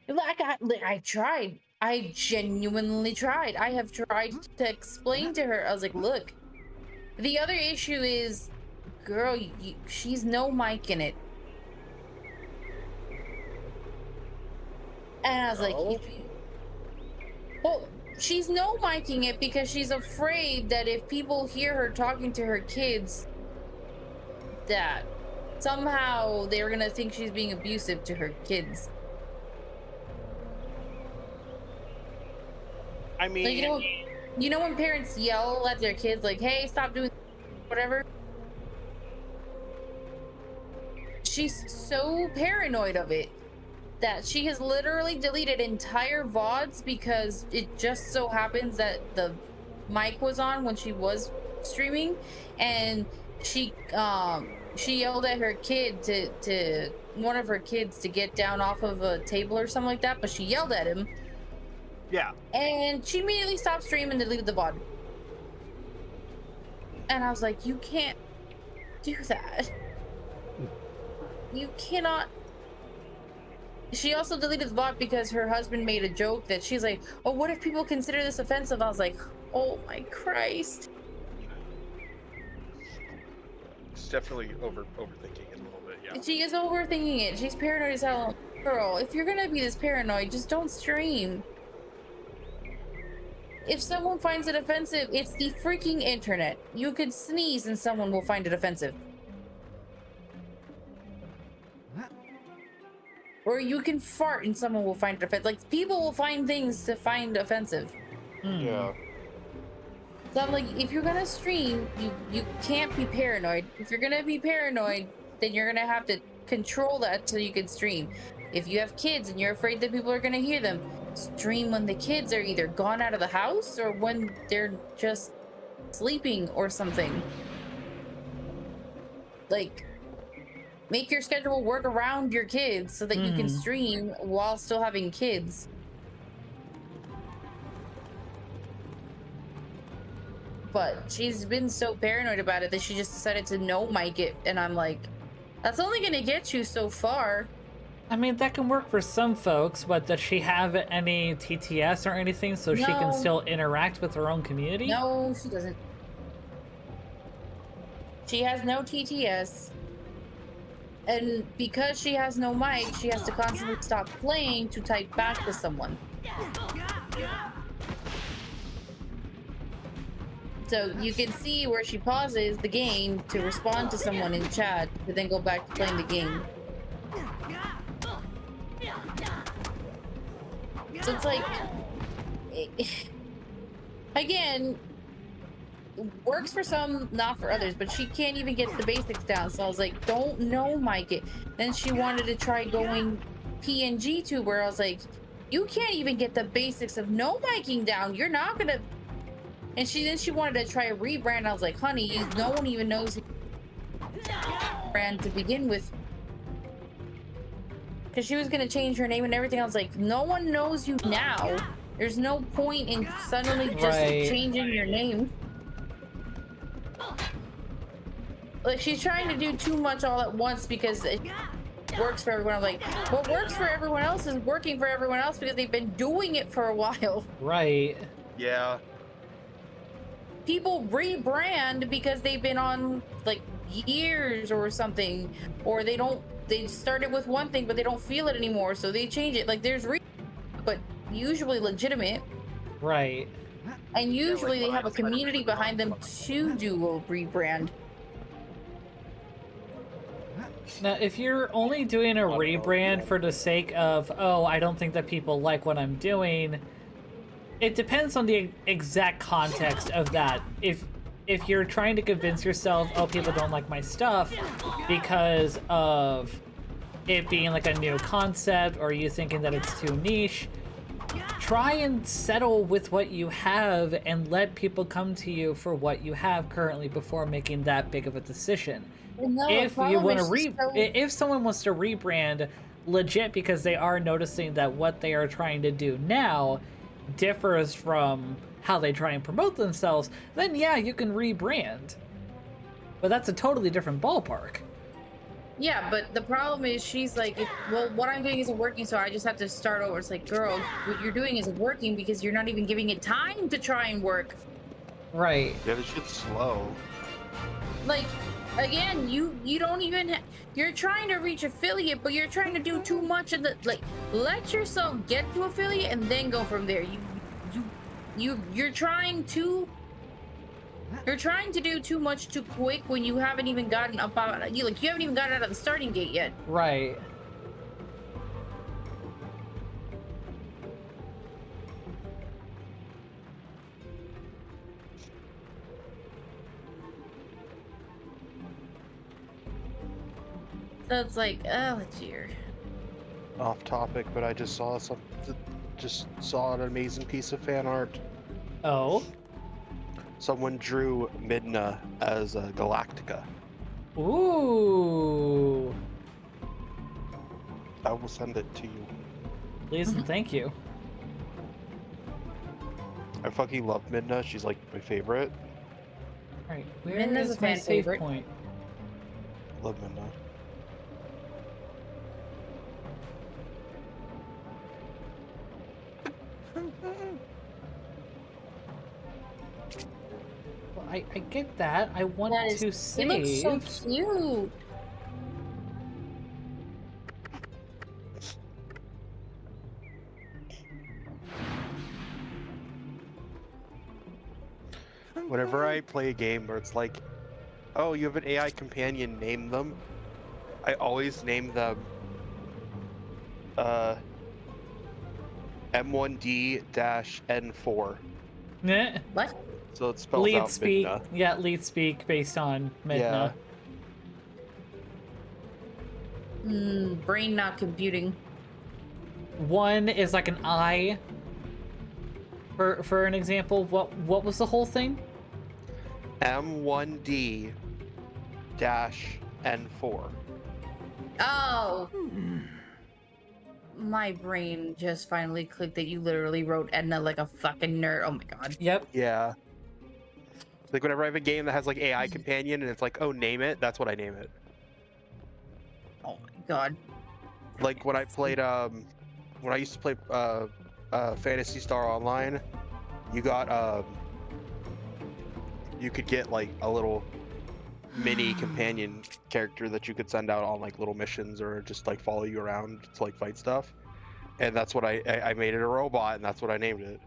Like I tried. I genuinely tried. I have tried to explain to her. I was like, look, the other issue is, girl, she's no mic in it. And I was like, well, she's no micing it because she's afraid that if people hear her talking to her kids, that somehow they're gonna think she's being abusive to her kids. I mean, Like, you know when parents yell at their kids, like, hey, stop doing whatever? She's so paranoid of it that she has literally deleted entire VODs because it just so happens that the mic was on when she was streaming, and she yelled at her kid to one of her kids to get down off of a table or something like that, but she yelled at him. yeah. And she immediately stopped streaming and deleted the VOD. And I was like, you can't do that. You cannot. She also deleted the VOD because her husband made a joke that she's like, oh, what if people consider this offensive? I was like, oh my Christ. She's definitely overthinking it a little bit. Yeah. She is overthinking it. She's paranoid as hell. Girl, if you're gonna be this paranoid, just don't stream. If someone finds it offensive, it's the freaking internet. You could sneeze and someone will find it offensive. Or you can fart and someone will find it offensive. Like, people will find things to find offensive. Yeah. So I'm like, if you're gonna stream, you can't be paranoid. If you're gonna be paranoid, then you're gonna have to control that so you can stream. If you have kids and you're afraid that people are gonna hear them, stream when the kids are either gone out of the house or when they're just sleeping or something. Like, make your schedule work around your kids so that you can stream while still having kids. But she's been so paranoid about it that she just decided to no mic it, and I'm like, that's only gonna get you so far. I mean, that can work for some folks, but does she have any TTS or anything so she can still interact with her own community? No, she doesn't. She has no TTS. And because she has no mic, she has to constantly stop playing to type back to someone. So you can see where she pauses the game to respond to someone in chat, to then go back to playing the game. So it's like, again, works for some, not for others, but she can't even get the basics down. So I was like, don't no mic it. Then she wanted to try going PNG tuber. I was like, you can't even get the basics of no miking down. You're not gonna. And she wanted to try a rebrand. I was like, honey, no one even knows brand to begin with. Because she was gonna change her name and everything. I was like, no one knows you now. There's no point in suddenly just changing your name. Like, she's trying to do too much all at once because it works for everyone. I'm like, what works for everyone else is working for everyone else because they've been doing it for a while. Right. Yeah. People rebrand because they've been on like years or something, or they started with one thing but they don't feel it anymore, so they change it. Like, there's but usually legitimate. Right. And usually they have a community behind them to do a rebrand. Now, if you're only doing a rebrand for the sake of, oh, I don't think that people like what I'm doing, it depends on the exact context of that. If you're trying to convince yourself, oh, people don't like my stuff because of it being like a new concept, or you thinking that it's too niche, try and settle with what you have and let people come to you for what you have currently before making that big of a decision. No, if you want to if someone wants to rebrand legit because they are noticing that what they are trying to do now differs from how they try and promote themselves, then yeah, you can rebrand. But that's a totally different ballpark. Yeah, but the problem is she's like, well, what I'm doing isn't working, so I just have to start over. It's like, girl, what you're doing isn't working because you're not even giving it time to try and work. Right. Yeah, this shit's slow. Like, again, you don't even you're trying to reach affiliate, but you're trying to do too much of the, like, let yourself get to affiliate and then go from there. You're trying to do too much too quick when you haven't even gotten up out, you haven't even gotten out of the starting gate yet. Right. So it's like, oh dear. Off topic, but I just saw an amazing piece of fan art. Oh? Someone drew Midna as a Galactica. Ooh. I will send it to you. Please and thank you. I fucking love Midna. She's like my favorite. Alright, where Midna's is a my fan save favorite. point? Love Midna. I get that. I want That is, to he save. looks so cute. Whenever I play a game where it's like, oh, you have an AI companion, name them, I always name them M1D-N4. Nah. What? So it spells Lead out speak. Midna. Yeah, lead speak based on Yeah. Midna. Brain not computing. One is like an I. For an example, what was the whole thing? M1D-N4. Oh. My brain just finally clicked that you literally wrote Edna like a fucking nerd. Oh my god. Yep. Yeah. Like whenever I have a game that has like AI companion and it's like, oh, name it, that's what I name it. Oh my god. Like when I played when I used to play Phantasy Star Online, you got you could get like a little mini companion character that you could send out on like little missions or just like follow you around to like fight stuff. And that's what I made it a robot, and that's what I named it.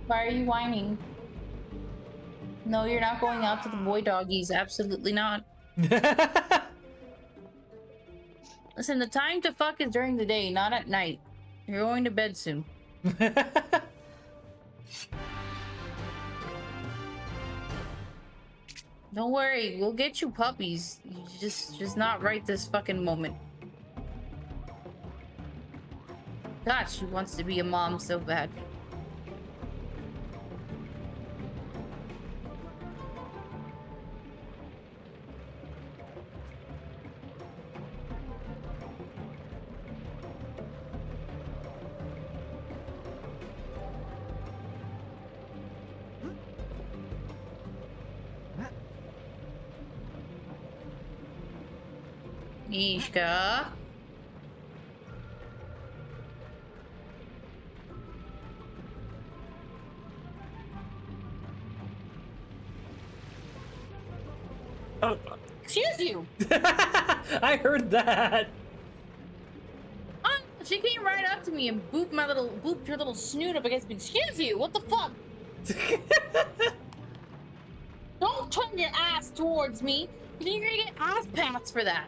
Why are you whining? No, you're not going out to the boy doggies. Absolutely not. Listen, the time to fuck is during the day, not at night. You're going to bed soon. Don't worry, we'll get you puppies. You just not right this fucking moment. God, she wants to be a mom so bad. Mishka. Excuse you. I heard that. She came right up to me and booped her little snoot up against me. Excuse you. What the fuck? Don't turn your ass towards me. You think you're gonna get ass pats for that?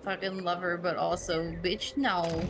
Fucking love her, but also, bitch, no.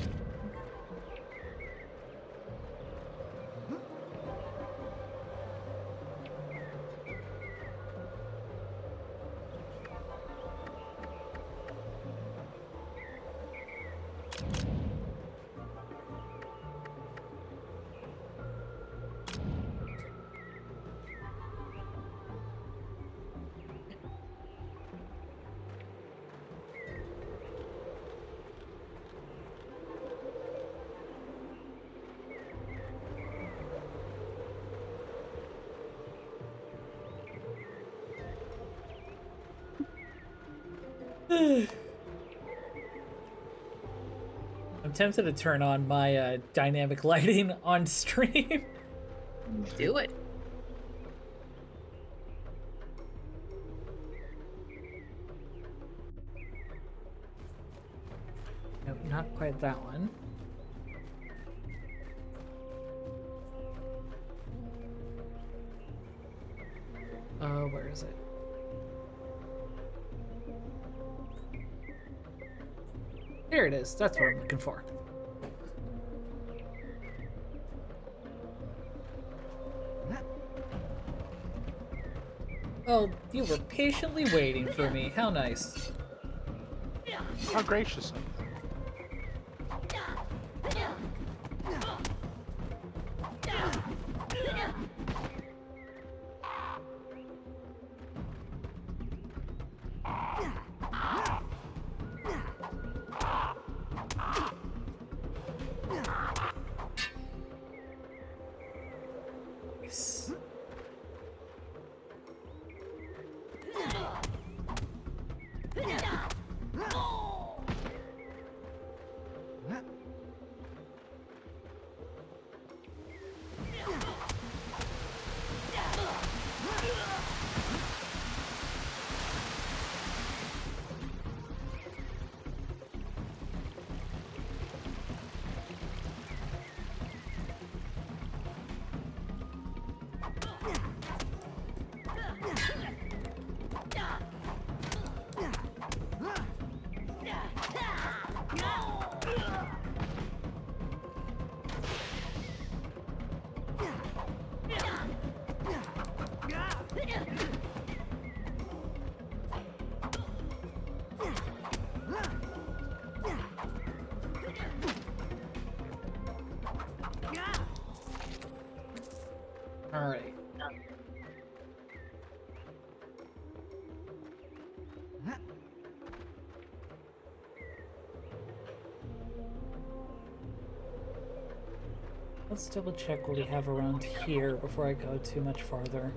I'm tempted to turn on my dynamic lighting on stream. Do it. Nope, not quite that one. Where is it? There it is. That's what I'm looking for. Oh, you were patiently waiting for me. How nice. How gracious. Let's double check what we have around here before I go too much farther.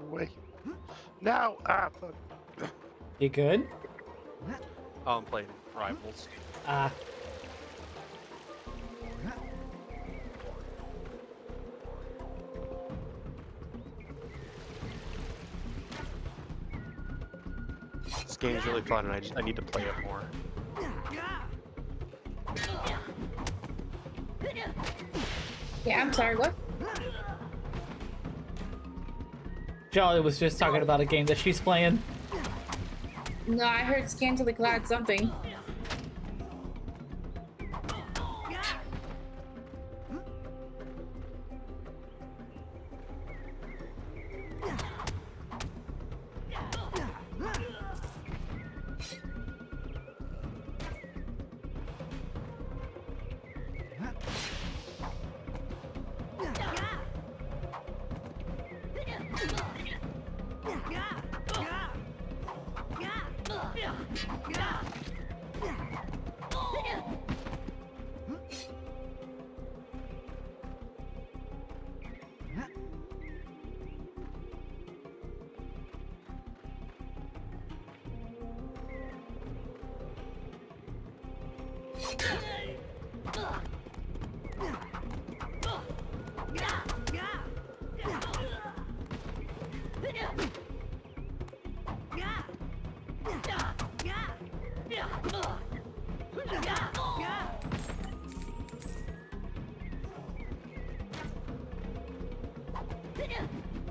Wait. Now! Ah, fuck. You good? Oh, I'm playing Rivals. Ah. This game's really fun, and I need to play it more. Yeah, I'm sorry, what? Jolly was just talking about a game that she's playing. No, I heard scantily clad something.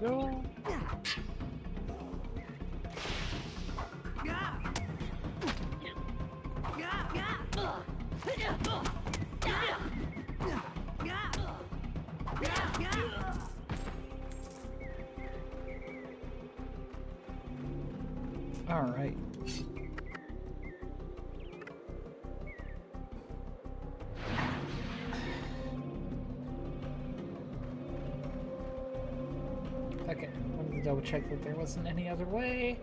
No. All right. Okay, I wanted to double check that there wasn't any other way.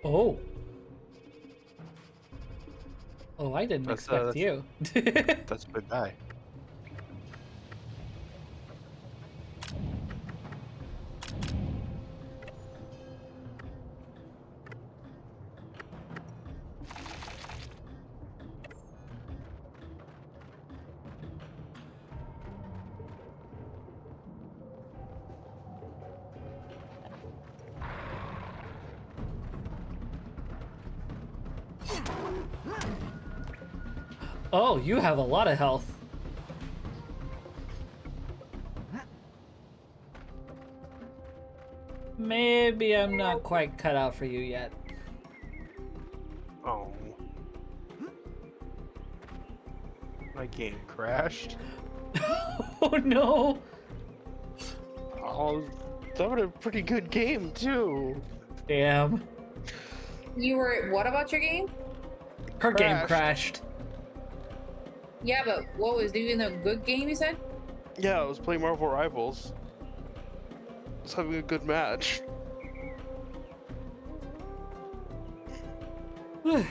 Oh. Oh, I didn't expect you. That's a good guy. Oh, you have a lot of health. Maybe I'm not quite cut out for you yet. Oh. My game crashed. Oh no! Oh, That was a pretty good game too. Damn. You were what about your game? Her game crashed. Yeah, but what was even a good game? You said. Yeah, I was playing Marvel Rivals. I was having a good match. I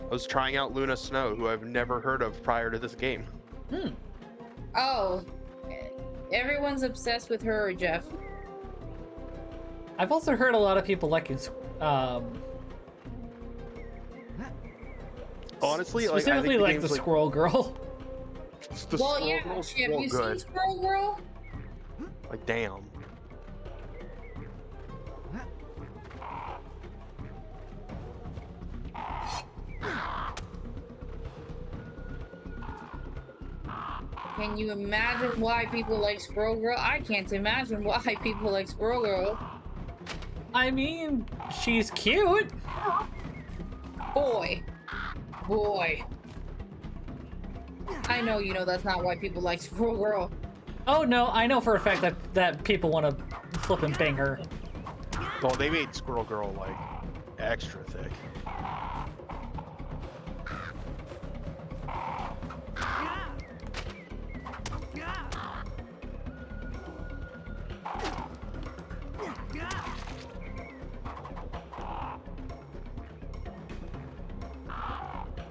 was trying out Luna Snow, who I've never heard of prior to this game. Oh, everyone's obsessed with her, Jeff. I've also heard a lot of people liking honestly, specifically like the Squirrel Girl. Well, yeah, have you seen Squirrel Girl? Like, damn. Can you imagine why people like Squirrel Girl? I can't imagine why people like Squirrel Girl. I mean, she's cute. Boy. I know you know that's not why people like Squirrel Girl. Oh no, I know for a fact that people want to flip and bang her. Well, they made Squirrel Girl like extra thick.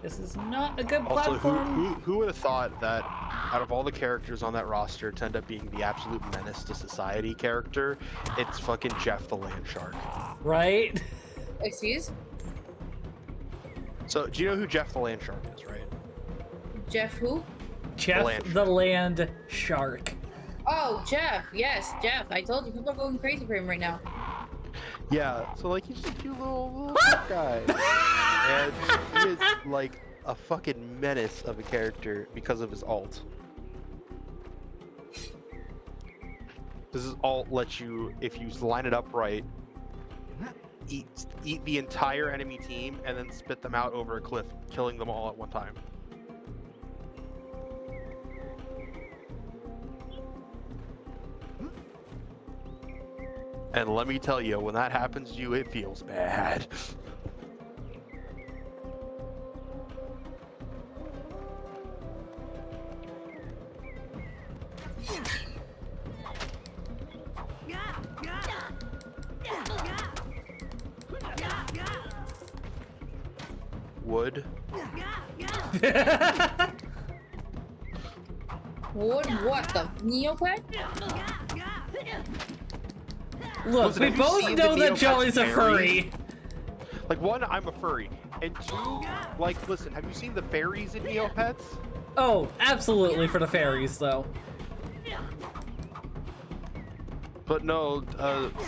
This is not a good Also, platform. who would have thought that out of all the characters on that roster to end up being the absolute menace to society character, it's fucking Jeff the Land Shark. Right? Excuse? So, do you know who Jeff the Land Shark is, right? Jeff who? Jeff the Land Shark. Oh, Jeff. Yes, Jeff. I told you, people are going crazy for him right now. Yeah, so like he's just a cute little guy. And he is like a fucking menace of a character because of his alt. His alt lets you, if you line it up right, eat the entire enemy team and then spit them out over a cliff, killing them all at one time. And let me tell you, when that happens to you, it feels bad. Wood. Wood what? The Neopet? Look, Listen, we have you both seen know the that Neopets Jolly's a fairy? furry. Like, one, I'm a furry. And two, like, listen, have you seen the fairies in Neopets? Oh, absolutely for the fairies, though. But no,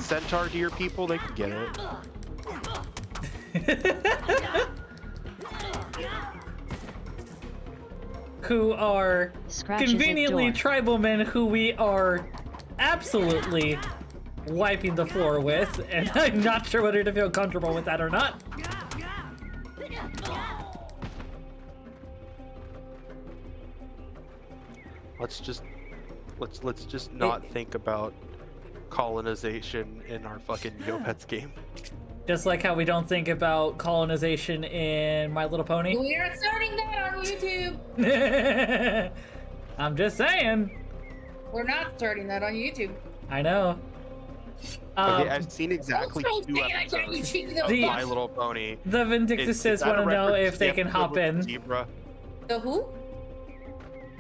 centaur deer people, they can get it. Who are Scratches conveniently at door. tribal men who we are absolutely wiping the floor with, and I'm not sure whether to feel comfortable with that or not. Let's just not think about colonization in our fucking Neopets game. Just like how we don't think about colonization in My Little Pony. We are starting that on YouTube. I'm just saying. We're not starting that on YouTube. I know. Okay, I've seen exactly Don't 2 say that, you episodes cheeky of little My fuck. Little Pony. The Vindictuses that want a to know reference if to they the can episode hop with the in. Zebra? The who?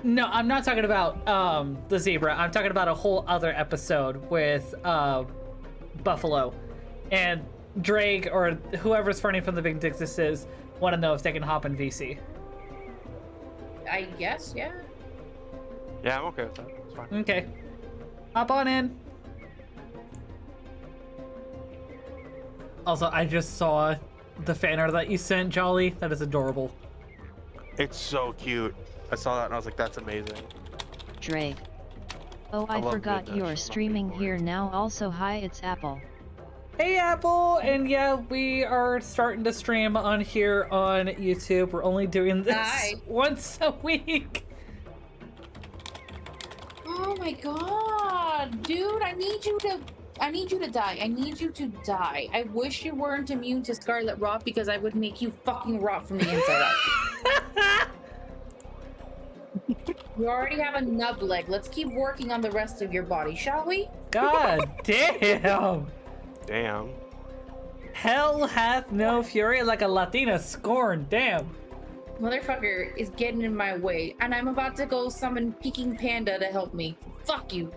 No, I'm not talking about the zebra. I'm talking about a whole other episode with Buffalo. And Drake or whoever's running from the Vindictuses want to know if they can hop in VC. I guess, yeah. Yeah, I'm okay with that. It's fine. Okay. Hop on in. Also, I just saw the fan art that you sent, Jolly. That is adorable. It's so cute. I saw that and I was like, that's amazing. Drake. Oh, I love forgot Midnight. you're She's my streaming favorite. here now. Also, hi, it's Apple. Hey, Apple! And yeah, we are starting to stream on here on YouTube. We're only doing this Hi. once a week. Oh my god, dude, I need you to I need you to die. I need you to die. I wish you weren't immune to scarlet rot because I would make you fucking rot from the inside out. You already have a nub leg. Let's keep working on the rest of your body, shall we? God damn! Damn. Hell hath no fury like a Latina scorn. Damn. Motherfucker is getting in my way, and I'm about to go summon Peking Panda to help me. Fuck you.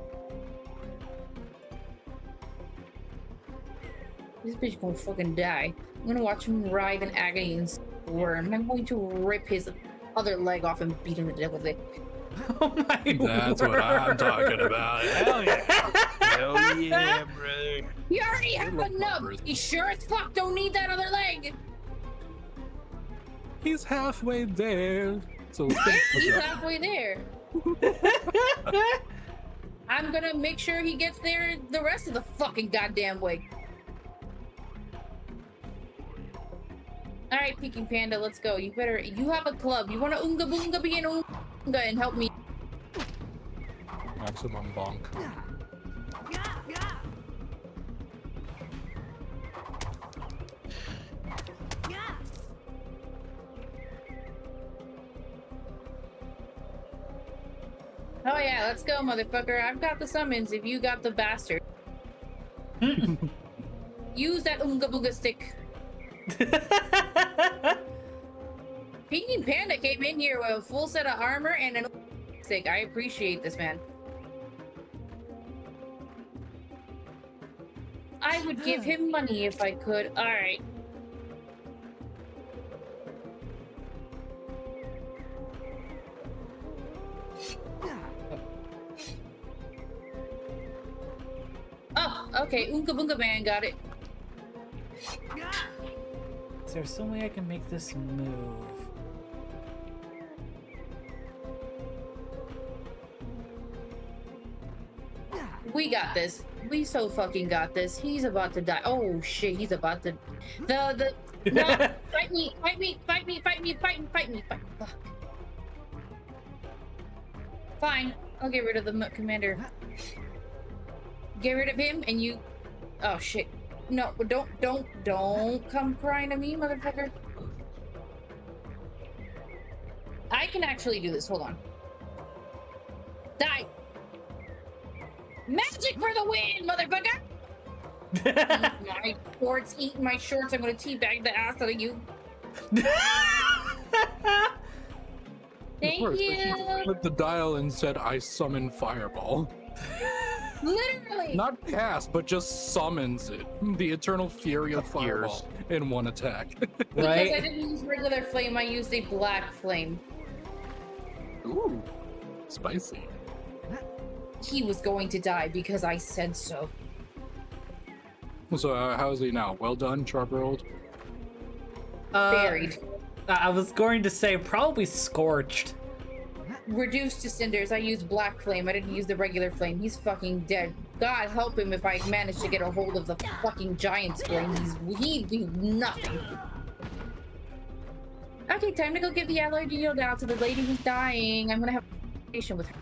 This bitch gonna fucking die. I'm gonna watch him writhe in agony and squirm, and I'm going to rip his other leg off and beat him to death with it. Oh my That's what I'm talking about. Hell yeah. Hell yeah, brother. You already have a nub. You sure as fuck don't need that other leg. He's halfway there. So He's halfway there. I'm gonna make sure he gets there the rest of the fucking goddamn way. All right, Peking Panda, let's go. You have a club. You want to Oonga Boonga be an Oonga and help me? maximum bonk. Oh yeah, let's go, motherfucker. I've got the summons if you got the bastard. Use that Oonga Boonga stick. Peking Panda came in here with a full set of armor and an stick. I appreciate this, man. I would give him money if I could. All right. Oh, okay. Oonga Boonga Man got it. Is there some way I can make this move? We got this. We so fucking got this. He's about to die. Oh shit, he's about to. No, fight me, fight me, fight me, fight me, fight me, fight me, fight me. Fuck. Fine, I'll get rid of the commander. Get rid of him, and you. Oh shit. No, don't come crying to me, motherfucker. I can actually do this. Hold on. Die. Magic for the win, motherfucker! Eat my shorts. I'm gonna teabag the ass out of you. Thank you. Clicked the dial and said, "I summon fireball." Literally. Not cast, but just summons it. The eternal fury of fireball in one attack. Because Right? I didn't use regular flame, I used a black flame. Ooh, spicy. He was going to die because I said so. So how's he now? Well done, sharp rolled. Buried. I was going to say probably scorched. Reduced to cinders. I used black flame. I didn't use the regular flame. He's fucking dead. God help him if I manage to get a hold of the fucking giant's flame. He'd do nothing. Okay, time to go give the alloy deal down to the lady who's dying. I'm gonna have a conversation with her.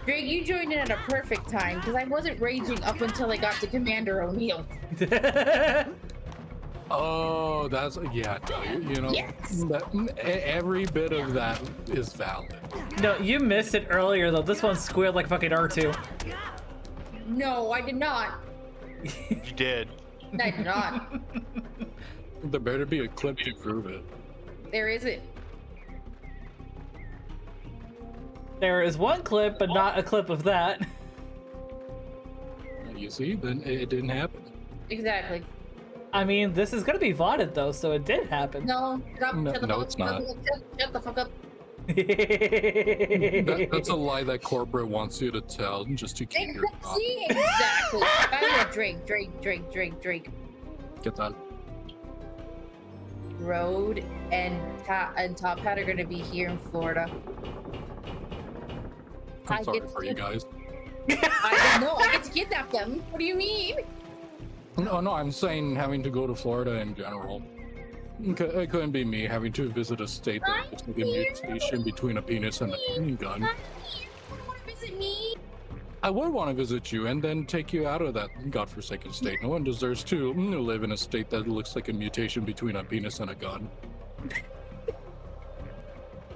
Drake, you joined in at a perfect time because I wasn't raging up until I got to Commander O'Neill. Oh, that's yeah. You know, Yes. every bit of that is valid. No, you missed it earlier though. This one squealed like fucking R2. No, I did not. You did. I did not. There better be a clip to prove it. There isn't. There is one clip, but not a clip of that. You see, then it didn't happen. Exactly. I mean, this is gonna be VODed though, so it did happen. No, shut the No, fuck it's up. not. Shut the fuck up. That's a lie that corporate wants you to tell just to keep your job. Exactly. I know Drake. Get that? Road and Top Hat are gonna be here in Florida. I'm sorry for you guys. I don't know. I get to kidnap them. What do you mean? No, I'm saying having to go to Florida in general. It couldn't be me having to visit a state that looks like a mutation between a penis and a gun. You don't want to visit I would want to visit you and then take you out of that godforsaken state. No one deserves to live in a state that looks like a mutation between a penis and a gun.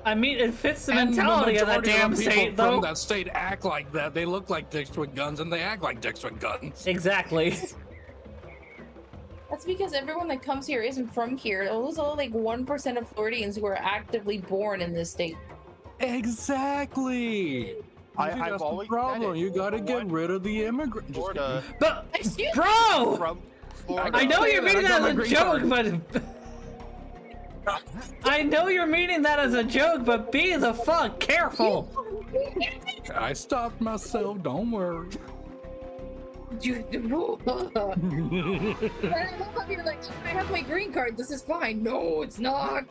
I mean, it fits the And mentality of that majority damn the people state, though. from that state act like that. They look like dicks with guns, and they act like dicks with guns. Exactly. That's because everyone that comes here isn't from here. Those are like 1% of Floridians who are actively born in this state. Exactly. I've That's the always said problem. it. You got to get rid of the immigrants. Florida But, Excuse bro! from Florida. I know you're Yeah, I meaning got that my as a green joke, card. but... I know you're meaning that as a joke, but be the fuck careful! I stopped myself. Don't worry. You, I love how you're like, I have my green card. This is fine. No, it's not.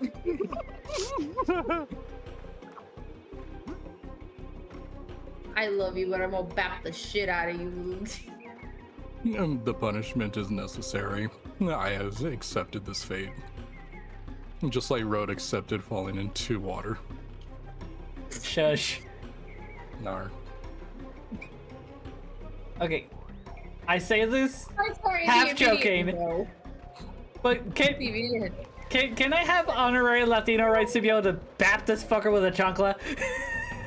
I love you, but I'm gonna bap the shit out of you. The punishment is necessary. I have accepted this fate. Just like Road accepted falling into water. Shush. Nar. Okay. I say this, I'm sorry, Half the immediate joking. no. but The immediate- can I have honorary Latino rights to be able to bap this fucker with a chancla?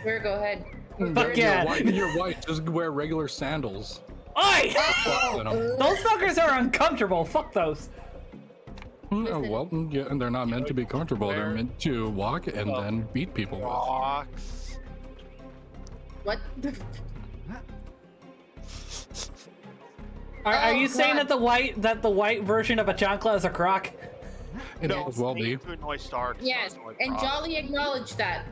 Sure, go ahead. Fuck yeah. You're white. Just wear regular sandals. Oi! You know? Those fuckers are uncomfortable. Fuck those. Well, yeah, and they're not meant to be comfortable. They're meant to walk and then beat people with. Rocks. What? Are Oh, you saying God. that the white version of a chancla is a croc? It No, as well be. named to annoy Stark. Yes, and Jolly acknowledged that.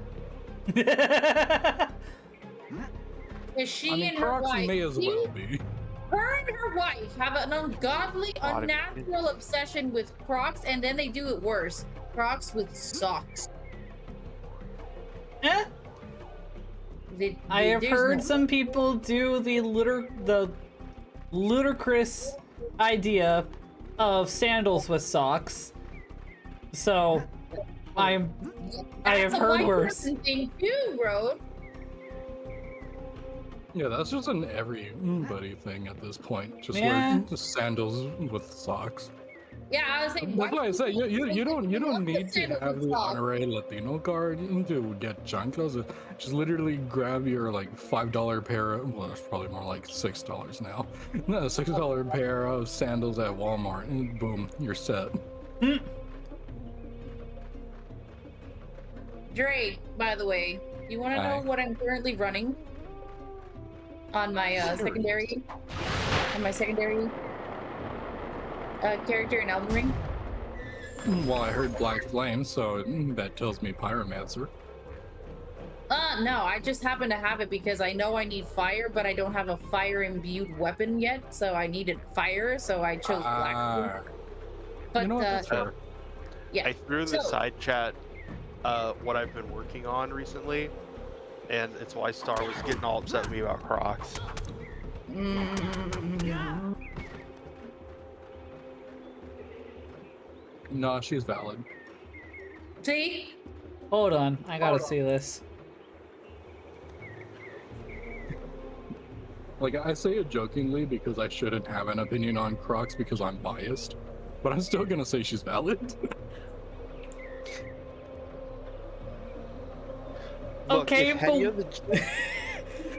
Is she I mean, and her Crocs wife? may as she- well be. Her and her wife have an ungodly, unnatural obsession with Crocs, and then they do it worse. Crocs with socks. Eh? I have There's heard no- some people do the ludicrous idea of sandals with socks. So, I have That's a heard white worse. person thing too, Road. Yeah, that's just an everybody thing at this point. Just Yeah. wear just sandals with socks. Yeah, I was like, That's why I say you don't need to sandals have with the socks. honorary Latino card to get chanclas. Just literally grab your like $5 pair. Well, it's probably more like $6 now. No, $6 pair of sandals at Walmart, and boom, you're set. Dre, by the way, you want to know Aye. what I'm currently running on my secondary character in Elden Ring? Well, I heard Black Flame, so that tells me Pyromancer. No, I just happen to have it because I know I need fire, but I don't have a fire imbued weapon yet, so I needed fire, so I chose Black Flame. But You know what? That's fair. yeah, I threw in the So- side chat what I've been working on recently, and it's why Star was getting all upset with me about Crocs. No, she's valid. See? Hold on, I gotta see this. Like, I say it jokingly because I shouldn't have an opinion on Crocs because I'm biased, but I'm still gonna say she's valid. Look, Okay, if any but- of the-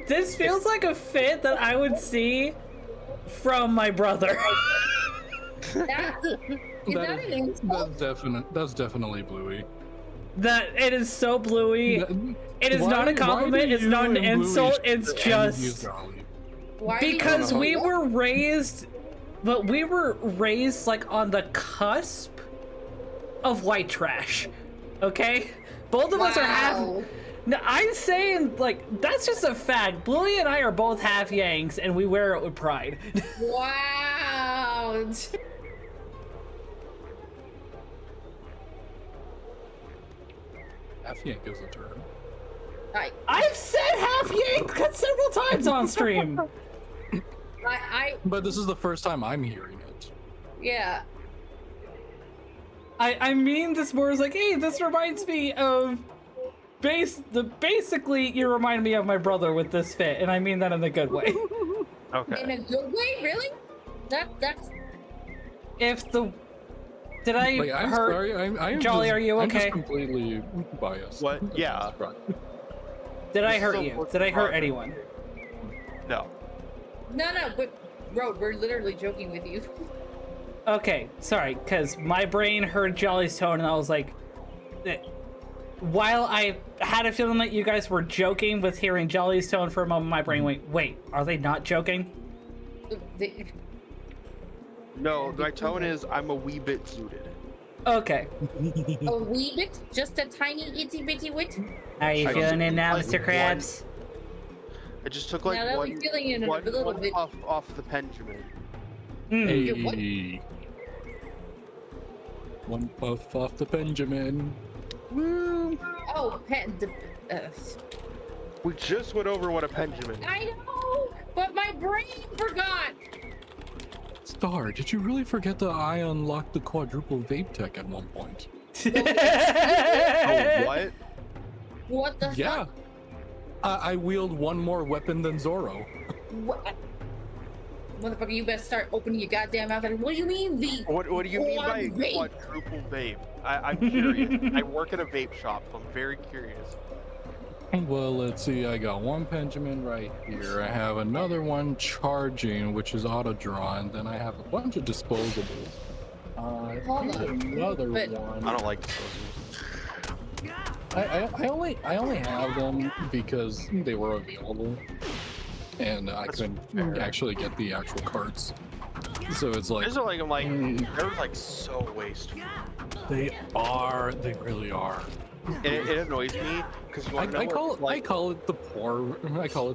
This feels like a fit that I would see from my brother. That, is that an insult? That's definitely Bluey. That it is so bluey. It is not a compliment. It's not an insult. It's just Why do you because insult we that? were raised, but we were raised like on the cusp of white trash. Okay, both of us are half. Wow. No, I'm saying like that's just a fact. Bluey and I are both half Yanks, and we wear it with pride. Wow. Half Yank is a term. I've said half Yank several times on stream. But this is the first time I'm hearing it. Yeah. I mean this more as like, hey, this reminds me of basically, you remind me of my brother with this fit, and I mean that in a good way. Okay. In a good way, really? That's. If the did I Like, I'm hurt? sorry, I'm Jolly, just, are you I'm okay? just completely biased. What? Yeah. Did I This is hurt a you? work Did I in hurt progress. anyone? No. No, but Road, we're literally joking with you. Okay, sorry, because my brain heard Jolly's tone, and I was like, while I had a feeling that you guys were joking with hearing Jolly's tone for a moment, my brain went, wait, are they not joking? No, my tone is I'm a wee bit zooted. Okay. A wee bit? Just a tiny itty bitty wit? How you I feeling just it now, like Mr. Krabs? I just took like Now that one, we're feeling it a little one bit. puff off the Benjamin. what? Hey. One puff off the Benjamin. Woo! Oh, We just went over what a Benjamin. I know, but my brain forgot. Star, did you really forget that I unlocked the quadruple vape tech at one point? Oh, what? What the Yeah. fuck? I wield one more weapon than Zoro. What? Motherfucker, you better start opening your goddamn mouth. What do you mean the? What do you mean by Quad vape? quadruple vape? I'm curious. I work at a vape shop, so I'm very curious. Well, let's see. I got one Benjamin right here. I have another one charging, which is auto draw, and then I have a bunch of disposables. Hold on. Another But- one. I don't like disposables. I only have them because they were available, and I That's couldn't fair. actually get the actual carts. So it's like These are like, they're like so wasteful. they really are. And it annoys me because you want to know I call what, it like,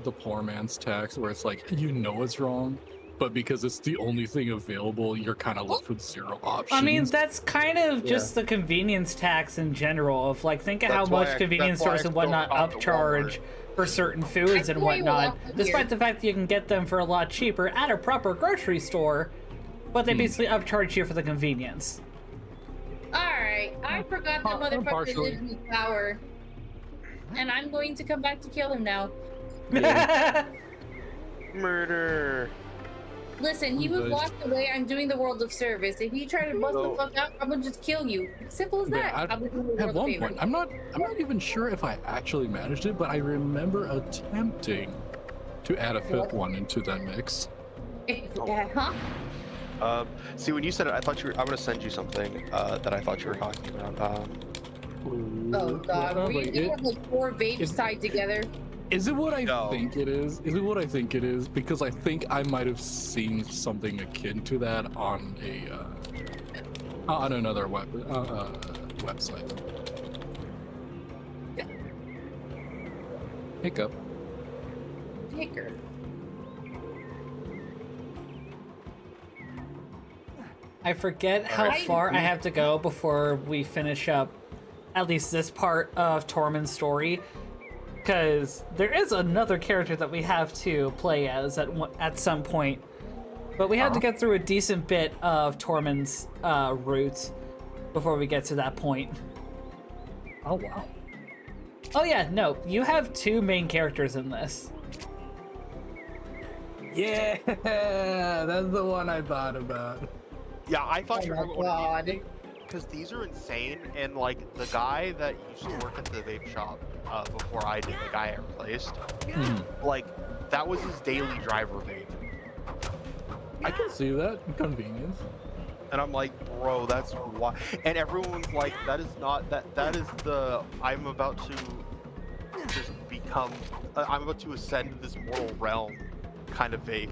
the poor man's tax, where it's like you know it's wrong, but because it's the only thing available, you're kind of left with zero options. I mean, that's kind of just the convenience tax in general. Of like, think of how That's why much I- convenience that's why I stores and still whatnot shop at upcharge for certain foods and I agree with whatnot, that despite here. the fact that you can get them for a lot cheaper at a proper grocery store, but they basically upcharge you for the convenience. Alright, I forgot the motherfucker partially. lived in the tower. And I'm going to come back to kill him now. murder. Listen, he was But- locked away. I'm doing the world of service. If you try to bust the No. fuck out, I'm gonna just kill you. Simple as But that. I'm gonna do the At world one favor. point, I'm not even sure if I actually managed it, but I remember attempting to add a fifth one into that mix. Huh? See, when you said it, I thought you were. I'm gonna send you something that I thought you were talking about. Oh god, were you Wait, gonna have like 4 vapes is- tied together? Is it what I No. think it is? Is it what I think it is? Because I think I might have seen something akin to that on another website. Hiccup. Hicker. I forget how Alright. far I have to go before we finish up at least this part of Tormund's story, because there is another character that we have to play as at some point, but we have to get through a decent bit of Tormund's route before we get to that point. Oh wow. Oh yeah, no, you have 2 main characters in this. Yeah, that's the one I thought about. Yeah, I thought you were Oh my god. because these are insane. And like the guy that used to work at the vape shop before I did, the guy I replaced, like that was his daily driver vape. I can see that convenience. And I'm like, bro, that's why. And everyone's like, that is not that. That is the. I'm about to just become. I'm about to ascend this mortal realm, kind of vape.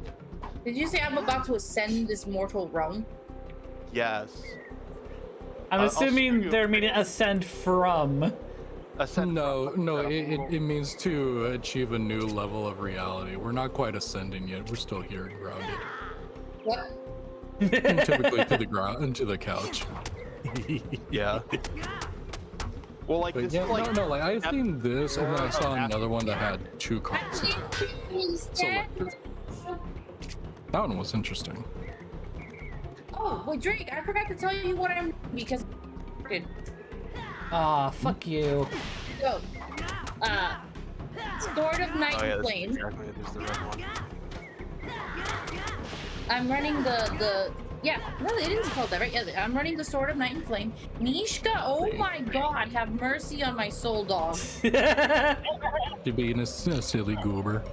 Did you say I'm about to ascend this mortal realm? Yes. I'm I'll show assuming you a they're meaning ascend from. Ascend. No, it means to achieve a new level of reality. We're not quite ascending yet. We're still here and grounded. What? Typically to the ground, into the couch. Yeah. Well, like But this yeah, is like. like I've seen this, and then I saw another one that had 2 carts. in it. So like, that one was interesting. Oh, wait, Drake, I forgot to tell you what I'm because Aw, fuck you. go. Sword of Night Oh yeah, and this Flame. exactly this is the red one. I'm running the yeah, no, it is called that, right? Yeah, I'm running the Sword of Night and Flame. Mishka, oh my god, have mercy on my soul dog. She being a silly goober.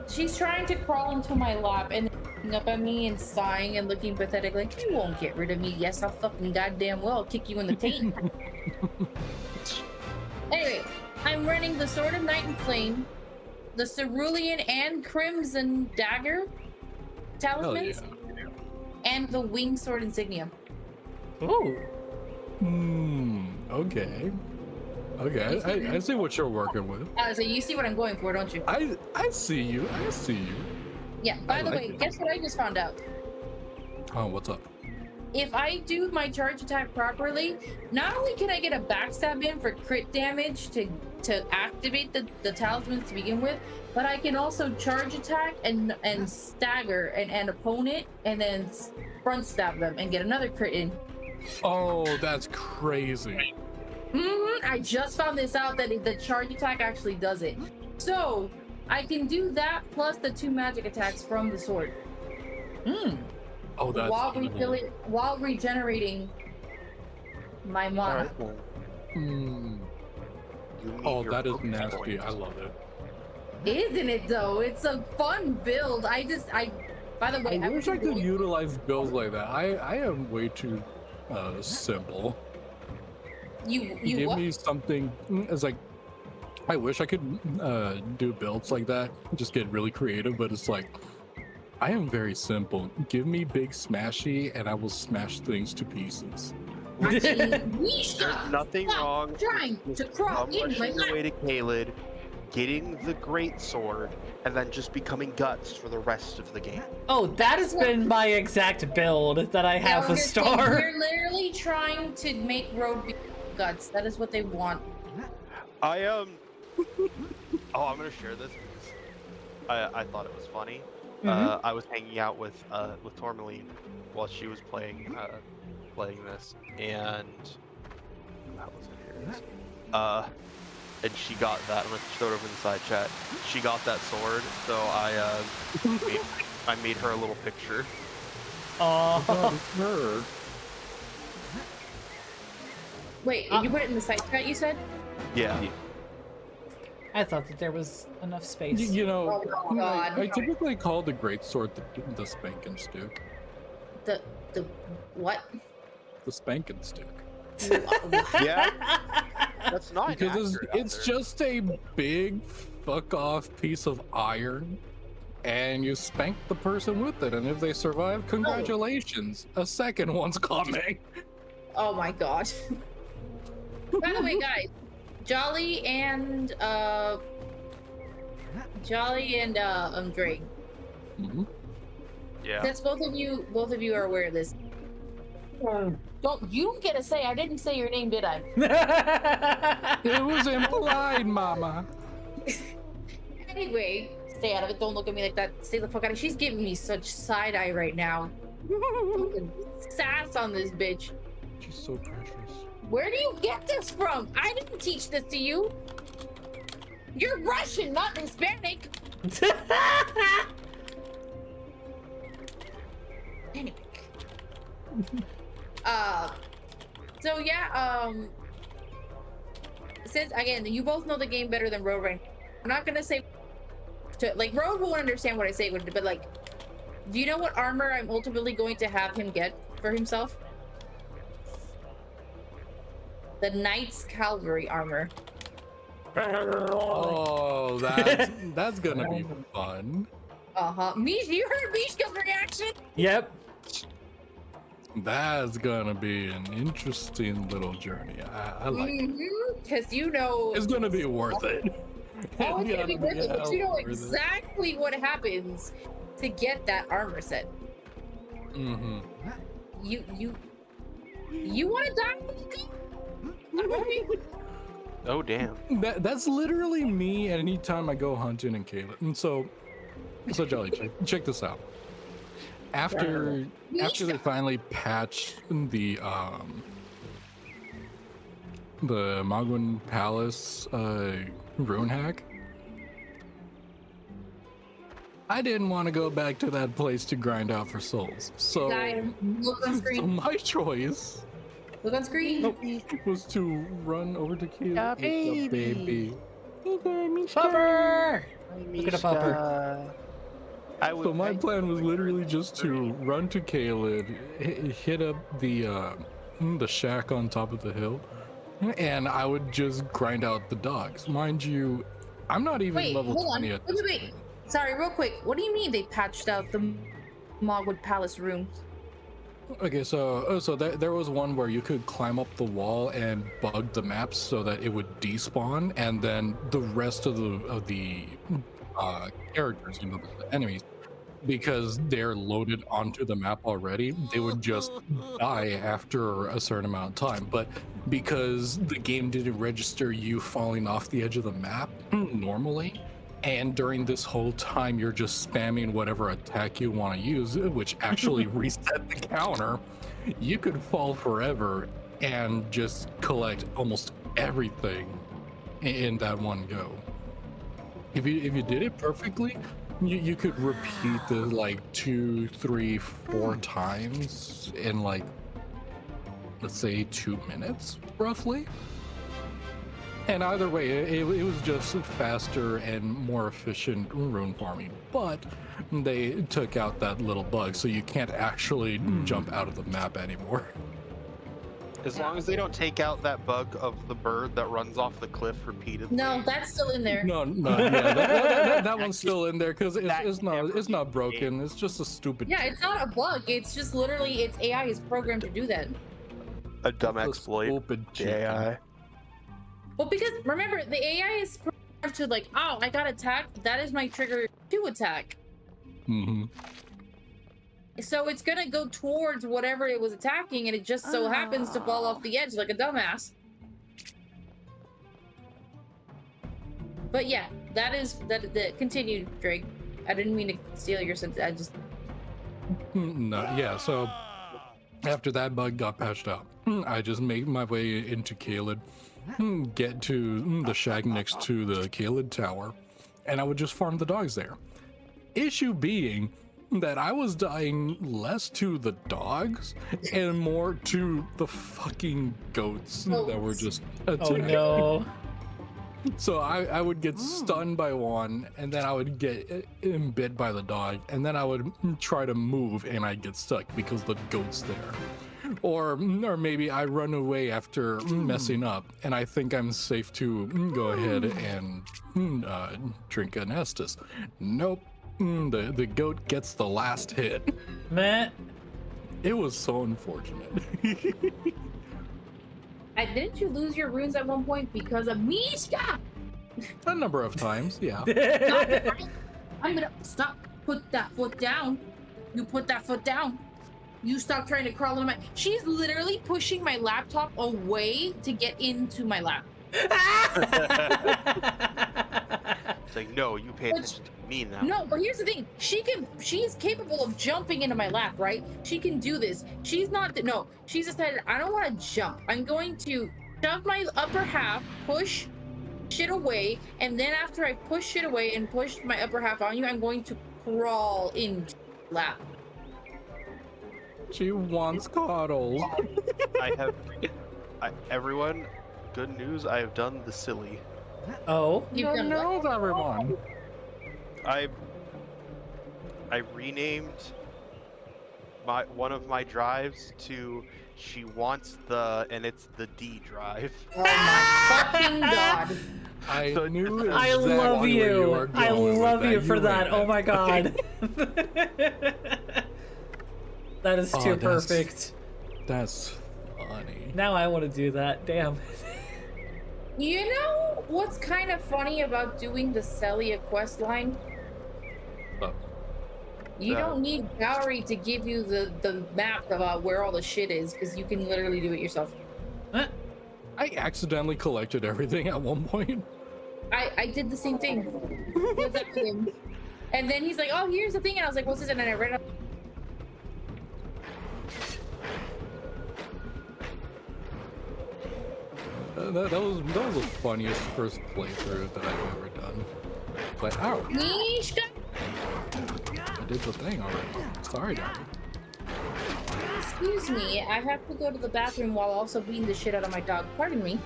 She's trying to crawl into my lap and looking up at me and sighing and looking pathetic, like, you won't get rid of me. Yes, I'll fucking goddamn well kick you in the taint. Anyway, I'm running the Sword of Night and Flame, the Cerulean and Crimson Dagger talismans, and the Winged Sword Insignia. Ooh. Okay. Okay, I see what you're working with. So you see what I'm going for, don't you? I see you. I see you. Yeah, by the like way, it. guess what I just found out? Oh, what's up? If I do my charge attack properly, not only can I get a backstab in for crit damage to activate the talismans to begin with, but I can also charge attack and stagger an opponent and then front stab them and get another crit in. Oh, that's crazy. I just found this out that the charge attack actually does it. So I can do that plus the 2 magic attacks from the sword. Oh, that's while regenerating my mana. Alright, then. Oh, that is nasty. I love it. Isn't it though? It's a fun build. By the way, I wish I could utilize builds like that. I am way too simple. You Give what? me something. It's like I wish I could do builds like that. Just get really creative, but it's like I am very simple. Give me big smashy, and I will smash things to pieces. There's nothing wrong trying to crawl in my the way to Kaled, getting the great sword, and then just becoming guts for the rest of the game. Oh, that has been my exact build that I have with Star. They're literally trying to make Road be guts. That is what they want. Oh, I'm gonna share this because I thought it was funny. I was hanging out with Tourmaline while she was playing this, and how was it here? And she got that. I'm gonna throw it over in the side chat. She got that sword, so I made her a little picture. Oh. Wait, you put it in the side chat, you said? Yeah. I thought that there was enough space. You know, Oh, God. I typically call the greatsword the spanking stick. The what? The spanking stick. Yeah. That's not Because inaccurate it's either. just a big fuck off piece of iron, and you spank the person with it, and if they survive, congratulations, a second one's coming. Oh my god. By the way, guys, Jolly and Drake. Yeah. Since both of you are aware of this. Don't get a say. I didn't say your name, did I? It was implied, mama. Anyway, stay out of it. Don't look at me like that. Stay the fuck out of it. She's giving me such side eye right now. Fucking sass on this bitch. She's so precious. Where do you get this from? I didn't teach this to you. You're Russian, not Hispanic. Anyway. So yeah, since again you both know the game better than Road right now, I'm not gonna say like Road won't understand what I say, but like, do you know what armor I'm ultimately going to have him get for himself? The Knight's Cavalry armor. Oh, that's gonna be fun. You heard Mishka's reaction? Yep. That's gonna be an interesting little journey. I like it. Because you know It's gonna be worth it. Oh, it's gonna be worth it, but you know worth it. exactly what happens to get that armor set. Mm-hmm. You want to die? Oh damn. That's literally me anytime I go hunting in Caleb. And so Jolly, check this out. After they finally patched the Magwan Palace rune hack, I didn't want to go back to that place to grind out for souls. So, Look on so screen. my choice Look on screen. was to run over to Caleb. Yeah, It's a baby. Pupper! Look at a pupper. So my plan was literally just to run to Caleb, hit up the shack on top of the hill, and I would just grind out the dogs. Mind you, I'm not even Wait, level hold on. 20 at this Wait. point. Sorry, real quick. What do you mean they patched out the Mogwood Palace room? Okay, so there was one where you could climb up the wall and bug the maps so that it would despawn, and then the rest of the characters, you know, the enemies, because they're loaded onto the map already, they would just die after a certain amount of time. But because the game didn't register you falling off the edge of the map normally, and during this whole time you're just spamming whatever attack you want to use, which actually reset the counter, you could fall forever and just collect almost everything in that one go. If you did it perfectly, you could repeat this like 2, 3, 4 times in like, let's say 2 minutes roughly. And either way, it was just faster and more efficient rune farming, but they took out that little bug, so you can't actually jump out of the map anymore. As long as they don't take out that bug of the bird that runs off the cliff repeatedly. No, that's still in there. No, yeah, that one's still in there because it's not broken. It's just a stupid. Yeah, it's not a bug. It's just literally its AI is programmed to do that. A dumb It's a exploit. stupid The chicken. AI. Well, because remember, the AI is programmed to like, oh, I got attacked. That is my trigger to attack. Mm-hmm. So it's gonna go towards whatever it was attacking, and it just so happens to fall off the edge like a dumbass. But yeah, that continued, Drake. I didn't mean to steal your sentence. I just No, yeah. So after that bug got patched out, I just made my way into Caled, get to the shack next to the Caled Tower, and I would just farm the dogs there. Issue being that I was dying less to the dogs and more to the fucking goats that were just Oh attacking. no. So I would get stunned by one, and then I would get bit by the dog, and then I would try to move and I'd get stuck because the goat's there. Or maybe I run away after messing up, and I think I'm safe to go ahead and drink an Estus. Nope. The goat gets the last hit. Matt. It was so unfortunate. didn't you lose your runes at one point because of Mishka? A number of times, yeah. I'm gonna stop. Put that foot down. You put that foot down. You stop trying to crawl into my. She's literally pushing my laptop away to get into my lap. It's like, no, you pay attention to me now. No, but here's the thing. She's capable of jumping into my lap, right? She can do this. She's not, no, she's decided, I don't want to jump. I'm going to shove my upper half, push shit away, and then after I push shit away and push my upper half on you, I'm going to crawl into your lap. She wants cuddles. Everyone, good news, I have done the silly. Oh. You've done what? everyone. I renamed one of my drives to she wants and it's the D drive. Oh my fucking god. I knew I exactly love where you. were I going love with you for that. ran Oh it. my god. That is too that's- perfect. That's funny. Now I want to do that. Damn. You know what's kind of funny about doing the Celia quest line? Oh. You don't need Dowry to give you the map about where all the shit is, because you can literally do it yourself. Huh? I accidentally collected everything at one point. I did the same thing with that thing. And then he's like, oh, here's the thing. And I was like, what's this? And then I read it. That was the funniest first playthrough that I've ever done. Like, ow! Mishka. I did the thing already. Sorry, Daddy. Excuse me, I have to go to the bathroom while also beating the shit out of my dog. Pardon me.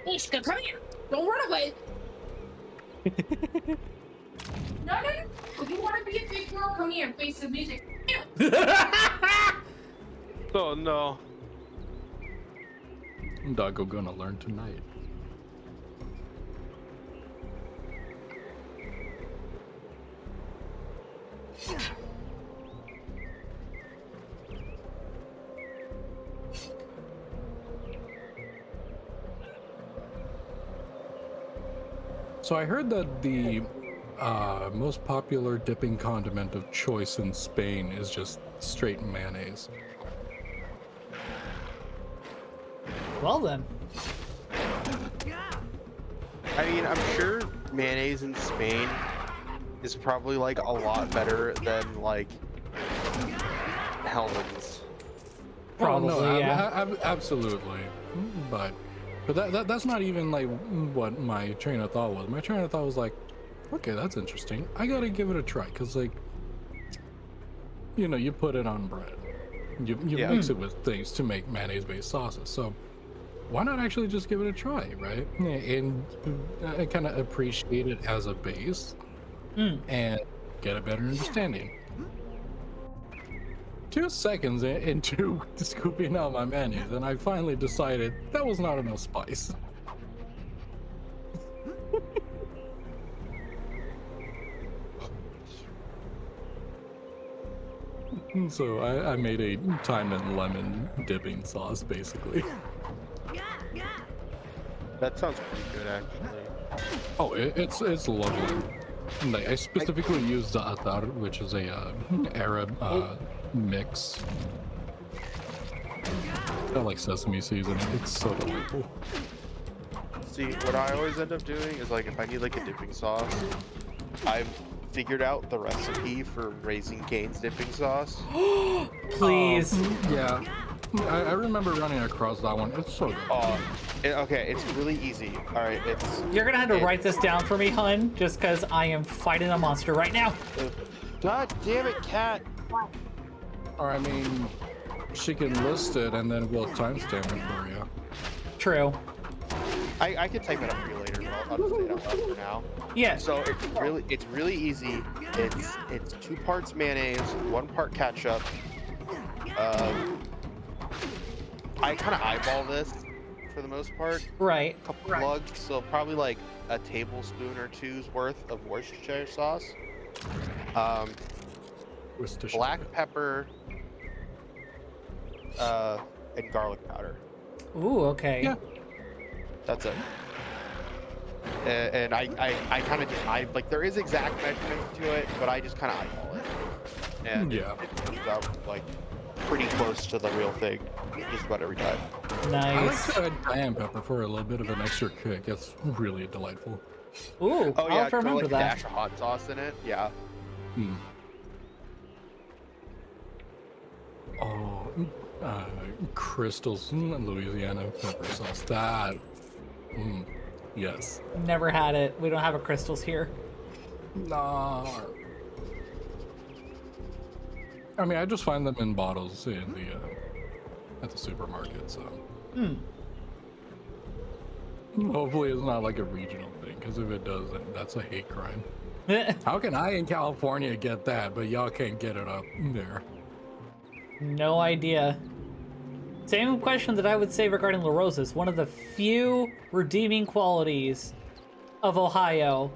Mishka, come here! Don't run away! No. If you want to be a big girl, come here and face the music. Oh no. Doggo gonna learn tonight. So I heard that the most popular dipping condiment of choice in Spain is just straight mayonnaise. Well then. I mean, I'm sure mayonnaise in Spain is probably like a lot better than like Hellman's. Probably, yeah. Absolutely. But that's not even like what my train of thought was. My train of thought was like, okay, that's interesting. I gotta give it a try, cause like, you know, you put it on bread, you mix it with things to make mayonnaise-based sauces. So why not actually just give it a try, right? And I kind of appreciate it as a base and get a better understanding. 2 seconds into scooping out my mayonnaise, and I finally decided that was not enough spice. So I made a thyme and lemon dipping sauce, basically. That sounds pretty good, actually. Oh, it's lovely. Like, I specifically used the atar, which is a Arab mix. Got like sesame seeds in it. It's so delightful. See, what I always end up doing is like if I need like a dipping sauce, I've figured out the recipe for Raising Cane's dipping sauce. Please. Yeah. I remember running across that one. It's so good. Okay, it's really easy. All right, You're gonna have to write this down for me, hun, just because I am fighting a monster right now. God damn it, cat! Or I mean, she can list it and then we'll timestamp it for you. True. I can type it up for you later, but I'll just say it out loud for now. Yeah. So it's really easy. It's 2 parts mayonnaise, 1 part ketchup. I kind of eyeball this for the most part. Right. A couple lugs, so probably like a tablespoon or 2's worth of Worcestershire sauce. Black pepper, and garlic powder. Ooh, okay. Yeah. That's it. And I kind of just like there is exact measurements to it, but I just kind of eyeball it, and yeah, it comes out like pretty close to the real thing, just about every time. Nice. I like to add cayenne pepper for a little bit of an extra kick. It's really delightful. Ooh, oh yeah, I'll have to remember like that. A dash of hot sauce in it. Yeah. Oh, Crystal's Louisiana pepper sauce. That. Yes. Never had it. We don't have a crystals here. Nah. I mean, I just find them in bottles in the at the supermarket. So. Hopefully, it's not like a regional thing, because if it does, then that's a hate crime. How can I in California get that, but y'all can't get it up there? No idea. Same question that I would say regarding La Rosa's. One of the few redeeming qualities of Ohio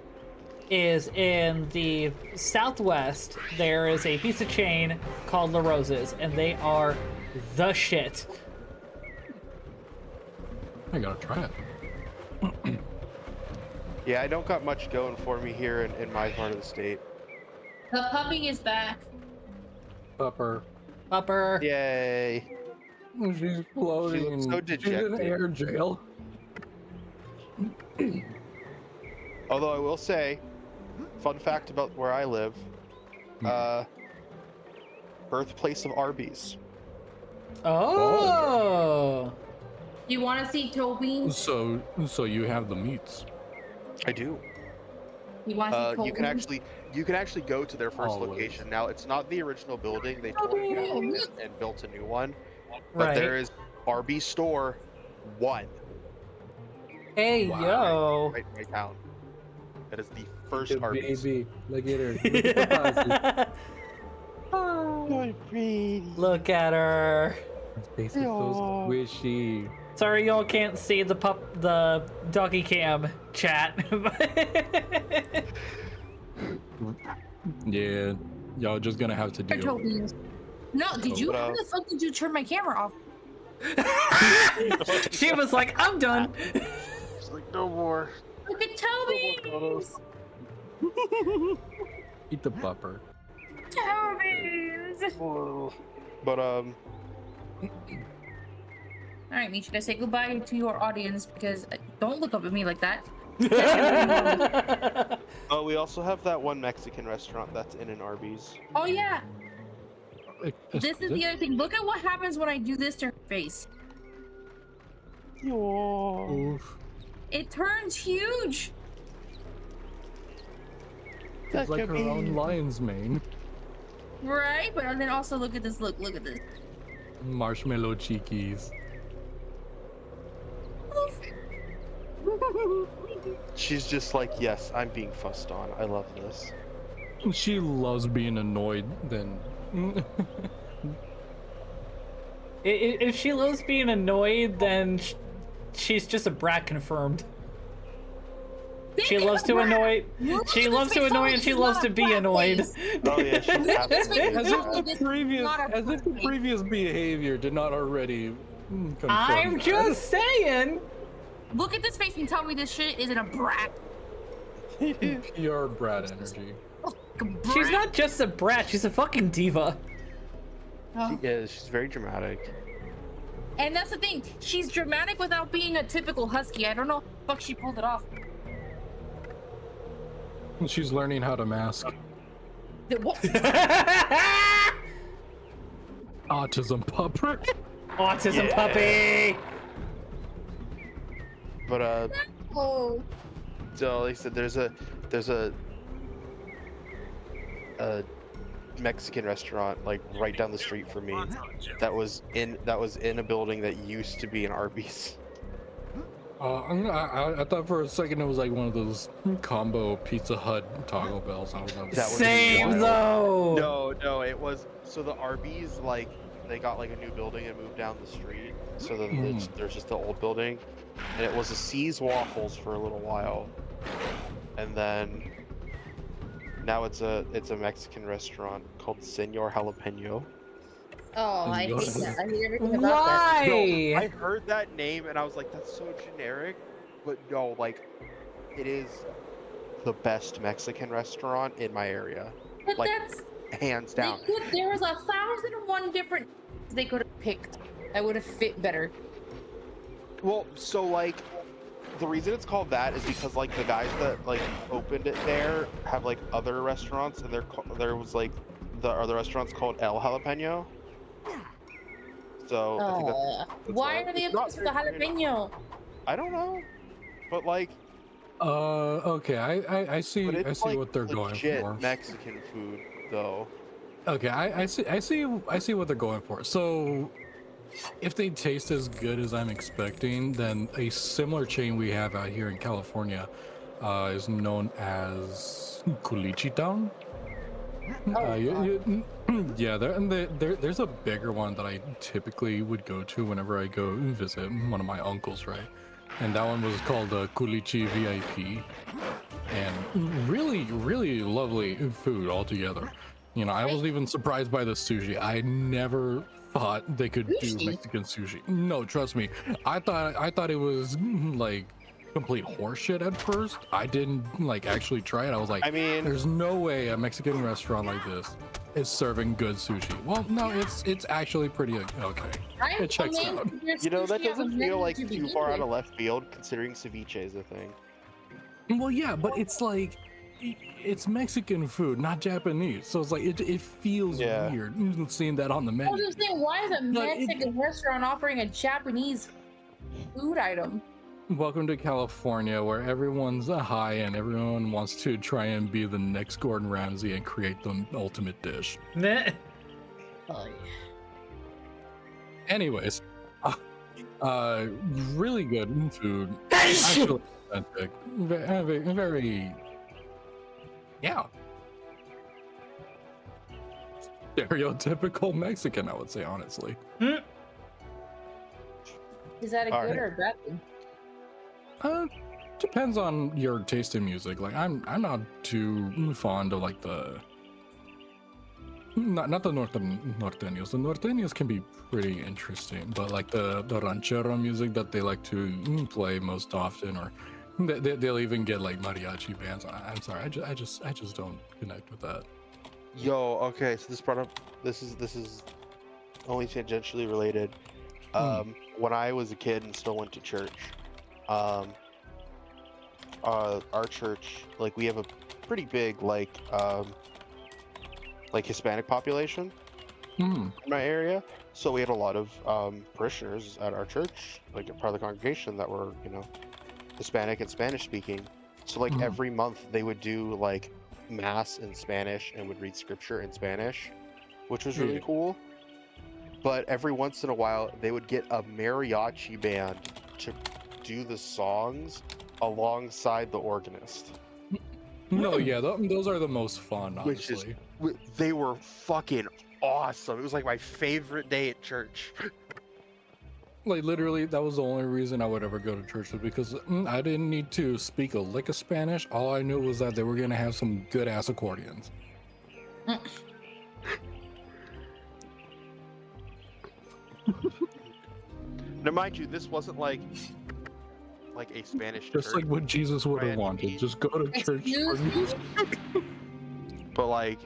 is in the Southwest, there is a pizza chain called La Rosa's, and they are the shit. I gotta try it. Yeah, I don't got much going for me here in my part of the state. The puppy is back. Pepper. Upper. Yay! She's floating. She looks so She's dejected. in air jail. Although I will say, fun fact about where I live, birthplace of Arby's. Oh. You want to see toe beans? So you have the meats. I do. You want to see toe You can beans? actually go to their first Always. location. Now it's not the original building. They tore it down and built a new one. But Right. there is Arby's store 1. Hey, yo. Right down. That is the first Good Arby's. baby, look at her. Look at the Look at her. Her face is so squishy. Sorry, y'all can't see the doggy cam chat. Yeah, y'all just gonna have to Or toe deal. beans. No, did you? But, How the fuck did you turn my camera off? She was like, I'm done. It's like no more. Look at toe beans. Eat the bupper. Toe beans. But All right, Misha, say goodbye to your audience because don't look up at me like that. oh, we also have that one Mexican restaurant that's in an Arby's. Oh yeah, Eh, this is the other thing. Look at what happens when I do this to her face. Oof. It turns huge. It's like her own lion's mane. Right, but then also look at this. Look at this. Marshmallow cheekies. She's just like, yes, I'm being fussed on. I love this. She loves being annoyed. Then If she loves being annoyed, then she's just a brat confirmed. She loves to annoy. She loves to annoy, and she loves to be annoyed. Oh yeah, she's absolutely. as if the previous behavior did not already confirm. I'm that. just saying. Look at this face and tell me this shit isn't a brat. Pure brat energy. She's not just a brat. She's a fucking diva. Oh. She is. She's very dramatic. And that's the thing. She's dramatic without being a typical husky. I don't know how the fuck she pulled it off. She's learning how to mask. What? Autism pupper. Autism puppy. But Oh. so like I said, there's a Mexican restaurant like right down the street from me that was in a building that used to be an Arby's. I thought for a second it was like one of those combo Pizza Hut Taco Bells. I was like, That was Same wild. though. No, it was so the Arby's like they got like a new building and moved down the street. So then there's just the old building, and it was a C's Waffles for a little while, and then now it's a Mexican restaurant called Senor Jalapeno. Oh, I hate that. I hate everything about Why? No, I heard that name and I was like, that's so generic, but no, like it is the best Mexican restaurant in my area, that. But like that's hands down. there was 1,001 different they could have picked that would have fit better. Well, so like the reason it's called that is because like the guys that like opened it there have like other restaurants, and there was like the other restaurants called El Jalapeno. So I think that's Why are they it's not obsessed with the very weird. jalapeno? I don't know, but like, okay, I see but it's like what they're going legit for. Mexican food though. Okay, I see what they're going for. So if they taste as good as I'm expecting, then a similar chain we have out here in California is known as Culichi Town. Yeah, there's a bigger one that I typically would go to whenever I go visit one of my uncles, right? And that one was called Culichi VIP, and really, really lovely food altogether. You know, I was even surprised by the sushi. I never thought they could do Mexican sushi. No, trust me. I thought it was like complete horseshit at first. I didn't like actually try it. I was like, I mean, there's no way a Mexican restaurant like this is serving good sushi. Well, no, it's actually pretty okay. It checks out. you know, that doesn't feel like too far out of left field considering ceviche is a thing. Well, yeah, but it's like it's Mexican food, not Japanese. So it's like it feels weird seeing that on the I menu. was just saying, why is a But Mexican restaurant offering a Japanese food item. Welcome to California, where everyone's a high and everyone wants to try and be the next Gordon Ramsay and create the ultimate dish. Meh. Oh, yeah. Anyways, really good food. Actually, authentic. Very, yeah. Stereotypical Mexican, I would say, honestly. Is that a All good right. or a bad thing? Depends on your taste in music. Like I'm not too fond of like the not the norteños. The norteños can be pretty interesting, but like the ranchero music that they like to play most often, or they'll even get like mariachi bands. I'm sorry, I just don't connect with that. Yo, okay, so this is only tangentially related. When I was a kid and still went to church, our church, like, we have a pretty big like Hispanic population in my area, so we had a lot of parishioners at our church, like a part of the congregation, that were, you know, Hispanic and Spanish speaking. So like every month they would do like mass in Spanish and would read scripture in Spanish, which was really cool. But every once in a while they would get a mariachi band to do the songs alongside the organist. No, yeah, those are the most fun, Which is, honestly. they were fucking awesome. It was like my favorite day at church. Like literally, that was the only reason I would ever go to church, was because I didn't need to speak a lick of Spanish. All I knew was that they were gonna have some good ass accordions. Now, mind you, this wasn't like a Spanish Just church, like what Jesus would have Right. wanted. Just go to church for music. but like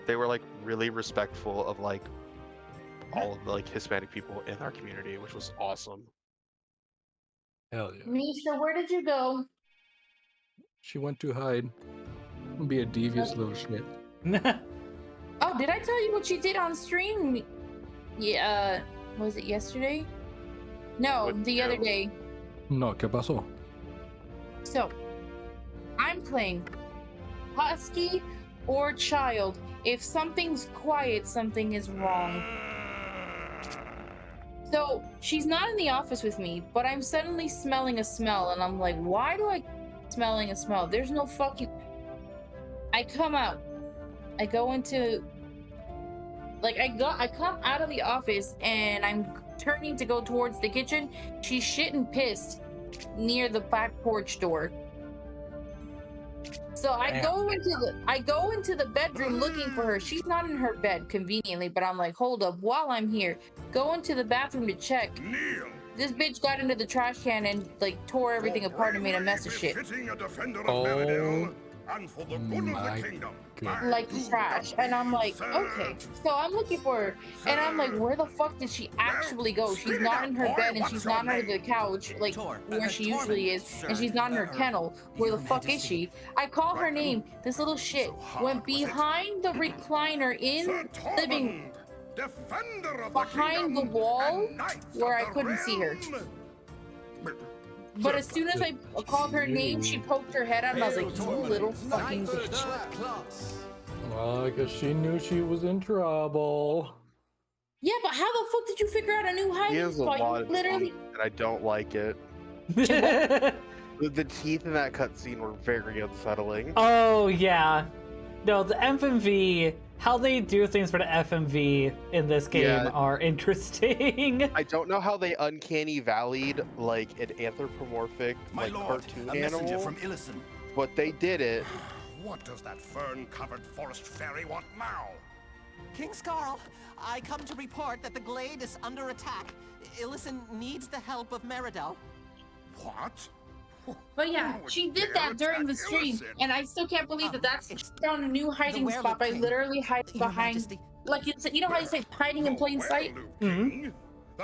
they were like really respectful of like all of the like Hispanic people in our community, which was awesome. Hell yeah. Misha, where did you go? She went to hide. Be a devious little shit. Oh, did I tell you what she did on stream? Yeah, was it yesterday? No, What the other day. No, ¿qué pasó? So, I'm playing Husky or Child. If something's quiet, something is wrong. So, she's not in the office with me, but I'm suddenly smelling a smell, and I'm like, why do I smelling a smell? There's no fucking... I come out. I go into... Like, I come out of the office, and I'm turning to go towards the kitchen. She's shit and pissed near the back porch door. So I go into the bedroom looking for her. She's not in her bed conveniently, but I'm like, hold up, while I'm here, go into the bathroom to check. This bitch got into the trash can and like tore everything apart and made a mess of shit. Oh my god. Like trash. And I'm like, okay. So I'm looking for her, and I'm like, where the fuck did she actually go? She's not in her bed, and she's not under the couch like where she usually is, and she's not in her kennel. Where the fuck is she? I call her name. This little shit went behind the recliner in the living, behind the wall where I couldn't see her. But as soon as I called her name, she poked her head out, and I was like, you little fucking bitch. Well, I guess she knew she was in trouble. Yeah, but how the fuck did you figure out a new He hiding has a spot? lot You of literally... teeth, and I don't like it. The teeth in that cutscene were very unsettling. Oh yeah, no, the FMV, how they do things for the FMV in this game Yeah. are interesting. I don't know how they uncanny valleyed like an anthropomorphic like cartoon animal, but they did it. What does that fern-covered forest fairy want now? King Scarl, I come to report that the glade is under attack. Illison needs the help of Meridel. What? But yeah, Who would she did dare that during the attack stream, Illison? and I still can't believe that that's It's found a new hiding the spot by Werewolf literally King. hiding Your behind, Majesty. like you know how you say hiding in plain sight.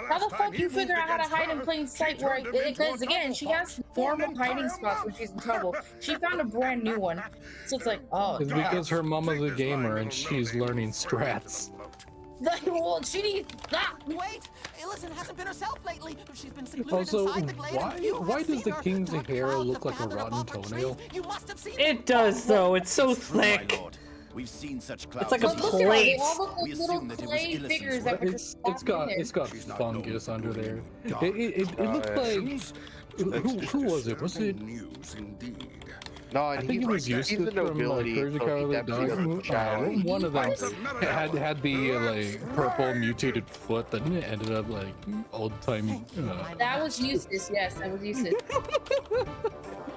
How the fuck you figure out how to hide in plain sight? Where because again, she has normal hiding spots when she's in trouble. She found a brand new one, so it's like, oh, It's because her mama's a gamer and she's learning strats. Well, she needs that. Wait! Illicent hasn't been herself lately. She's been secluded Also, inside the glade. and you why have does seen the her. king's Dark hair clouds look have like a gathered rotten above her tree. toenail? You must have seen It does, though. It's so True, my thick. lord. We've seen such clouds. It's like a But look at them, they plate. all look We like little assume that it was clay Illicent's figures work. that were It's just popped in it's got She's not known fungus for under doing there. any dark It looks like actions. who Next was is it? Was it? disturbing news indeed. No, I and think it was he's Eustace the from like nobility, Courage the so he Cowardly definitely Dog. was a child. One of them What? had the like purple mutated foot that ended up like old time. That was Eustace, yes, that was Eustace.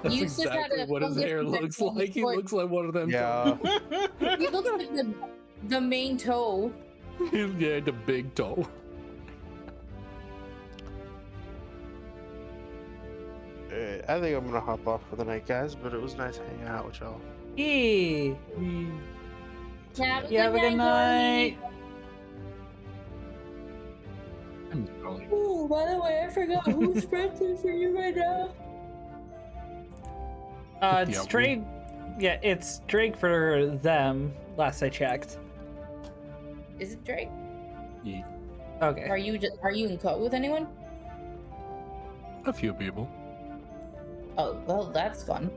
That's Eustace had exactly a what his fungus hair looks infection on his like. He foot. looks like one of them. Yeah. He looks like the main toe. Yeah, the big toe. I think I'm gonna hop off for the night, guys. But it was nice hanging out with y'all. Yee. Have You have a good night. Oh, by the way, I forgot who's friendly for you right now. It's Yeah, Drake. Yeah, it's Drake for them. Last I checked. Is it Drake? Yeah, Okay. Are you in code with anyone? a few people. Oh, well, that's fun.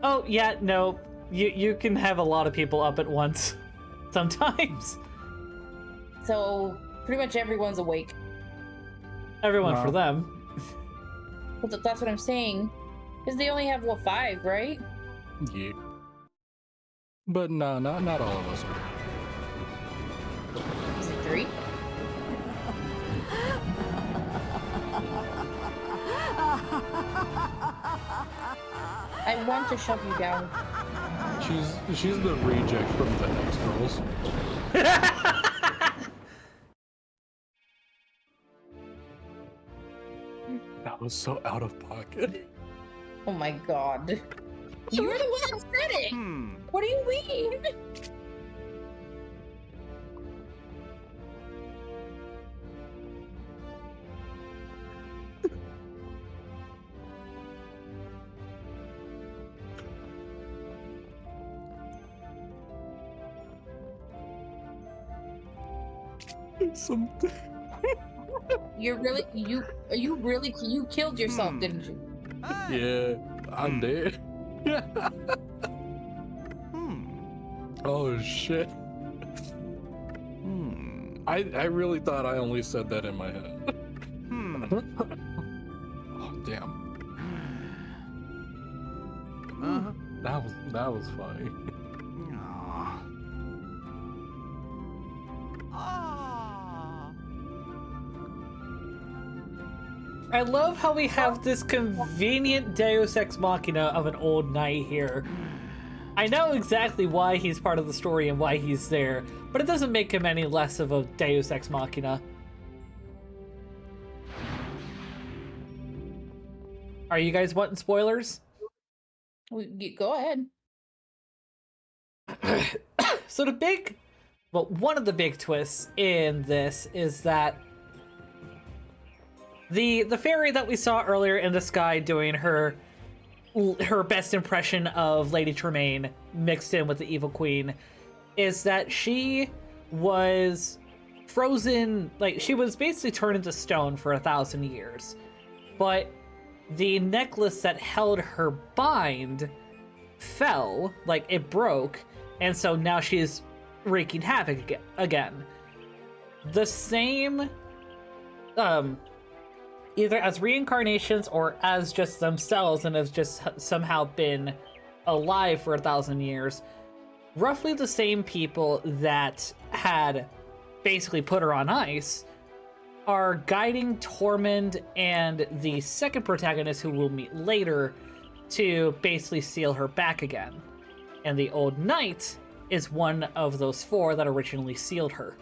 Oh yeah, no. You can have a lot of people up at once. Sometimes. So pretty much everyone's awake. Everyone Wow. for them. But that's what I'm saying. Because they only have, what, 5, right? Yeah. But no, not all of us are. Is it 3? I want to shove you down. She's the reject from the X Girls. That was so out of pocket. Oh my god. You were the one that said it! What do you mean? Something. You killed yourself, didn't you? Yeah, I'm dead. Oh shit. I really thought I only said that in my head. Oh damn. That was funny. I love how we have this convenient Deus Ex Machina of an old knight here. I know exactly why he's part of the story and why he's there, but it doesn't make him any less of a Deus Ex Machina. Are you guys wanting spoilers? Go ahead. So one of the big twists in this is that the fairy that we saw earlier in the sky doing her best impression of Lady Tremaine mixed in with the Evil Queen is that she was frozen, like she was basically turned into stone for 1,000 years. But the necklace that held her bind fell, like it broke, and so now she's wreaking havoc again. The same, either as reincarnations or as just themselves and have just somehow been alive for 1,000 years. Roughly the same people that had basically put her on ice are guiding Tormund and the second protagonist, who we'll meet later, to basically seal her back again. And the old knight is one of those 4 that originally sealed her.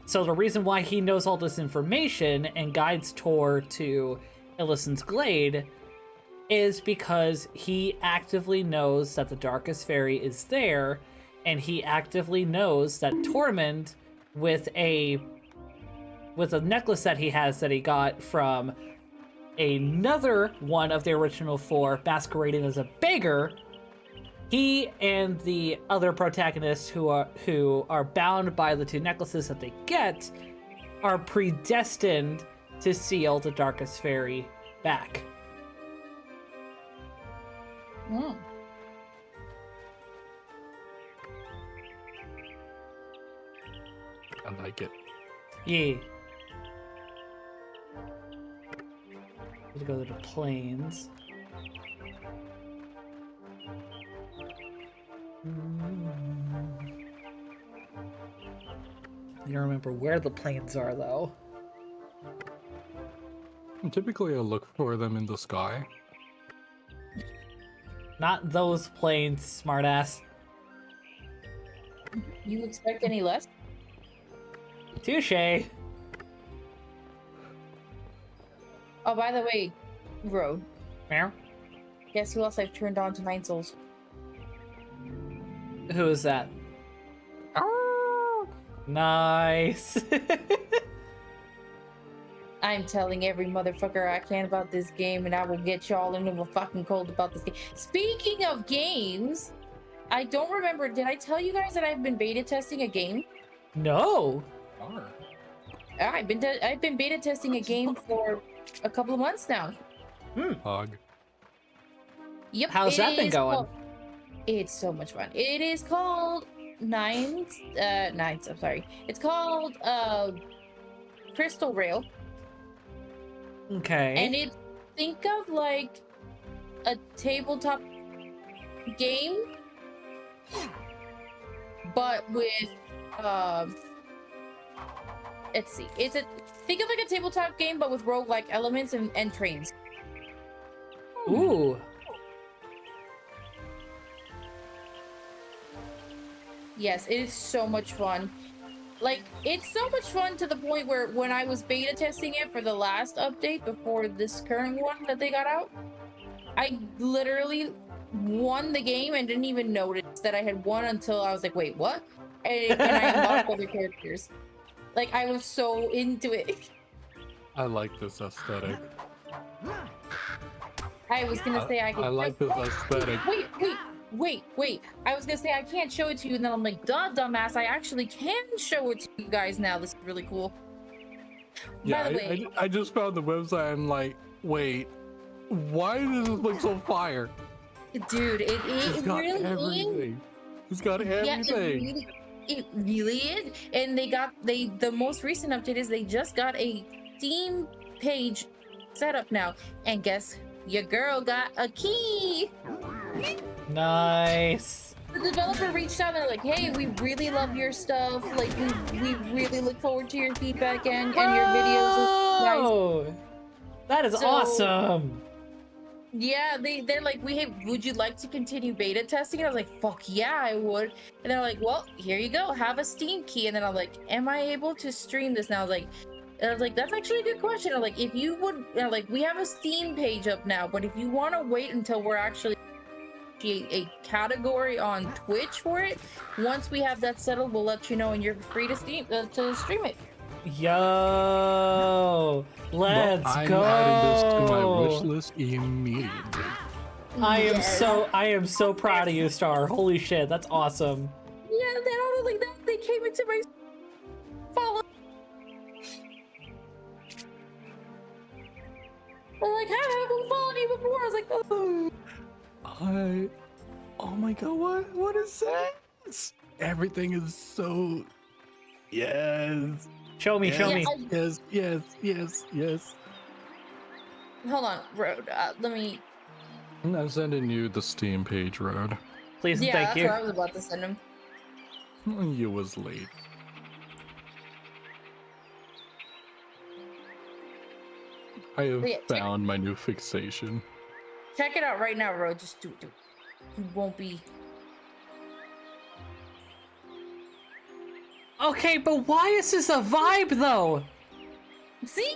So the reason why he knows all this information and guides Tor to Illisen's Glade is because he actively knows that the Darkest Faerie is there, and he actively knows that Tormund, with a necklace that he has that he got from another one of the original 4 masquerading as a beggar, he and the other protagonists who are bound by the 2 necklaces that they get are predestined to seal the Darkest Faerie back. Hmm. I like it. Yeah. Let's go to the plains. I don't remember where the plains are, though. Typically, I look for them in the sky. Not those plains, smartass. You expect any less? Touche. Oh, by the way, Road. Meow. Guess who else I've turned on to 9 Souls? Who is that? Nice. I'm telling every motherfucker I can about this game, and I will get y'all into a fucking cold about this game. Speaking of games, I don't remember. Did I tell you guys that I've been beta testing a game? No. I've been beta testing a game for a couple of months now. Hog. Yep. How's that been going? It's so much fun. It is called Nines. I'm sorry. It's called Crystal Rail. Okay. And it, think of like a tabletop game, but with let's see. Think of like a tabletop game, but with roguelike elements and trains. Ooh. Yes, it is so much fun. Like, it's so much fun to the point where when I was beta testing it for the last update before this current one that they got out, I literally won the game and didn't even notice that I had won until I was like, wait, what? And I unlocked other characters. Like, I was so into it. I like this aesthetic. I was gonna say I could. I like this aesthetic. Wait. I was gonna say I can't show it to you, and then I'm like, duh, dumbass, I actually can show it to you guys now. This is really cool. Yeah, By the way, I just found the website. I'm like, wait, why does this look so fire? dude, it got really is. everything. It's got everything. It really is. And the most recent update is they just got a Steam page set up now. And guess your girl got a key. Nice. The developer reached out and they're like, hey, we really love your stuff. Like, we really look forward to your feedback and your videos. Oh, that is So- awesome. Yeah, they're like, would you like to continue beta testing? And I was like, fuck yeah, I would. And they're like, well, here you go, have a Steam key. And then I'm like, am I able to stream this now? I was like, that's actually a good question. I'm like, if you would, like, we have a Steam page up now, but if you want to wait until we're actually a category on Twitch for it, once we have that settled, we'll let you know, and you're free to stream it. Yo, let's I'm go. adding this to my wish list immediately. I am so proud of you, Star. Holy shit, that's awesome. Yeah, then not only that, they came into my follow. They're like, hi, I haven't followed you before. I was like, oh. Oh my god, what is this? Everything is so, yes. Show me. Yes. Hold on, Road. Let me. I'm sending you the Steam page, Road. Please and Yeah, thank that's you. what I was about to send him. You was late. I have Yeah, found my new fixation. Check it out right now, Road. Just do it. You won't be. Okay, but why is this a vibe though? See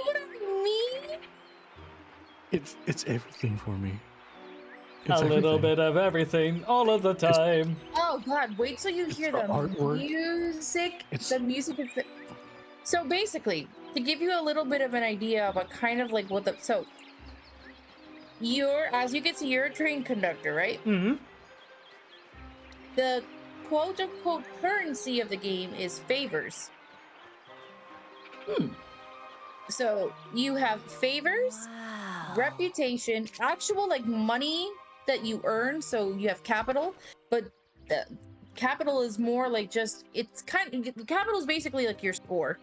what I mean? It's everything for me. A little bit of everything, all of the time. Oh God! Wait till you hear the artwork. music. It's- The music is. So basically, to give you a little bit of an idea about kind of like what the as you can see, you're a train conductor, right? Mm-hmm. The quote-unquote currency of the game is favors. So you have favors, reputation, actual like money that you earn. So you have capital, but the capital is more like just, it's kind of, capital is basically like your score.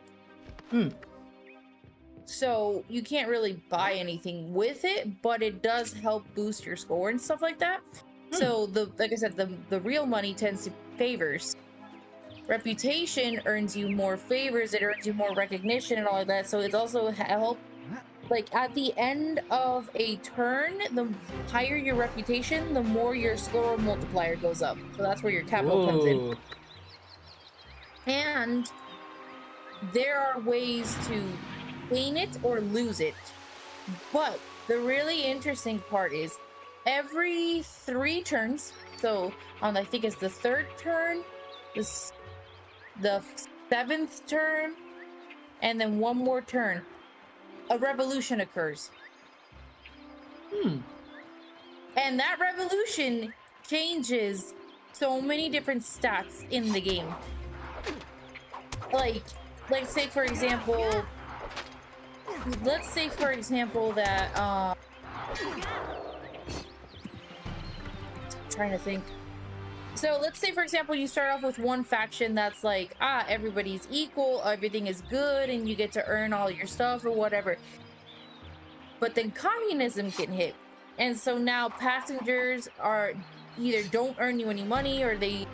So you can't really buy anything with it, but it does help boost your score and stuff like that. So like I said, the real money tends to be favors. Reputation earns you more favors, it earns you more recognition and all of that. So it's also help, like at the end of a turn, the higher your reputation, the more your score multiplier goes up. So that's where your capital comes in. And there are ways to gain it or lose it. But the really interesting part is every 3 turns, so on I think it's the 3rd turn, the 7th turn, and then 1 more turn, a revolution occurs. And that revolution changes so many different stats in the game. Like say for example, let's say for example that trying to think. So let's say for example you start off with one faction that's like, everybody's equal, everything is good, and you get to earn all your stuff or whatever. But then communism can hit, and so now passengers are either don't earn you any money or they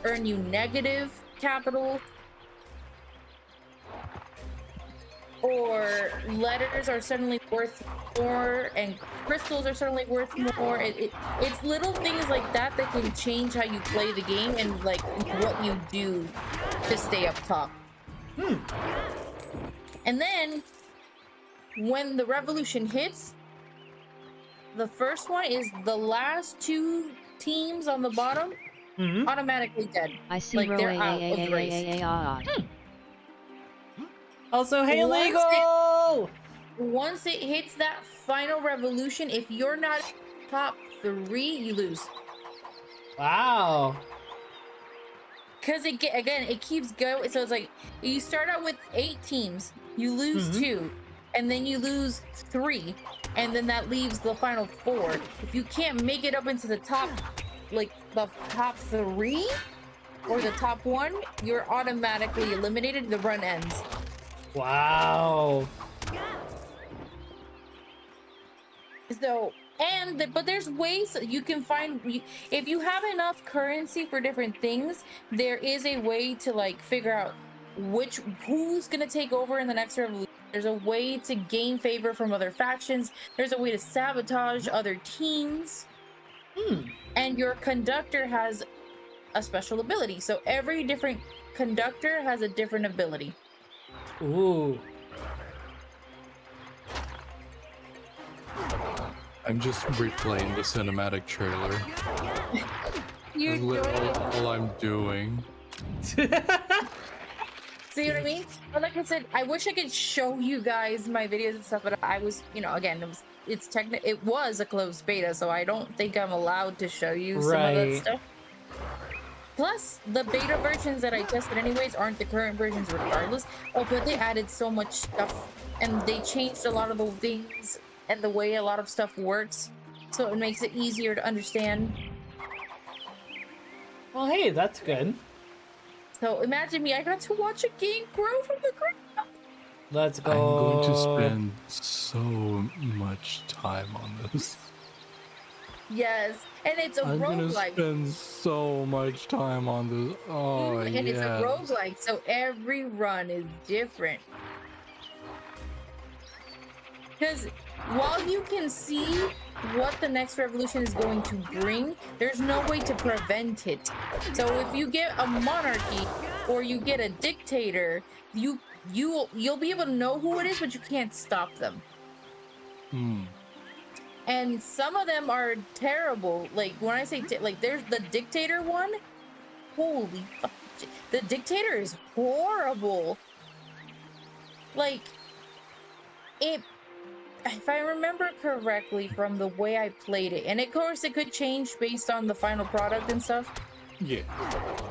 earn you negative capital, or letters are suddenly worth more and crystals are suddenly worth more. It's little things like that that can change how you play the game and like what you do to stay up top. And then when the revolution hits, the first one is the last 2 teams on the bottom automatically dead. I see. Like they're out of the race. Also, hey, legal! Once it hits that final revolution, if you're not top 3, you lose. Wow. Because it keeps going. So it's like you start out with 8 teams, you lose 2, and then you lose 3, and then that leaves the final 4. If you can't make it up into the top, like the top 3 or the top 1, you're automatically eliminated. The run ends. Wow. So, but there's ways you can find, if you have enough currency for different things, there is a way to like figure out who's gonna take over in the next revolution. There's a way to gain favor from other factions. There's a way to sabotage other teams. And your conductor has a special ability. So every different conductor has a different ability. Ooh. I'm just replaying the cinematic trailer. You're That's all I'm doing. See what I mean? But like I said, I wish I could show you guys my videos and stuff, but I was, again, it was a closed beta, so I don't think I'm allowed to show you some of that stuff. Plus, the beta versions that I tested anyways aren't the current versions regardless. Oh, but they added so much stuff, and they changed a lot of the things and the way a lot of stuff works, so it makes it easier to understand. Well, hey, that's good. So imagine me, I got to watch a game grow from the ground up. Let's go. I'm going to spend so much time on this. Yes, and it's a I'm gonna roguelike. spend so much time on this. Oh, And it's a roguelike, so every run is different. Because while you can see what the next revolution is going to bring, there's no way to prevent it. So if you get a monarchy or you get a dictator, you'll be able to know who it is, but you can't stop them. And some of them are terrible. Like when I say like there's the dictator one. Holy fuck. The dictator is horrible. Like if I remember correctly from the way I played it, and of course it could change based on the final product and stuff. Yeah.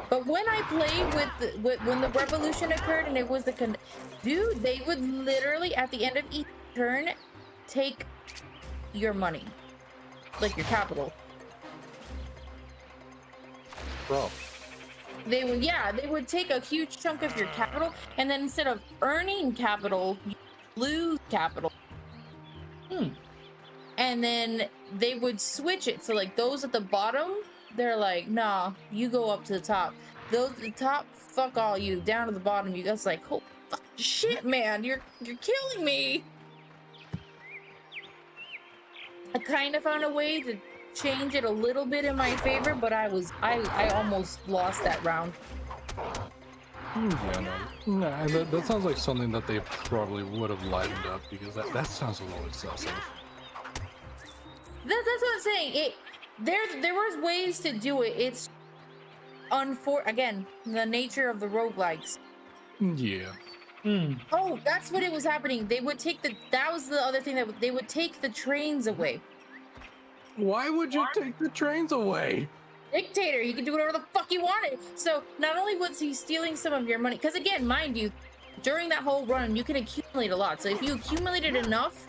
But when I played when the revolution occurred and it was dude, they would literally at the end of each turn take your money, like your capital. Bro. They would take a huge chunk of your capital, and then instead of earning capital, you lose capital. And then they would switch it. So like those at the bottom, they're like, nah, you go up to the top. Those at the top, fuck all you. Down to the bottom, you guys like, oh fuck, shit, man, you're killing me. I kind of found a way to change it a little bit in my favor, but I almost lost that round. Yeah, no, that sounds like something that they probably would have livened up, because that sounds a little excessive. That's what I'm saying. There was ways to do it. It's again, the nature of the roguelikes. Yeah. Oh, that's what it was happening. They would take that was the other thing, that they would take the trains away. Why would you take the trains away? Dictator, he can do whatever the fuck he wanted. So not only was he stealing some of your money, because again, mind you, during that whole run, you can accumulate a lot. So if you accumulated enough,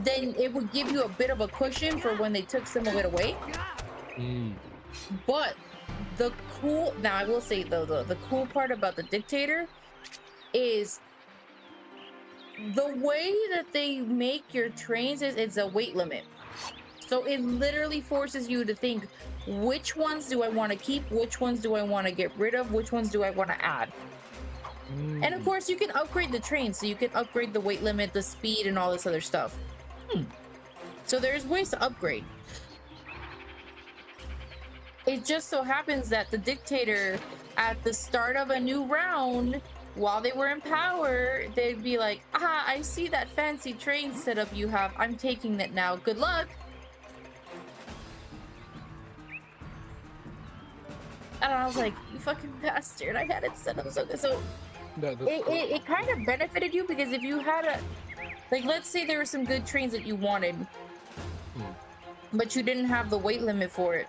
then it would give you a bit of a cushion for when they took some of it away. But now I will say though, the cool part about the dictator is the way that they make your trains is it's a weight limit. So it literally forces you to think, which ones do I want to keep? Which ones do I want to get rid of? Which ones do I want to add? And of course, you can upgrade the train. So you can upgrade the weight limit, the speed, and all this other stuff. So there's ways to upgrade. It just so happens that the dictator, at the start of a new round, while they were in power, they'd be like, I see that fancy train setup you have. I'm taking that now. Good luck. And I was like, you fucking bastard. I had it set up so good. So it kind of benefited you, because if you had let's say there were some good trains that you wanted, but you didn't have the weight limit for it.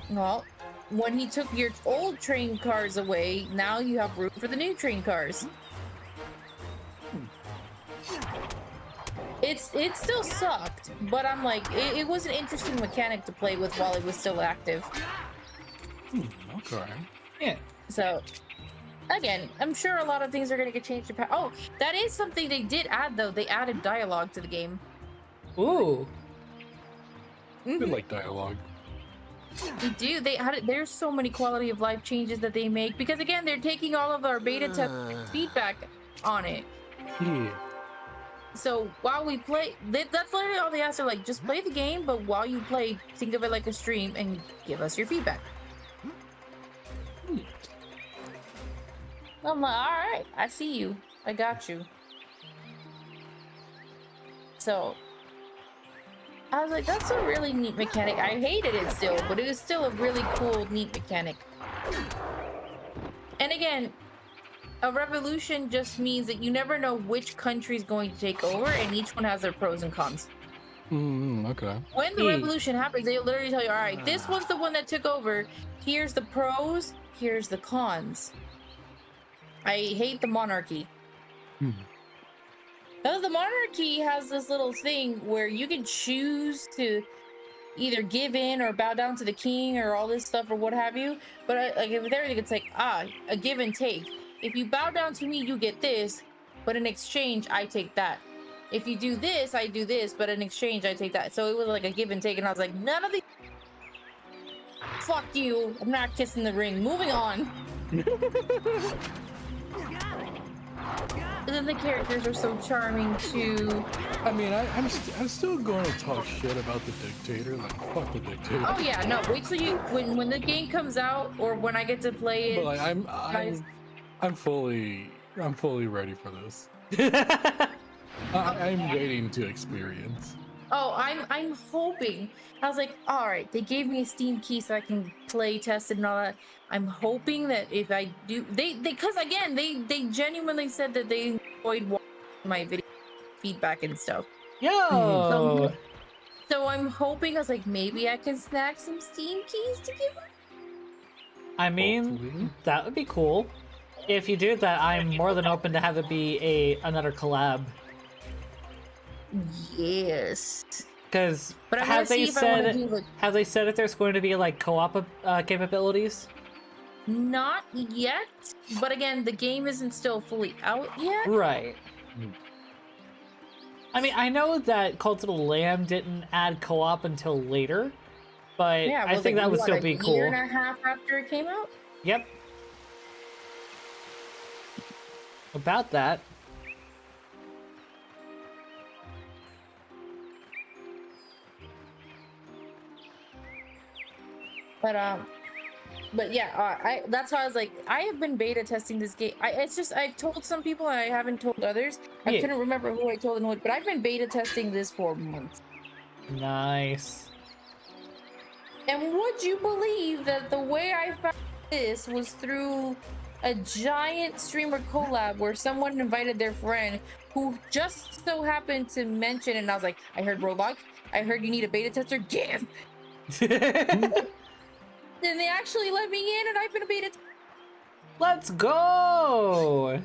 Well, when he took your old train cars away, now you have room for the new train cars. It still sucked, but I'm like, it was an interesting mechanic to play with while it was still active. Okay. Yeah. So, again, I'm sure a lot of things are going to get changed. Oh, that is something they did add, though. They added dialogue to the game. Ooh. I like dialogue. They do. They added. There's so many quality of life changes that they make, because again, they're taking all of our beta test feedback on it. Yeah. So while we play, that's literally all they ask. Are like, just play the game, but while you play, think of it like a stream and give us your feedback. I'm like, all right, I see you. I got you. So I was like, that's a really neat mechanic. I hated it still, but it was still a really cool, neat mechanic. And again, a revolution just means that you never know which country is going to take over, and each one has their pros and cons. Okay. When the revolution happens, they literally tell you, all right, this one's the one that took over. Here's the pros, here's the cons. I hate the monarchy. Now, the monarchy has this little thing where you can choose to either give in or bow down to the king or all this stuff or what have you. But like, if everything, it's like, a give and take. If you bow down to me, you get this, but in exchange, I take that. If you do this, I do this, but in exchange, I take that. So it was like a give and take, and I was like, none of these. Fuck you. I'm not kissing the ring. Moving on. And then the characters are so charming too. I mean, I'm still going to talk shit about the dictator. Like, fuck the dictator. Oh yeah, no. Wait till you when the game comes out, or when I get to play it. But like, I'm fully ready for this. I'm waiting to experience. Oh, I'm hoping. I was like, all right, they gave me a Steam key so I can play test it and all that. I'm hoping that if I do, because again, they genuinely said that they enjoyed my video feedback and stuff. Yo! So I'm hoping, I was like, maybe I can snag some Steam keys to give her. I mean, that would be cool. If you do that, I'm more than open to have it be another collab. Yes. Because But I'm have gonna they see if I wanna said do, like, have they said if there's going to be like co-op capabilities? not yet. But again, the game isn't still fully out yet. Right. I mean, I know that Cult of the Lamb didn't add co-op until later, but Yeah, I think that would still be a cool. year and a half after it came out. Yep. About that. But yeah, that's why I was like, I have been beta testing this game. It's just I've told some people and I haven't told others. I Yeah. couldn't remember who I told and what, but I've been beta testing this for months. Nice. And would you believe that the way I found this was through a giant streamer collab where someone invited their friend who just so happened to mention, and I was like, I heard Roblox, I heard you need a beta tester, give. And they actually let me in, and I've been a beta. Let's go!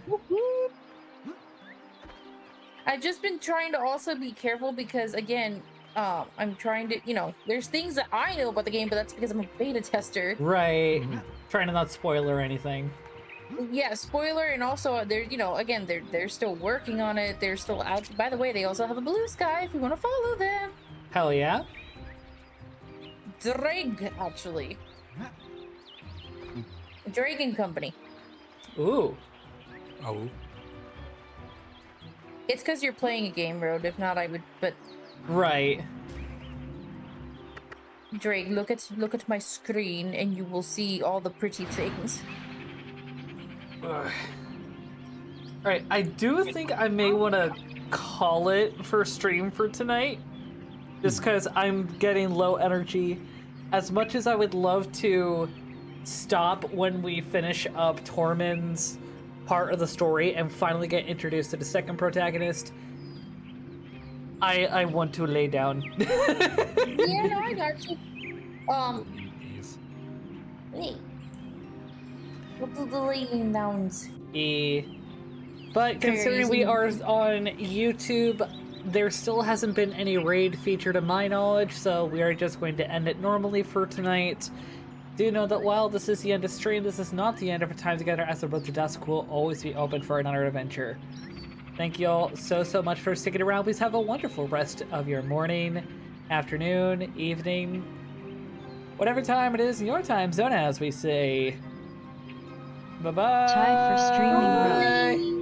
I've just been trying to also be careful because, again, I'm trying to, there's things that I know about the game, but that's because I'm a beta tester. Right. Trying to not spoil or anything. Yeah, spoiler, and also they're, again, they're still working on it. They're still out. By the way, they also have a Blue Sky if you want to follow them. Hell yeah. Drake, actually. Drake and Company. Ooh. Oh. It's because you're playing a game, Road. If not, I would. But Right. Drake, look at my screen, and you will see all the pretty things. Alright, I do think I may want to call it for stream for tonight. Just because I'm getting low energy. As much as I would love to stop when we finish up Tormund's part of the story and finally get introduced to the second protagonist, I want to lay down. Yeah, no, I got you. Hey. What do the laying downs? But considering we are on YouTube, there still hasn't been any raid feature to my knowledge, so we are just going to end it normally for tonight. Do know that while this is the end of stream, this is not the end of our time together, as the road to dusk will always be open for another adventure. Thank you all so much for sticking around. Please have a wonderful rest of your morning, afternoon, evening, whatever time it is in your time zone, as we say. Bye-bye. Time for streaming, Road.